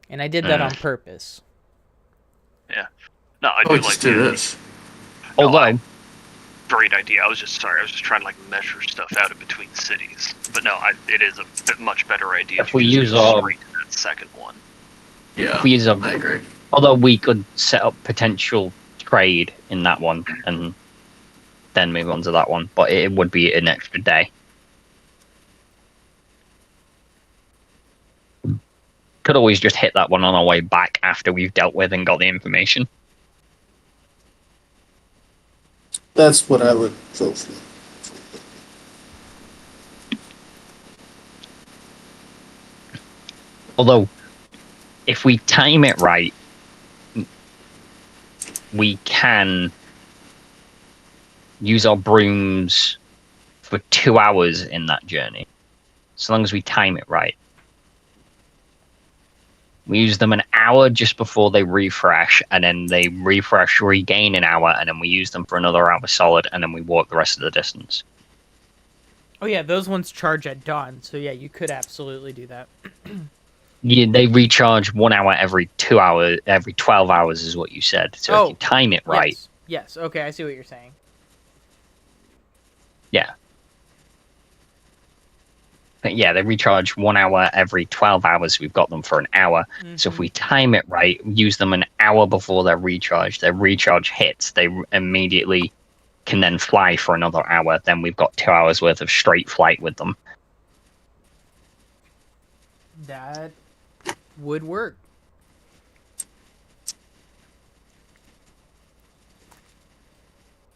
And I did that on purpose. Yeah. No, I do like just do this. Although, great idea. I was just trying to like measure stuff out in between cities. But no, it is a much better idea. If we just use go our- straight to that second one. Yeah, if we use I agree. although we could set up potential trade in that one and then move on to that one, but it would be an extra day. Could always just hit that one on our way back after we've dealt with and got the information. That's what I would vote for. Although, if we time it right, we can use our brooms for 2 hours in that journey, so long as we time it right. We use them an hour just before they refresh, and then they refresh, regain an hour, and then we use them for another hour solid, and then we walk the rest of the distance. Oh yeah, those ones charge at dawn. So yeah, you could absolutely do that. Yeah, they recharge 1 hour every 2 hours, every 12 hours is what you said. So if you time it right, Yes. Okay, I see what you're saying. yeah. But yeah, they recharge 1 hour every 12 hours. We've got them for an hour. So if we time it right, use them an hour before they're recharged, their recharge hits, they immediately can then fly for another hour. Then we've got 2 hours worth of straight flight with them. That would work.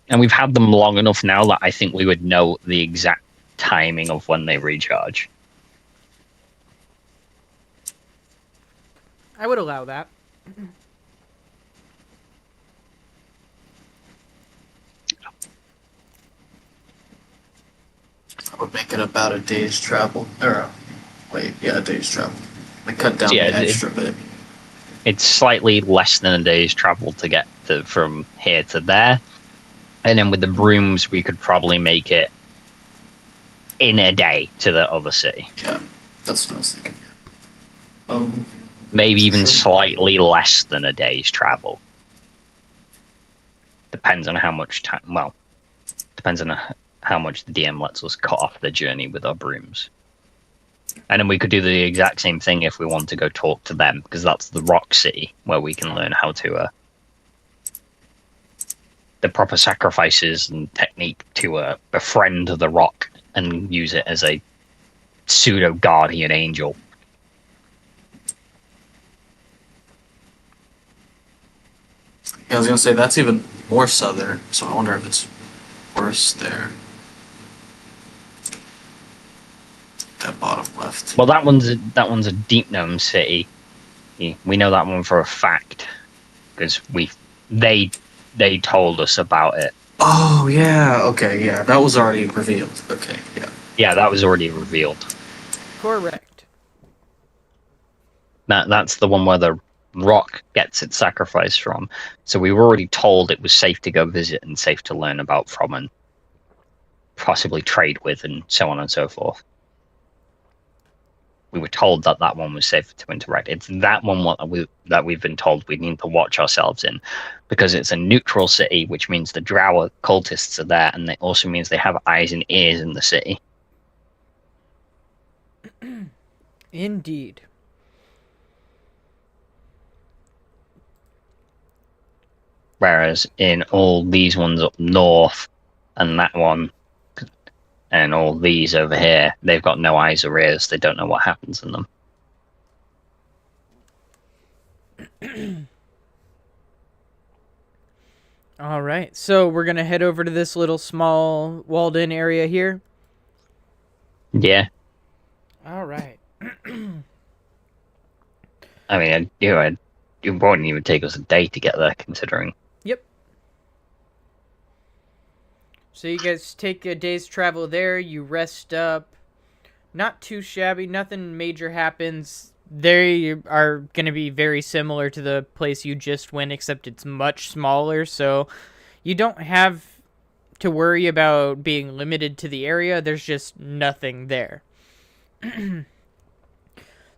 And we've had them long enough now that I think we would know the exact timing of when they recharge. I would allow that. I would make it about a day's travel. A day's travel. They cut down So, yeah, the extra bit. it's slightly less than a day's travel to get from here to there. And then with the brooms, we could probably make it in a day to the other city. Yeah, that's what I was thinking. Maybe even Sure. slightly less than a day's travel. Depends on how much time. Well, depends on how much the DM lets us cut off the journey with our brooms. And then we could do the exact same thing if we want to go talk to them, because that's the rock city where we can learn how to the proper sacrifices and technique to befriend the rock and use it as a pseudo guardian angel. Yeah, I was gonna say that's even more southern, so I wonder if it's worse there. That bottom left. Well, that one's a deep gnome city. We know that one for a fact because they told us about it. Oh yeah, okay, yeah, that was already revealed. Okay, yeah. Yeah, that was already revealed. Correct. That's the one where the rock gets its sacrifice from. So we were already told it was safe to go visit and safe to learn about from and possibly trade with and so on and so forth. We were told that one was safe to interact. It's that one that we've been told we need to watch ourselves in, because it's a neutral city, which means the drow cultists are there, and it also means they have eyes and ears in the city. Indeed. Whereas in all these ones up north, and that one, and all these over here, they've got no eyes or ears. They don't know what happens in them. All right, so we're going to head over to this little small walled-in area here. Yeah. All right. I mean, it wouldn't even take us a day to get there, considering. Yep. So you guys take a day's travel there, you rest up. Not too shabby, nothing major happens. They are going to be very similar to the place you just went, except it's much smaller, so you don't have to worry about being limited to the area. There's just nothing there.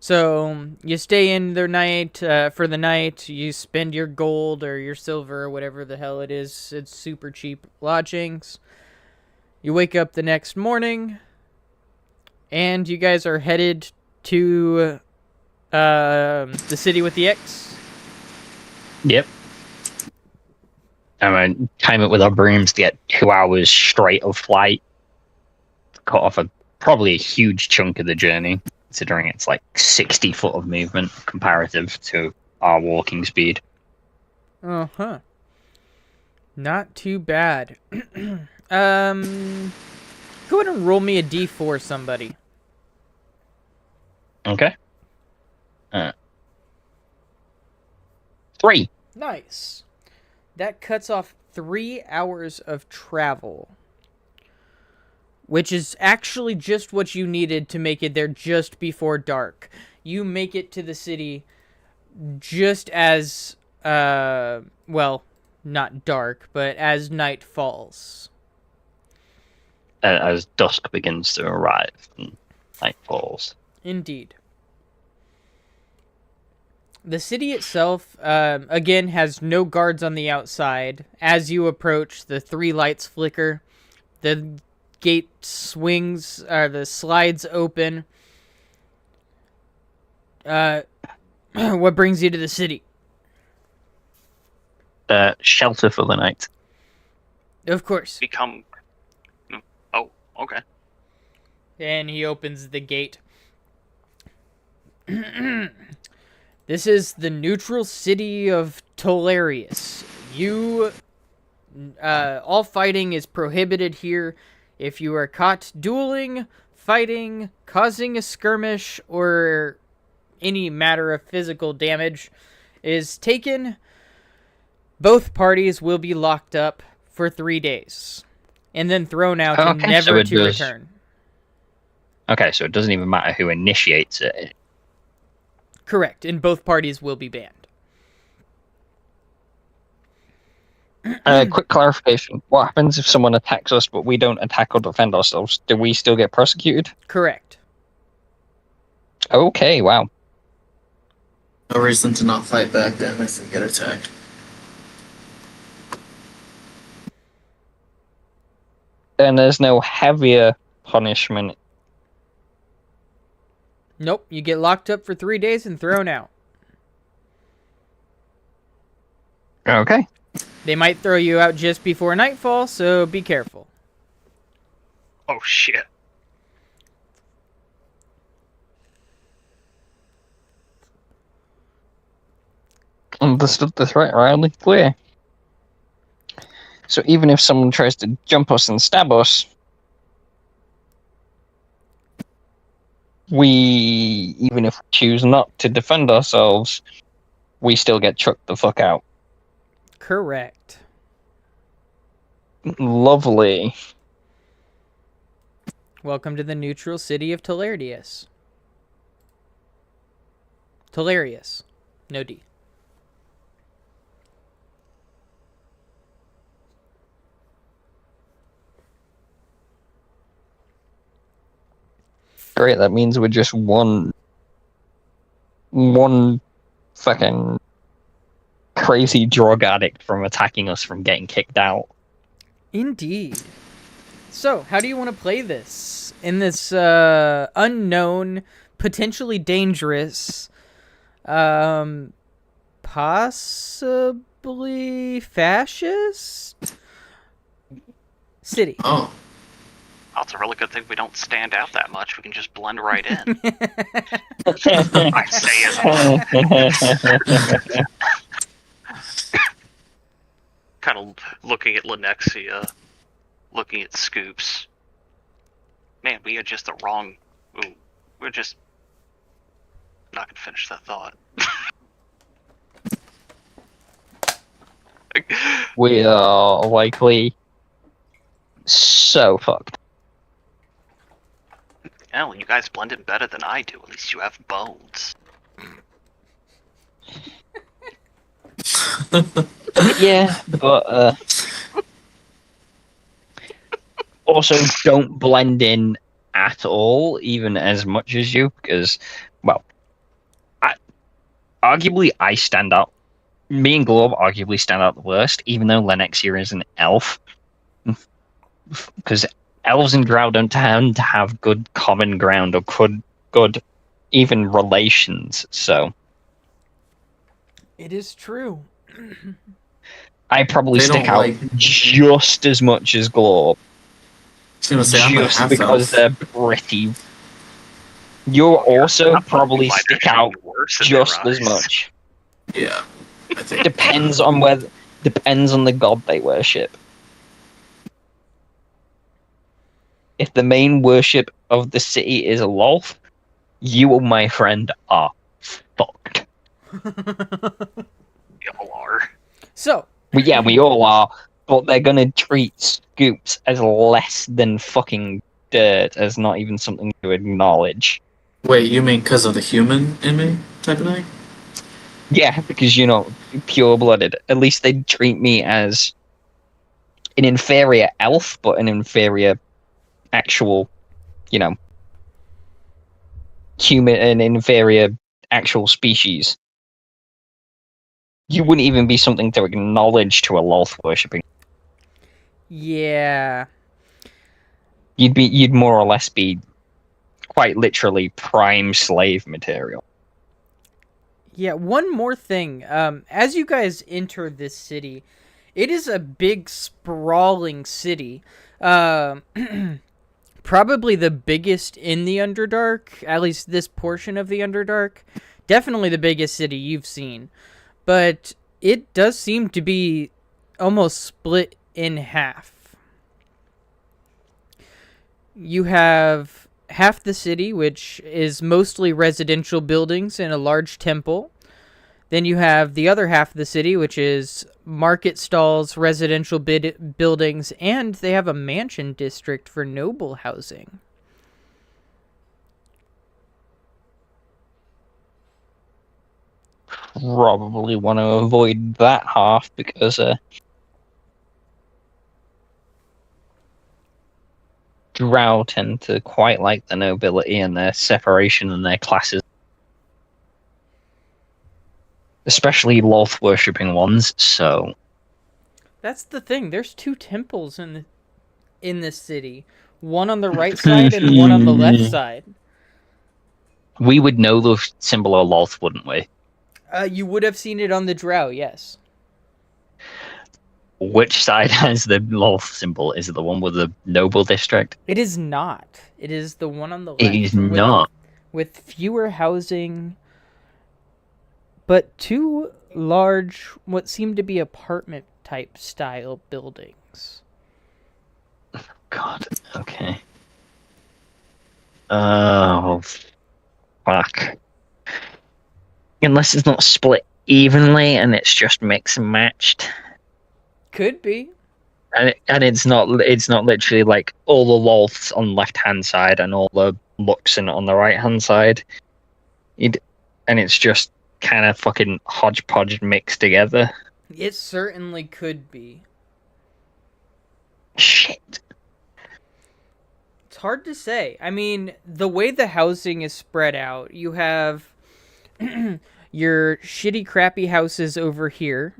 So you stay in the night for the night. You spend your gold or your silver or whatever the hell it is. It's super cheap lodgings. You wake up the next morning, and you guys are headed to the city with the X. Yep. I'm gonna time it with our brooms to get 2 hours straight of flight. Cut off probably a huge chunk of the journey, considering it's like 60 foot of movement comparative to our walking speed. Uh-huh. Not too bad. Go ahead and roll me a d4, somebody. Okay. 3. Nice. That cuts off 3 hours of travel, which is actually just what you needed to make it there just before dark. You make it to the city just as, well, not dark, but as night falls. As dusk begins to arrive and night falls. Indeed. The city itself, again, has no guards on the outside. As you approach, the 3 lights flicker. The gate swings, the slides open. What brings you to the city? Shelter for the night. Of course. Become. Oh, okay. And he opens the gate. This is the neutral city of Tolarius. All fighting is prohibited here. If you are caught dueling, fighting, causing a skirmish, or any matter of physical damage is taken, both parties will be locked up for 3 days, and then thrown out and never to return. Okay, so it doesn't even matter who initiates it. Correct, and both parties will be banned. Quick clarification. What happens if someone attacks us but we don't attack or defend ourselves? Do we still get persecuted? Correct. Okay, wow. No reason to not fight back then if we get attacked. Then there's no heavier punishment. Nope, you get locked up for 3 days and thrown out. Okay. They might throw you out just before nightfall, so be careful. Oh shit. Understood the threat loudly clear. So even if someone tries to jump us and stab us, even if we choose not to defend ourselves, we still get chucked the fuck out. Correct. Lovely. Welcome to the neutral city of Telarius. Telarius. No D. Great, that means we're just one fucking crazy drug addict from attacking us from getting kicked out. Indeed. So, how do you want to play this? In this unknown, potentially dangerous, possibly fascist city. Oh. That's a really good thing we don't stand out that much. We can just blend right in. I say as kind of looking at Lenexia, looking at Scoops. Man, we had just the wrong... Ooh, we're just... not gonna finish that thought. We are likely so fucked. Well, you guys blend in better than I do. At least you have bones. Yeah, but also don't blend in at all, even as much as you, because, well, arguably I stand out. Me and Globe arguably stand out the worst, even though Lenexia is an elf. Because elves and drow don't tend to have good common ground or good even relations, so... It is true. I probably They stick don't out like- just as much as Globe. I was gonna say, I'm a Just half because elf. they're pretty. You'll also Half-elf probably might stick actually out be worse in their just as eyes. much. Yeah, I think. Depends on the god they worship. If the main worship of the city is a Lolth, you, my friend, are fucked. Y'all are. So, Yeah, we all are, but they're gonna treat Scoops as less than fucking dirt, as not even something to acknowledge. Wait, you mean because of the human in me type of thing? Yeah, because, pure-blooded. At least they'd treat me as an inferior elf, but an inferior actual, human, an inferior actual species. You wouldn't even be something to acknowledge to a Lolth worshipping. yeah. You'd more or less be quite literally prime slave material. Yeah, one more thing. As you guys enter this city, it is a big, sprawling city. Probably the biggest in the Underdark, at least this portion of the Underdark. Definitely the biggest city you've seen. But it does seem to be almost split in half. You have half the city, which is mostly residential buildings and a large temple. Then you have the other half of the city, which is market stalls, residential buildings, and they have a mansion district for noble housing. probably want to avoid that half because Drow tend to quite like the nobility and their separation and their classes, especially Loth worshipping ones. So That's the thing. There's 2 temples in this city. One on the right side and one on the left side. we would know the symbol of Loth, wouldn't we? You would have seen it on the Drow, yes. Which side has the Loth symbol? Is it the one with the noble district? It is not. It is the one on the left. It is not. With fewer housing, but 2 large, what seem to be apartment type style buildings. God, okay. Oh, fuck. Unless it's not split evenly and it's just mix and matched. Could be. And it's not literally like all the Loths on the left hand side and all the Luxon on the right hand side. And it's just kind of fucking hodgepodge mixed together. It certainly could be. Shit. It's hard to say. I mean, the way the housing is spread out, you have your shitty, crappy houses over here,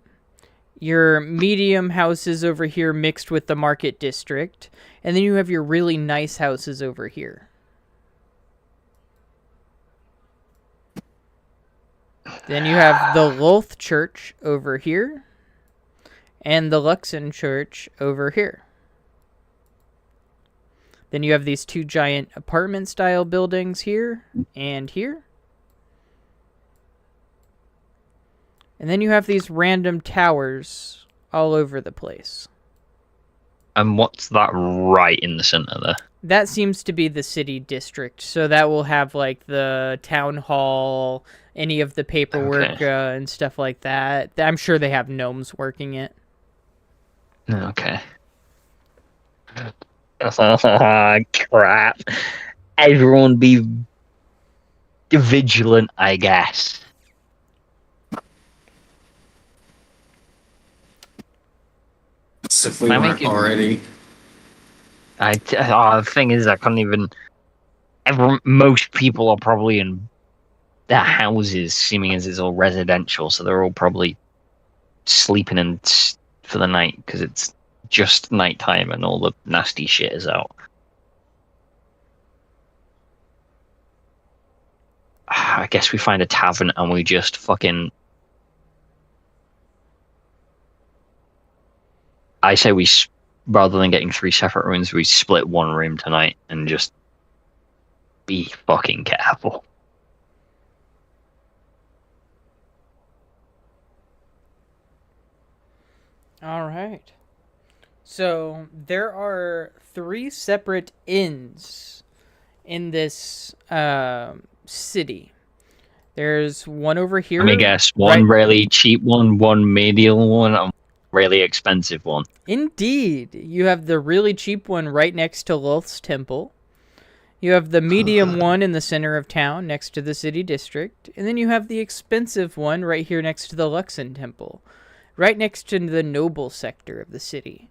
your medium houses over here mixed with the market district, and then you have your really nice houses over here. Then you have the Loth Church over here, and the Luxon Church over here. Then you have these 2 giant apartment-style buildings here and here. And then you have these random towers all over the place. And what's that right in the center there? That seems to be the city district. So that will have like the town hall, any of the paperwork and stuff like that. I'm sure they have gnomes working it. Okay. Crap. Everyone be vigilant, I guess. As if we weren't already. The thing is, I can't even. Most people are probably in their houses, seeming as it's all residential, so they're all probably sleeping for the night because it's just nighttime and all the nasty shit is out. I guess we find a tavern and we just fucking. I say rather than getting 3 separate rooms, we split 1 room tonight and just be fucking careful. All right. So there are 3 separate inns in this city. There's one over here. Let me guess. One really cheap one medium one, and really expensive one. Indeed. You have the really cheap one right next to Loth's Temple. You have the medium one in the center of town next to the city district. And then you have the expensive one right here next to the Luxon Temple. Right next to the noble sector of the city.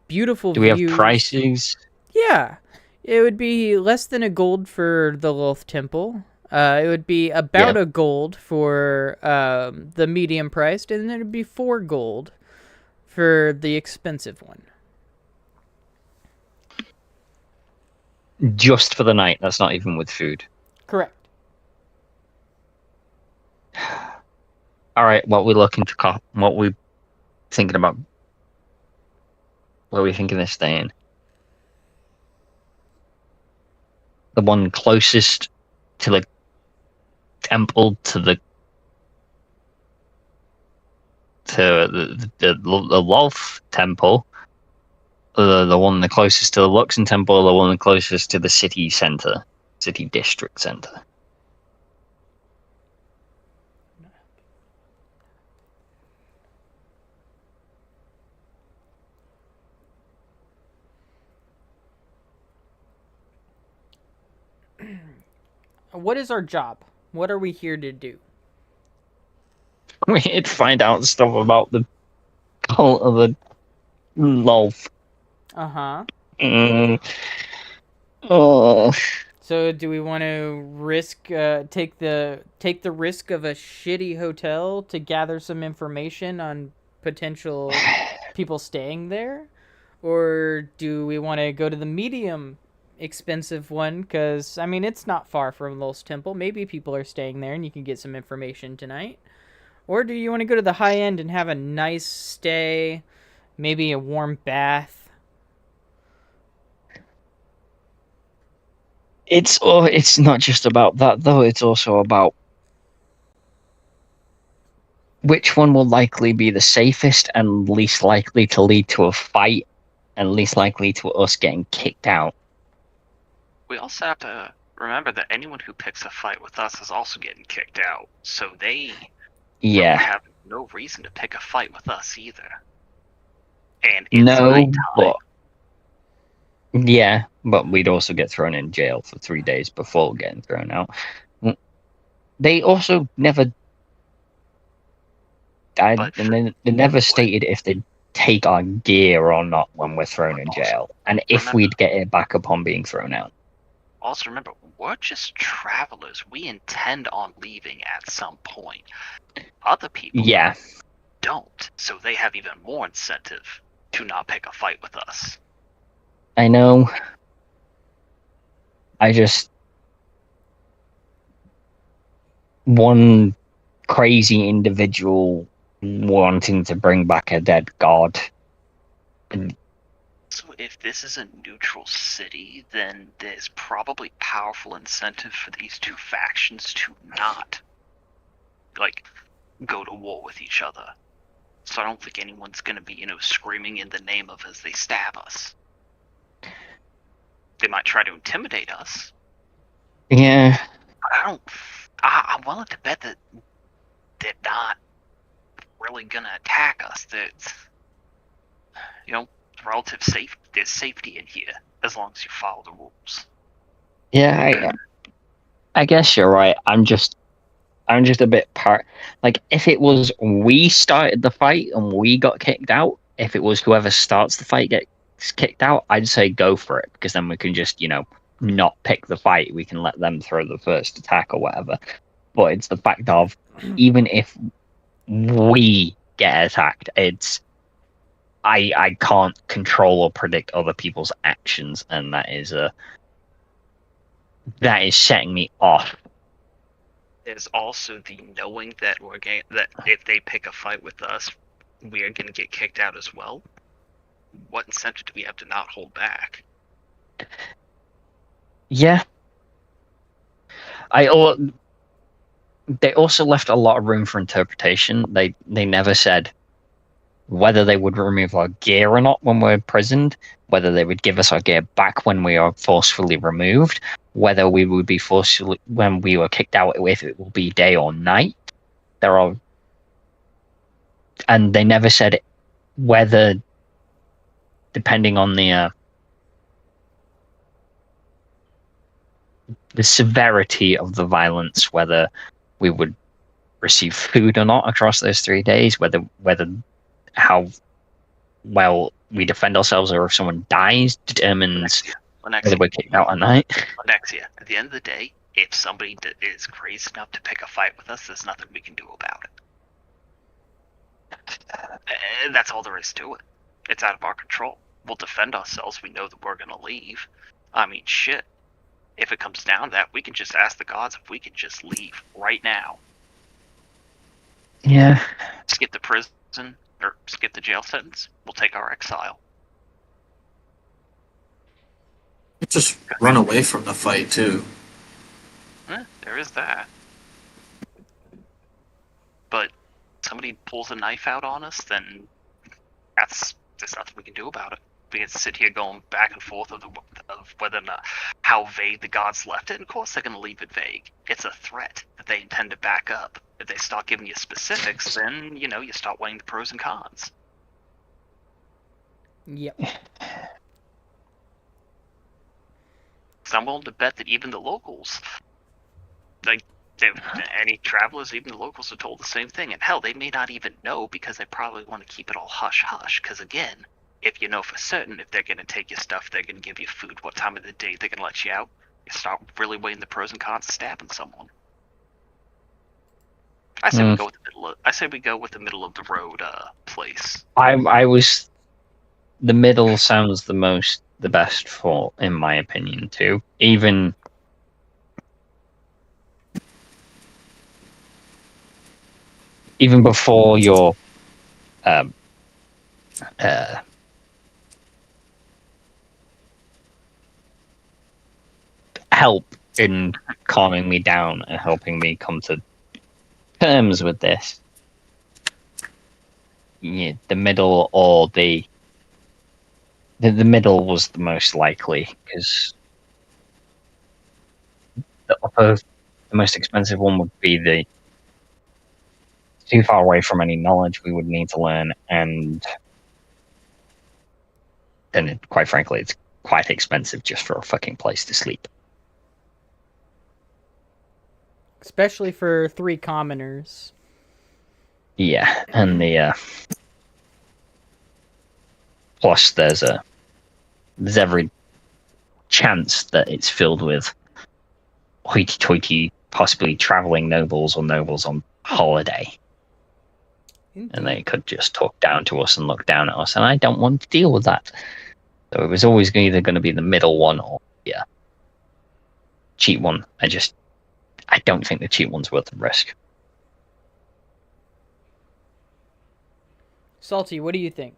Beautiful views. Do we have prices? Yeah. It would be less than a gold for the Loth Temple. It would be about a gold for the medium priced, and then it would be 4 gold for the expensive one. Just for the night. That's not even with food. Correct. All right. What we looking to what we thinking about? Where are we thinking of staying? The one closest to the temple, to the Loth Temple, the one the closest to the Luxon Temple, or the one closest to the city center, city district center. What is our job? What are we here to do? We need to find out stuff about the cult of the Lolf. Uh-huh. Mm. Oh. So do we want to risk take the risk of a shitty hotel to gather some information on potential people staying there, or do we want to go to the medium expensive one? Because I mean, it's not far from Lul's Temple. Maybe people are staying there, and you can get some information tonight. Or do you want to go to the high end and have a nice stay, maybe a warm bath? It's not just about that though. It's also about which one will likely be the safest and least likely to lead to a fight and least likely to us getting kicked out. We also have to remember that anyone who picks a fight with us is also getting kicked out, so they really Yeah. have no reason to pick a fight with us either. And it's No, nighttime. but yeah, but we'd also get thrown in jail for 3 days before getting thrown out. They also never died, But and they never stated if they'd take our gear or not when we're thrown in jail, and if remember- we'd get it back upon being thrown out. Also remember, we're just travelers. We intend on leaving at some point. Other people Yeah, don't, so they have even more incentive to not pick a fight with us. I know. I just one crazy individual wanting to bring back a dead god. So if this is a neutral city, then there's probably powerful incentive for these two factions to not, like, go to war with each other. So I don't think anyone's gonna be, screaming in the name of as they stab us. They might try to intimidate us. Yeah, But I'm willing to bet that they're not really gonna attack us. That, relative safe. There's safety in here as long as you follow the rules. yeah. I guess you're right. I'm just a bit like if it was we started the fight and we got kicked out. If it was whoever starts the fight gets kicked out, I'd say go for it because then we can just not pick the fight. We can let them throw the first attack or whatever. But it's the fact of even if we get attacked, I can't control or predict other people's actions, and that is setting me off. There's also the knowing that that if they pick a fight with us, we are gonna get kicked out as well. What incentive do we have to not hold back? Yeah. They also left a lot of room for interpretation. They never said whether they would remove our gear or not when we're imprisoned, whether they would give us our gear back when we are forcefully removed, whether we would be forcefully when we were kicked out, if it will be day or night. And they never said whether, depending on the severity of the violence, whether we would receive food or not across those 3 days, whether how well we defend ourselves or if someone dies determines whether we're kicked out at night. Alexia, at the end of the day, if somebody is crazy enough to pick a fight with us, there's nothing we can do about it. And that's all there is to it. It's out of our control. We'll defend ourselves. We know that we're going to leave. I mean, shit. If it comes down to that, we can just ask the gods if we can just leave right now. Yeah. Skip the prison, or skip the jail sentence. We'll take our exile. Just run away from the fight too. There is that. But somebody pulls a knife out on us, then there's nothing we can do about it. We can sit here going back and forth of whether or not how vague the gods left it. And of course, they're going to leave it vague. It's a threat that they intend to back up. If they start giving you specifics, then you start weighing the pros and cons. Yep. So I'm willing to bet that even the locals, like, Any travelers, even the locals, are told the same thing. And hell, they may not even know because they probably want to keep it all hush-hush. Because again, if you know for certain if they're going to take your stuff, they're going to give you food, what time of the day they're going to let you out, you start really weighing the pros and cons of stabbing someone. I say we go with the middle. I say we go with the middle of the road place. The middle sounds the best for, in my opinion, too. Even before your help in calming me down and helping me come to terms with this. Yeah, the middle or the middle was the most likely, because the most expensive one would be too far away from any knowledge we would need to learn, and then quite frankly, it's quite expensive just for a fucking place to sleep. Especially for 3 commoners. Yeah, and plus there's every chance that it's filled with hoity-toity, possibly traveling nobles or nobles on holiday. Indeed. And they could just talk down to us and look down at us, and I don't want to deal with that. So it was always either going to be the middle one or cheap one. I don't think the cheap one's worth the risk. Salty, what do you think?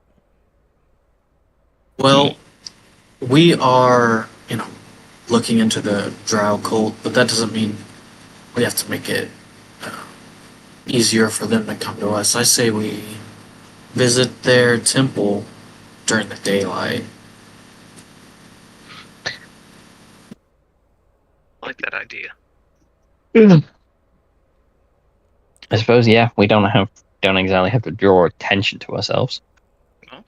Well, we are, looking into the Drow cult, but that doesn't mean we have to make it easier for them to come to us. I say we visit their temple during the daylight. I like that idea. I suppose, we don't exactly have to draw attention to ourselves. Well,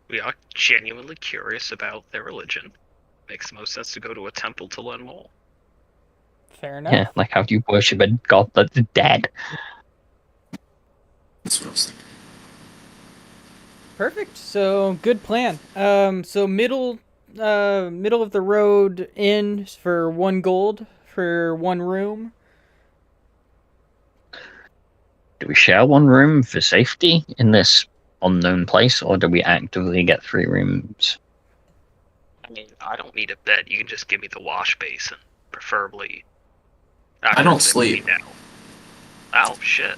we are genuinely curious about their religion. Makes the most sense to go to a temple to learn more. Fair enough. Yeah, like how do you worship a god that's dead? That's what I was thinking. Perfect. So good plan. So middle of the road inn for 1 gold for 1 room. Do we share 1 room for safety in this unknown place, or do we actively get 3 rooms? I mean, I don't need a bed. You can just give me the wash basin, preferably. I don't sleep. Oh shit.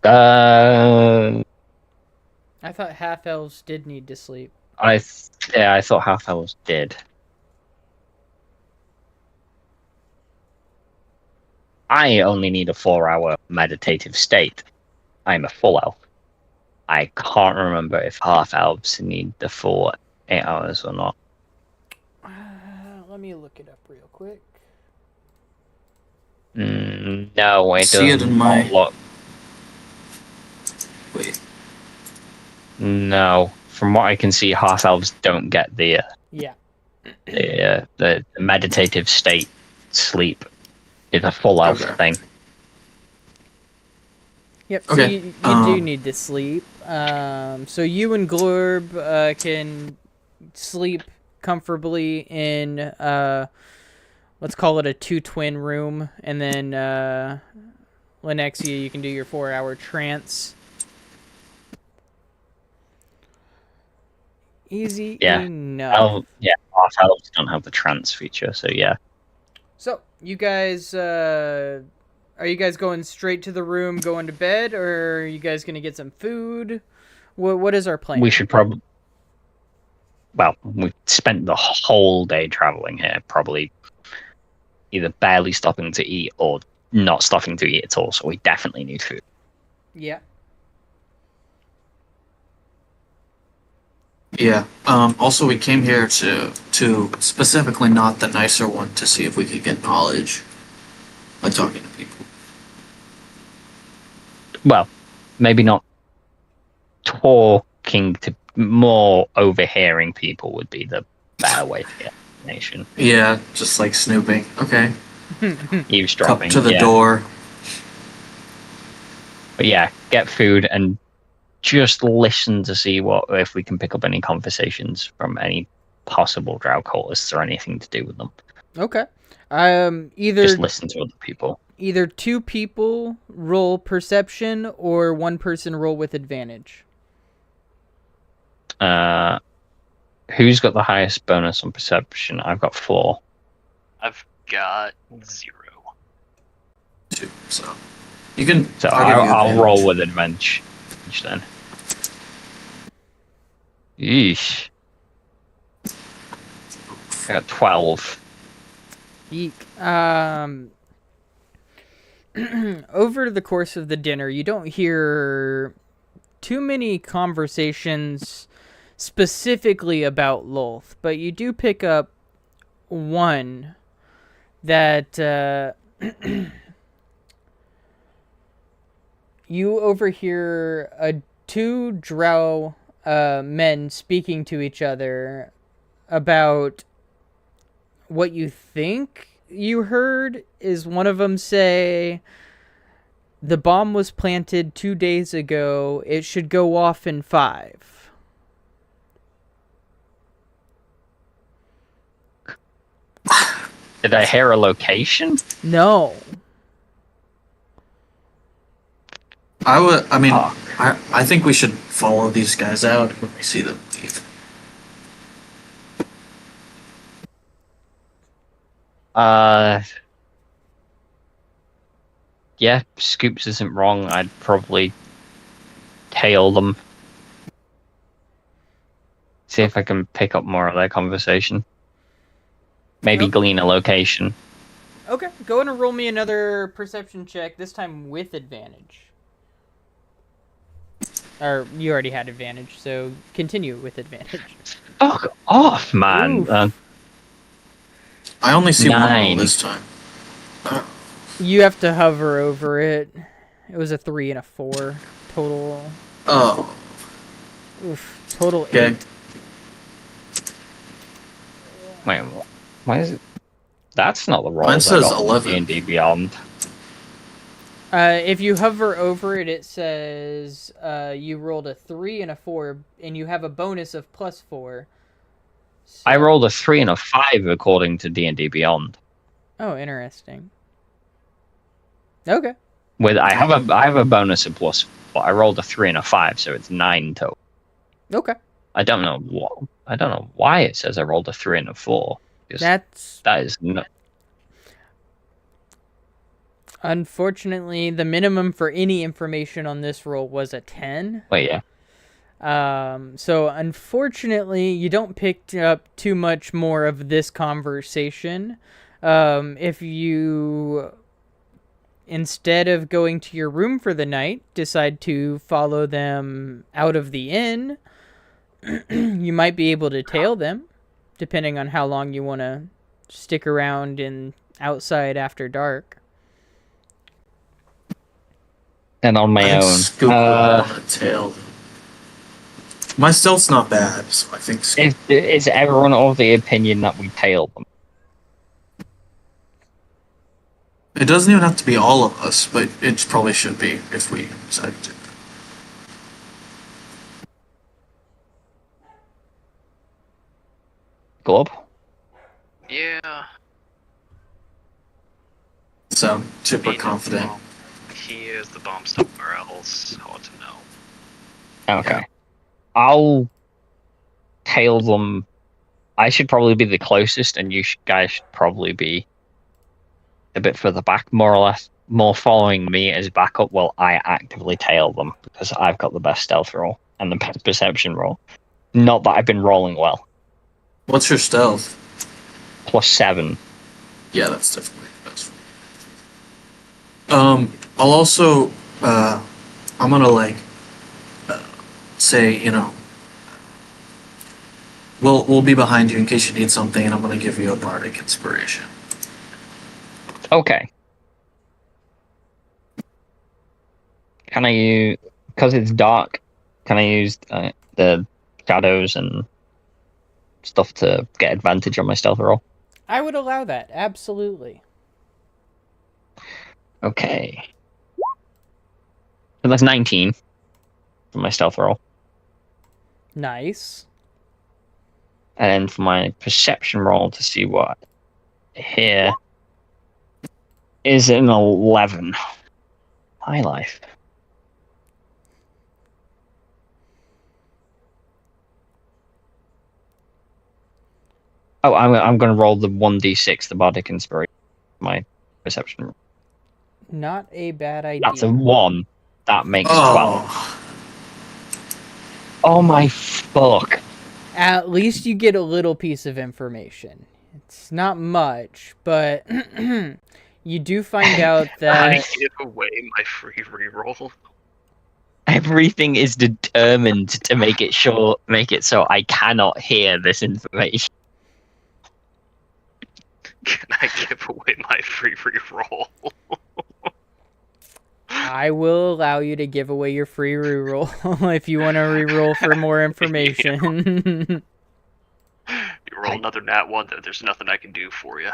I thought half elves did need to sleep. I thought half elves did. I only need a 4-hour meditative state. I'm a full elf. I can't remember if half elves need the full 8 hours or not. Let me look it up real quick. No, it See it does in not look. Wait. No, from what I can see, half elves don't get the meditative state sleep. It's a full elf thing. Yep. Okay. So you do need to sleep. So you and Glorb can sleep comfortably in let's call it a 2-twin room, and then Lenexia, you can do your 4-hour trance. Easy enough. Half elves don't have the trance feature, so yeah. So you guys, are you guys going straight to the room, going to bed, or are you guys gonna get some food? What is our plan? We should probably. Well, we spent the whole day traveling here, probably either barely stopping to eat or not stopping to eat at all. So we definitely need food. Yeah. Yeah. Also, we came here to specifically not the nicer one to see if we could get knowledge by talking to people. Well, maybe not talking to, more overhearing people would be the better way to get information. Yeah, just like snooping. Okay. eavesdropping. to the yeah. door. But yeah, get food and just listen to see if we can pick up any conversations from any possible drow cultists or anything to do with them. Okay. Just listen to other people. Either 2 people roll perception or 1 person roll with advantage. Who's got the highest bonus on perception? I've got 4. I've got 0. 2. So you can. So I'll I'll roll with advantage then. Yeesh. I got 12. Eek. Over the course of the dinner, you don't hear too many conversations specifically about Lolth, but you do pick up one that you overhear 2 drow men speaking to each other about what you think you heard is one of them say, the bomb was planted 2 days ago. It should go off in 5. Did I hear a location? No. I think we should follow these guys out when we see them leave. Yeah, Scoops isn't wrong. I'd probably tail them. See if I can pick up more of their conversation. Maybe Yep. glean a location. Okay, go ahead and roll me another perception check, this time with advantage. Or, you already had advantage, so continue with advantage. Fuck off, man. Oof. I only see 1 roll 9. this time. You have to hover over it. It was a 3 and a 4 total. Oh. Oof, total Okay. 8. Wait, why is it? That's not the roll. Mine says I got 11. D&D Beyond. If you hover over it, it says you rolled a 3 and a 4, and you have a bonus of +4. So... I rolled a 3 and a 5 according to D&D Beyond. Oh, interesting. Okay. I have a bonus of +4. I rolled a 3 and a 5, so it's 9 total. Okay. I don't know why it says I rolled a 3 and a 4. That is not. Unfortunately, the minimum for any information on this roll was a 10. Wait, yeah. So unfortunately, you don't pick up too much more of this conversation. If you, instead of going to your room for the night, decide to follow them out of the inn, you might be able to tail them, depending on how long you want to stick around outside after dark. And on my own. Scoop on the tail. My stealth's not bad, so I think Scoop. Is everyone of the opinion that we tail them? It doesn't even have to be all of us, but it probably should be if we decide to. Glob? Yeah. Sound super Being confident. He is the bomb somewhere else. Hard to know. Okay. Yeah. I'll tail them. I should probably be the closest, and guys should probably be a bit further back, more or less, more following me as backup while I actively tail them, because I've got the best stealth roll and the best perception roll. Not that I've been rolling well. What's your stealth? +7. Yeah, that's definitely the best. I'll also, I'm gonna say, we'll be behind you in case you need something, and I'm gonna give you a bardic inspiration. Okay. Can I use, because it's dark, can I use the shadows and stuff to get advantage on my stealth roll? I would allow that, absolutely. Okay. So that's 19 for my stealth roll. Nice. And for my perception roll to see what here is an 11. High life. Oh, I'm going to roll the 1d6, the bardic inspiration. My perception roll. Not a bad idea. That's a 1. That makes 12. Oh my fuck. At least you get a little piece of information. It's not much, but you do find out I that give away my free reroll. Everything is determined to make it so I cannot hear this information. Can I give away my free reroll? I will allow you to give away your free reroll if you want to reroll for more information. You roll another nat 1, there's nothing I can do for you.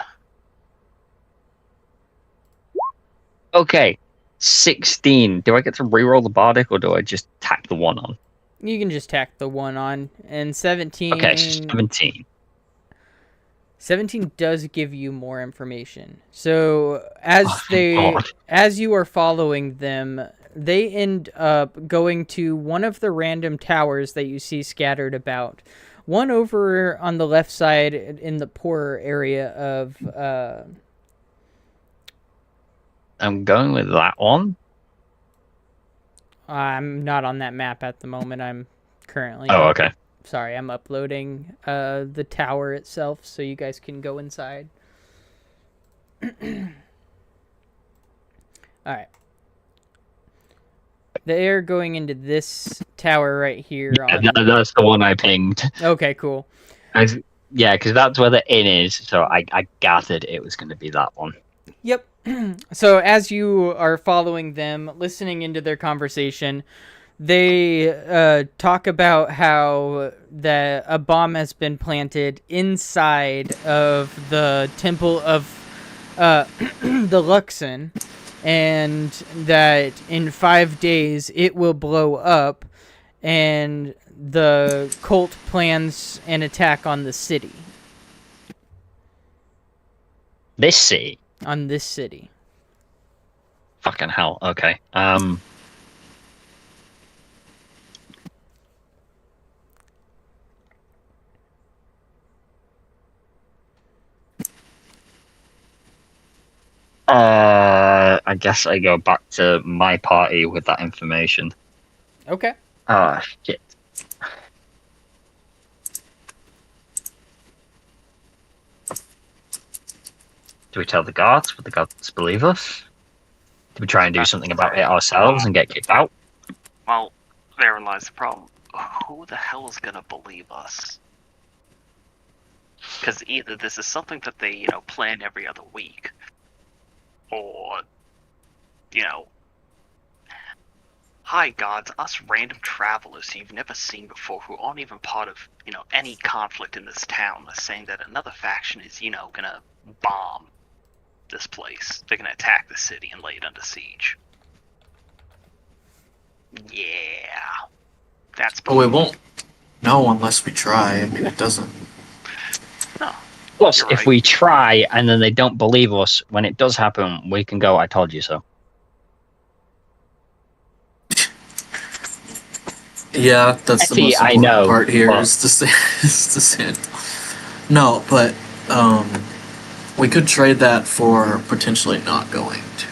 Okay, 16. Do I get to reroll the bardic, or do I just tack the 1 on? You can just tack the 1 on. And 17... Okay, so 17. 17 does give you more information. So as God. as you are following them, they end up going to one of the random towers that you see scattered about. One over on the left side in the poorer area of I'm going with that one. I'm not on that map at the moment. I'm currently Oh, okay. Sorry, I'm uploading the tower itself so you guys can go inside. Alright. They're going into this tower right here. Yeah, that's the one I pinged. Okay, cool. Yeah, because that's where the inn is, so I gathered it was going to be that one. Yep. So as you are following them, listening into their conversation, they talk about how a bomb has been planted inside of the temple of the Luxon, and that in 5 days it will blow up, and the cult plans an attack on the city. This city? On this city. Fucking hell, okay. I guess I go back to my party with that information. Okay. Ah, shit. Do we tell the guards? Would the guards believe us? Do we try and do something about it ourselves and get kicked out? Well, therein lies the problem. Who the hell is gonna believe us? Because either this is something that they, plan every other week, or, hi gods, us random travelers who you've never seen before who aren't even part of, any conflict in this town are saying that another faction is, gonna bomb this place. They're gonna attack the city and lay it under siege. Yeah. That's Oh, it won't. No, unless we try. I mean, it doesn't. No. Plus, You're if right. we try and then they don't believe us, when it does happen, we can go, I told you so. Yeah, that's the See, most I important know, part here but- is to say, is to say. No, but we could trade that for potentially not going to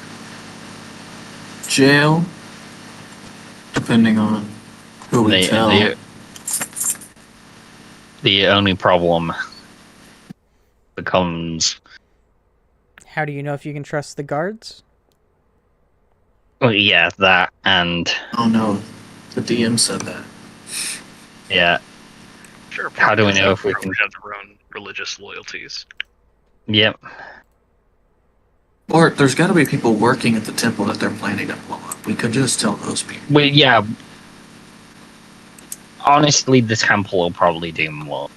jail, depending on who we tell. The only problem becomes, How do you know if you can trust the guards? well, yeah, that, and Oh no, the DM said that. yeah, Sure. How do we know if we probably can- have their own religious loyalties? yep. Or there's got to be people working at the temple that they're planning to blow up. We could just tell those people. Yeah. Honestly, the temple will probably do more.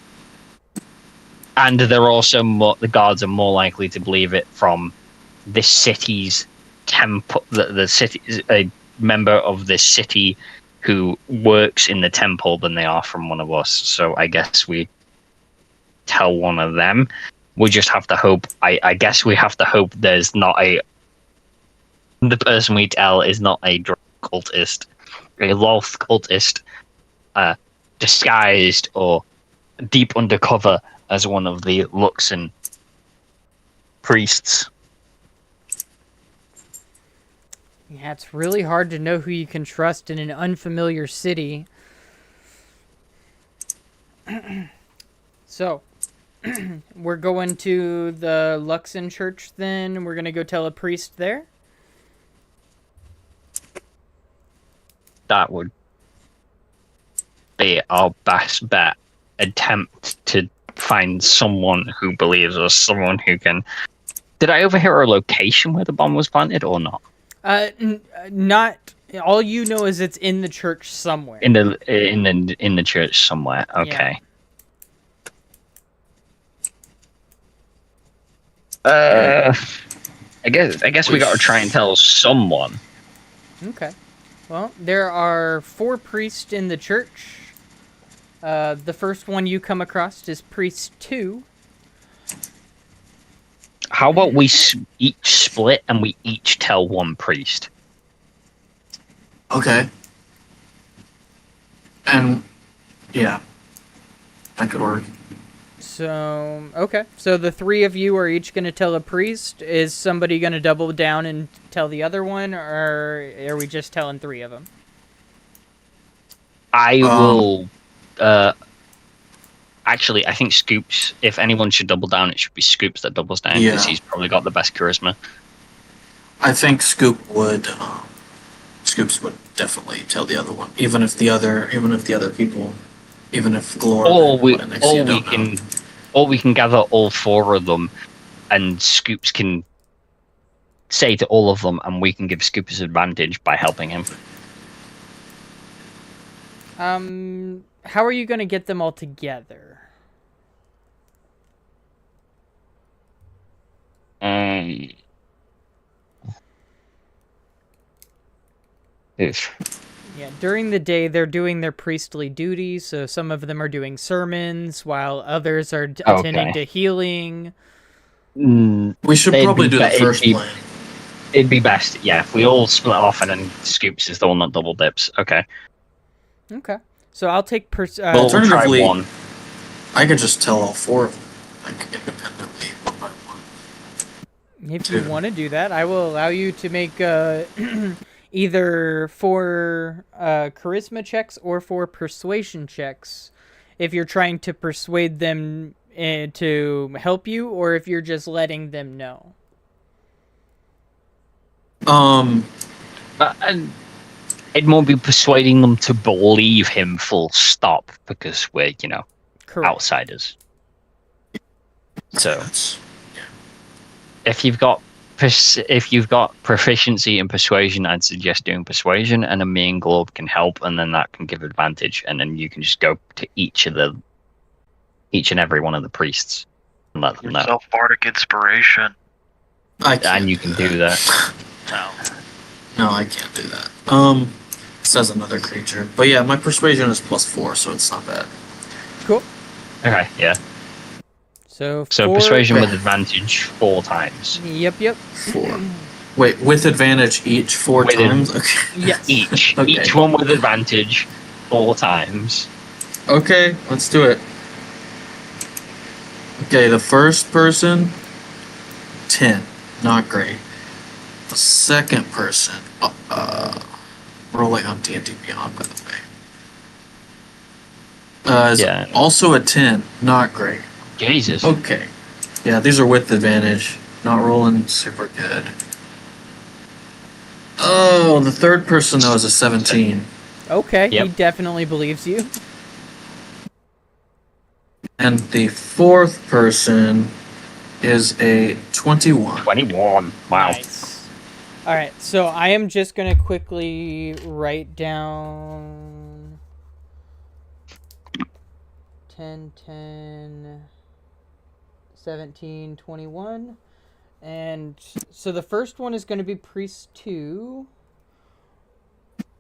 And they're also the guards are more likely to believe it from this city's temple, the city, a member of this city who works in the temple than they are from one of us. So I guess we tell one of them. We just have to hope. I guess we have to hope there's not the person we tell is not a drug cultist, a loth cultist, disguised or deep undercover as one of the Luxon priests. Yeah, it's really hard to know who you can trust in an unfamiliar city. So, we're going to the Luxon church then. We're going to go tell a priest there. That would be our best bet. Attempt to find someone who believes us, someone who can. Did I overhear a location where the bomb was planted or not? Not. All you know is it's in the church somewhere. In the church somewhere. Okay. Yeah. I guess we got to try and tell someone. Okay. Well, there are 4 priests in the church. The first one you come across is priest 2. How about we each split and we each tell one priest? Okay. And yeah, that could work. So, okay. So the 3 of you are each going to tell a priest. Is somebody going to double down and tell the other one, or are we just telling 3 of them? I will. Actually, I think Scoops. If anyone should double down, it should be Scoops that doubles down because he's probably got the best charisma. I think Scoops would definitely tell the other one, even if the other people, even if Gloria. Or we can gather all 4 of them, and Scoops can say to all of them, and we can give Scoops advantage by helping him. How are you going to get them all together? Yeah, during the day they're doing their priestly duties, so some of them are doing sermons while others are attending to healing. We should probably do the first plan. It'd be best, yeah, if we all split off and then Scoops is the one that double dips. Okay. Okay. So I'll take alternatively, we'll try one. I could just tell all 4 of them, like, independently, one by one. If you want to do that, I will allow you to make either 4 charisma checks or 4 persuasion checks if you're trying to persuade them to help you, or if you're just letting them know. It'd more be persuading them to believe him full stop, because we're, Correct. Outsiders. So, if you've got proficiency in persuasion, I'd suggest doing persuasion, and then me and Globe can help, and then that can give advantage, and then you can just go to each and every one of the priests and let them know. Yourself bardic inspiration. And you can do that. No, I can't do that. Says another creature. But yeah, my persuasion is +4, so it's not bad. Cool. Okay, yeah. So persuasion with advantage 4 times. Yep. 4. Wait, with advantage each 4 times? Okay. Yes. Each. Okay. Each one with advantage 4 times. Okay, let's do it. Okay, the first person, 10. Not great. The second person, rolling on D&D Beyond, by the way. Is also a 10. Not great. Jesus. Okay. Yeah, these are with advantage. Not rolling super good. Oh, the third person, though, is a 17. Okay, Yep. he definitely believes you. And the fourth person is a 21. 21. Wow. Nice. All right, so I am just going to quickly write down 10, 17, 21. And so the first one is going to be Priest 2.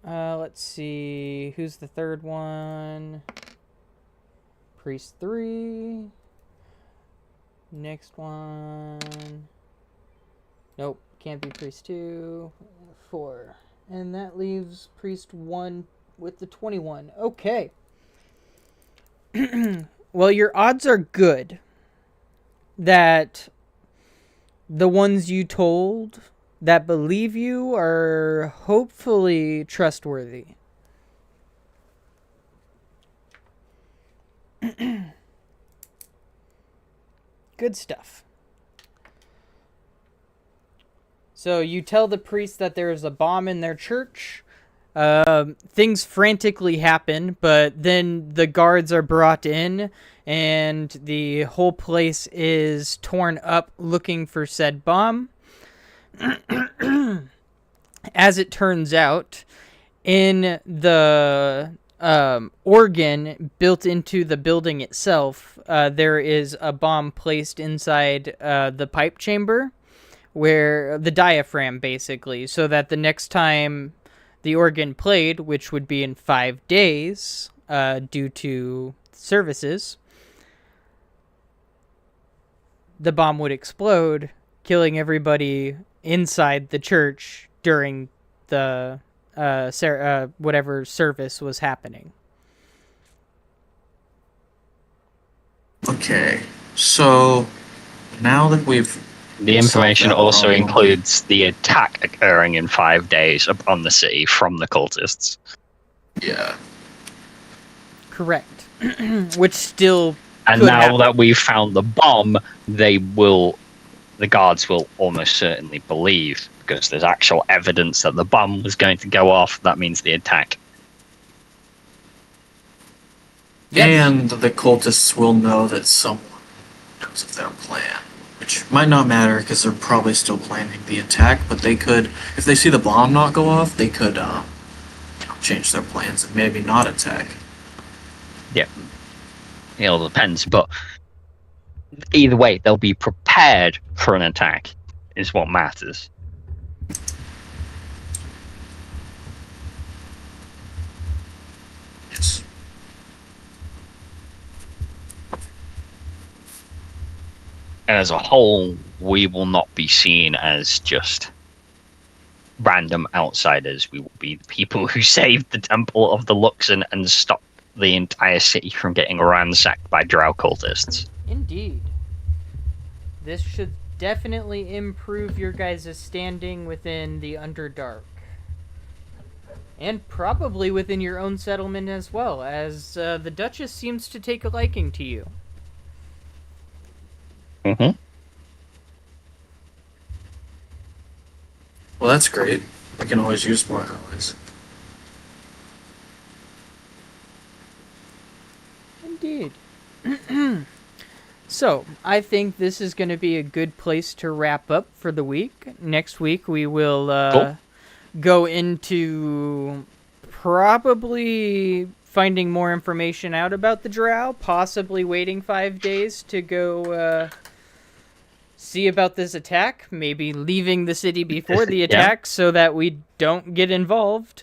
Let's see. Who's the third one? Priest 3. Next one. Nope. Can't be Priest 2. 4. And that leaves Priest 1 with the 21. Okay. Well, your odds are good that the ones you told that believe you are hopefully trustworthy. Good stuff. So you tell the priest that there is a bomb in their church. Things frantically happen, but then the guards are brought in and the whole place is torn up looking for said bomb. As it turns out, in the organ built into the building itself, there is a bomb placed inside the pipe chamber, where the diaphragm, basically, so that the next time the organ played, which would be in 5 days due to services, the bomb would explode, killing everybody inside the church during the whatever service was happening. Okay, so now that we've The information also includes the attack occurring in 5 days upon the city from the cultists. Yeah. Correct. Which still And could now happen. that we've found the bomb, the guards will almost certainly believe, because there's actual evidence that the bomb was going to go off. That means the attack. Yes. And the cultists will know that someone knows of their plan. Which might not matter because they're probably still planning the attack, but they could, if they see the bomb not go off, they could change their plans and maybe not attack. Yeah. It all depends, but either way, they'll be prepared for an attack, is what matters. Yes. And as a whole, we will not be seen as just random outsiders. We will be the people who saved the Temple of the Luxon and stopped the entire city from getting ransacked by drow cultists. Indeed. This should definitely improve your guys' standing within the Underdark. And probably within your own settlement as well, as the Duchess seems to take a liking to you. Mm-hmm. Well, that's great. We can always use more allies. Indeed. So, I think this is going to be a good place to wrap up for the week. Next week, we will Cool. go into probably finding more information out about the drow, possibly waiting 5 days to go see about this attack, maybe leaving the city before the attack so that we don't get involved.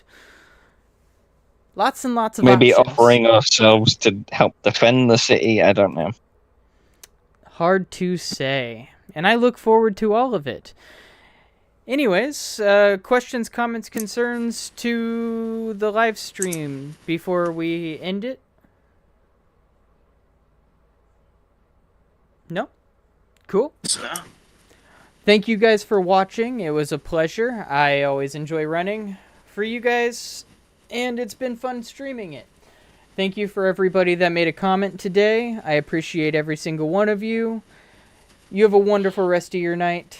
Lots and lots of Maybe options. offering ourselves to help defend the city. I don't know. Hard to say. And I look forward to all of it. Anyways, questions, comments, concerns to the live stream before we end it? No? Cool. So, Thank you guys for watching. It was a pleasure. I always enjoy running for you guys, and it's been fun streaming it. Thank you for everybody that made a comment today. I appreciate every single one of you. You have a wonderful rest of your night.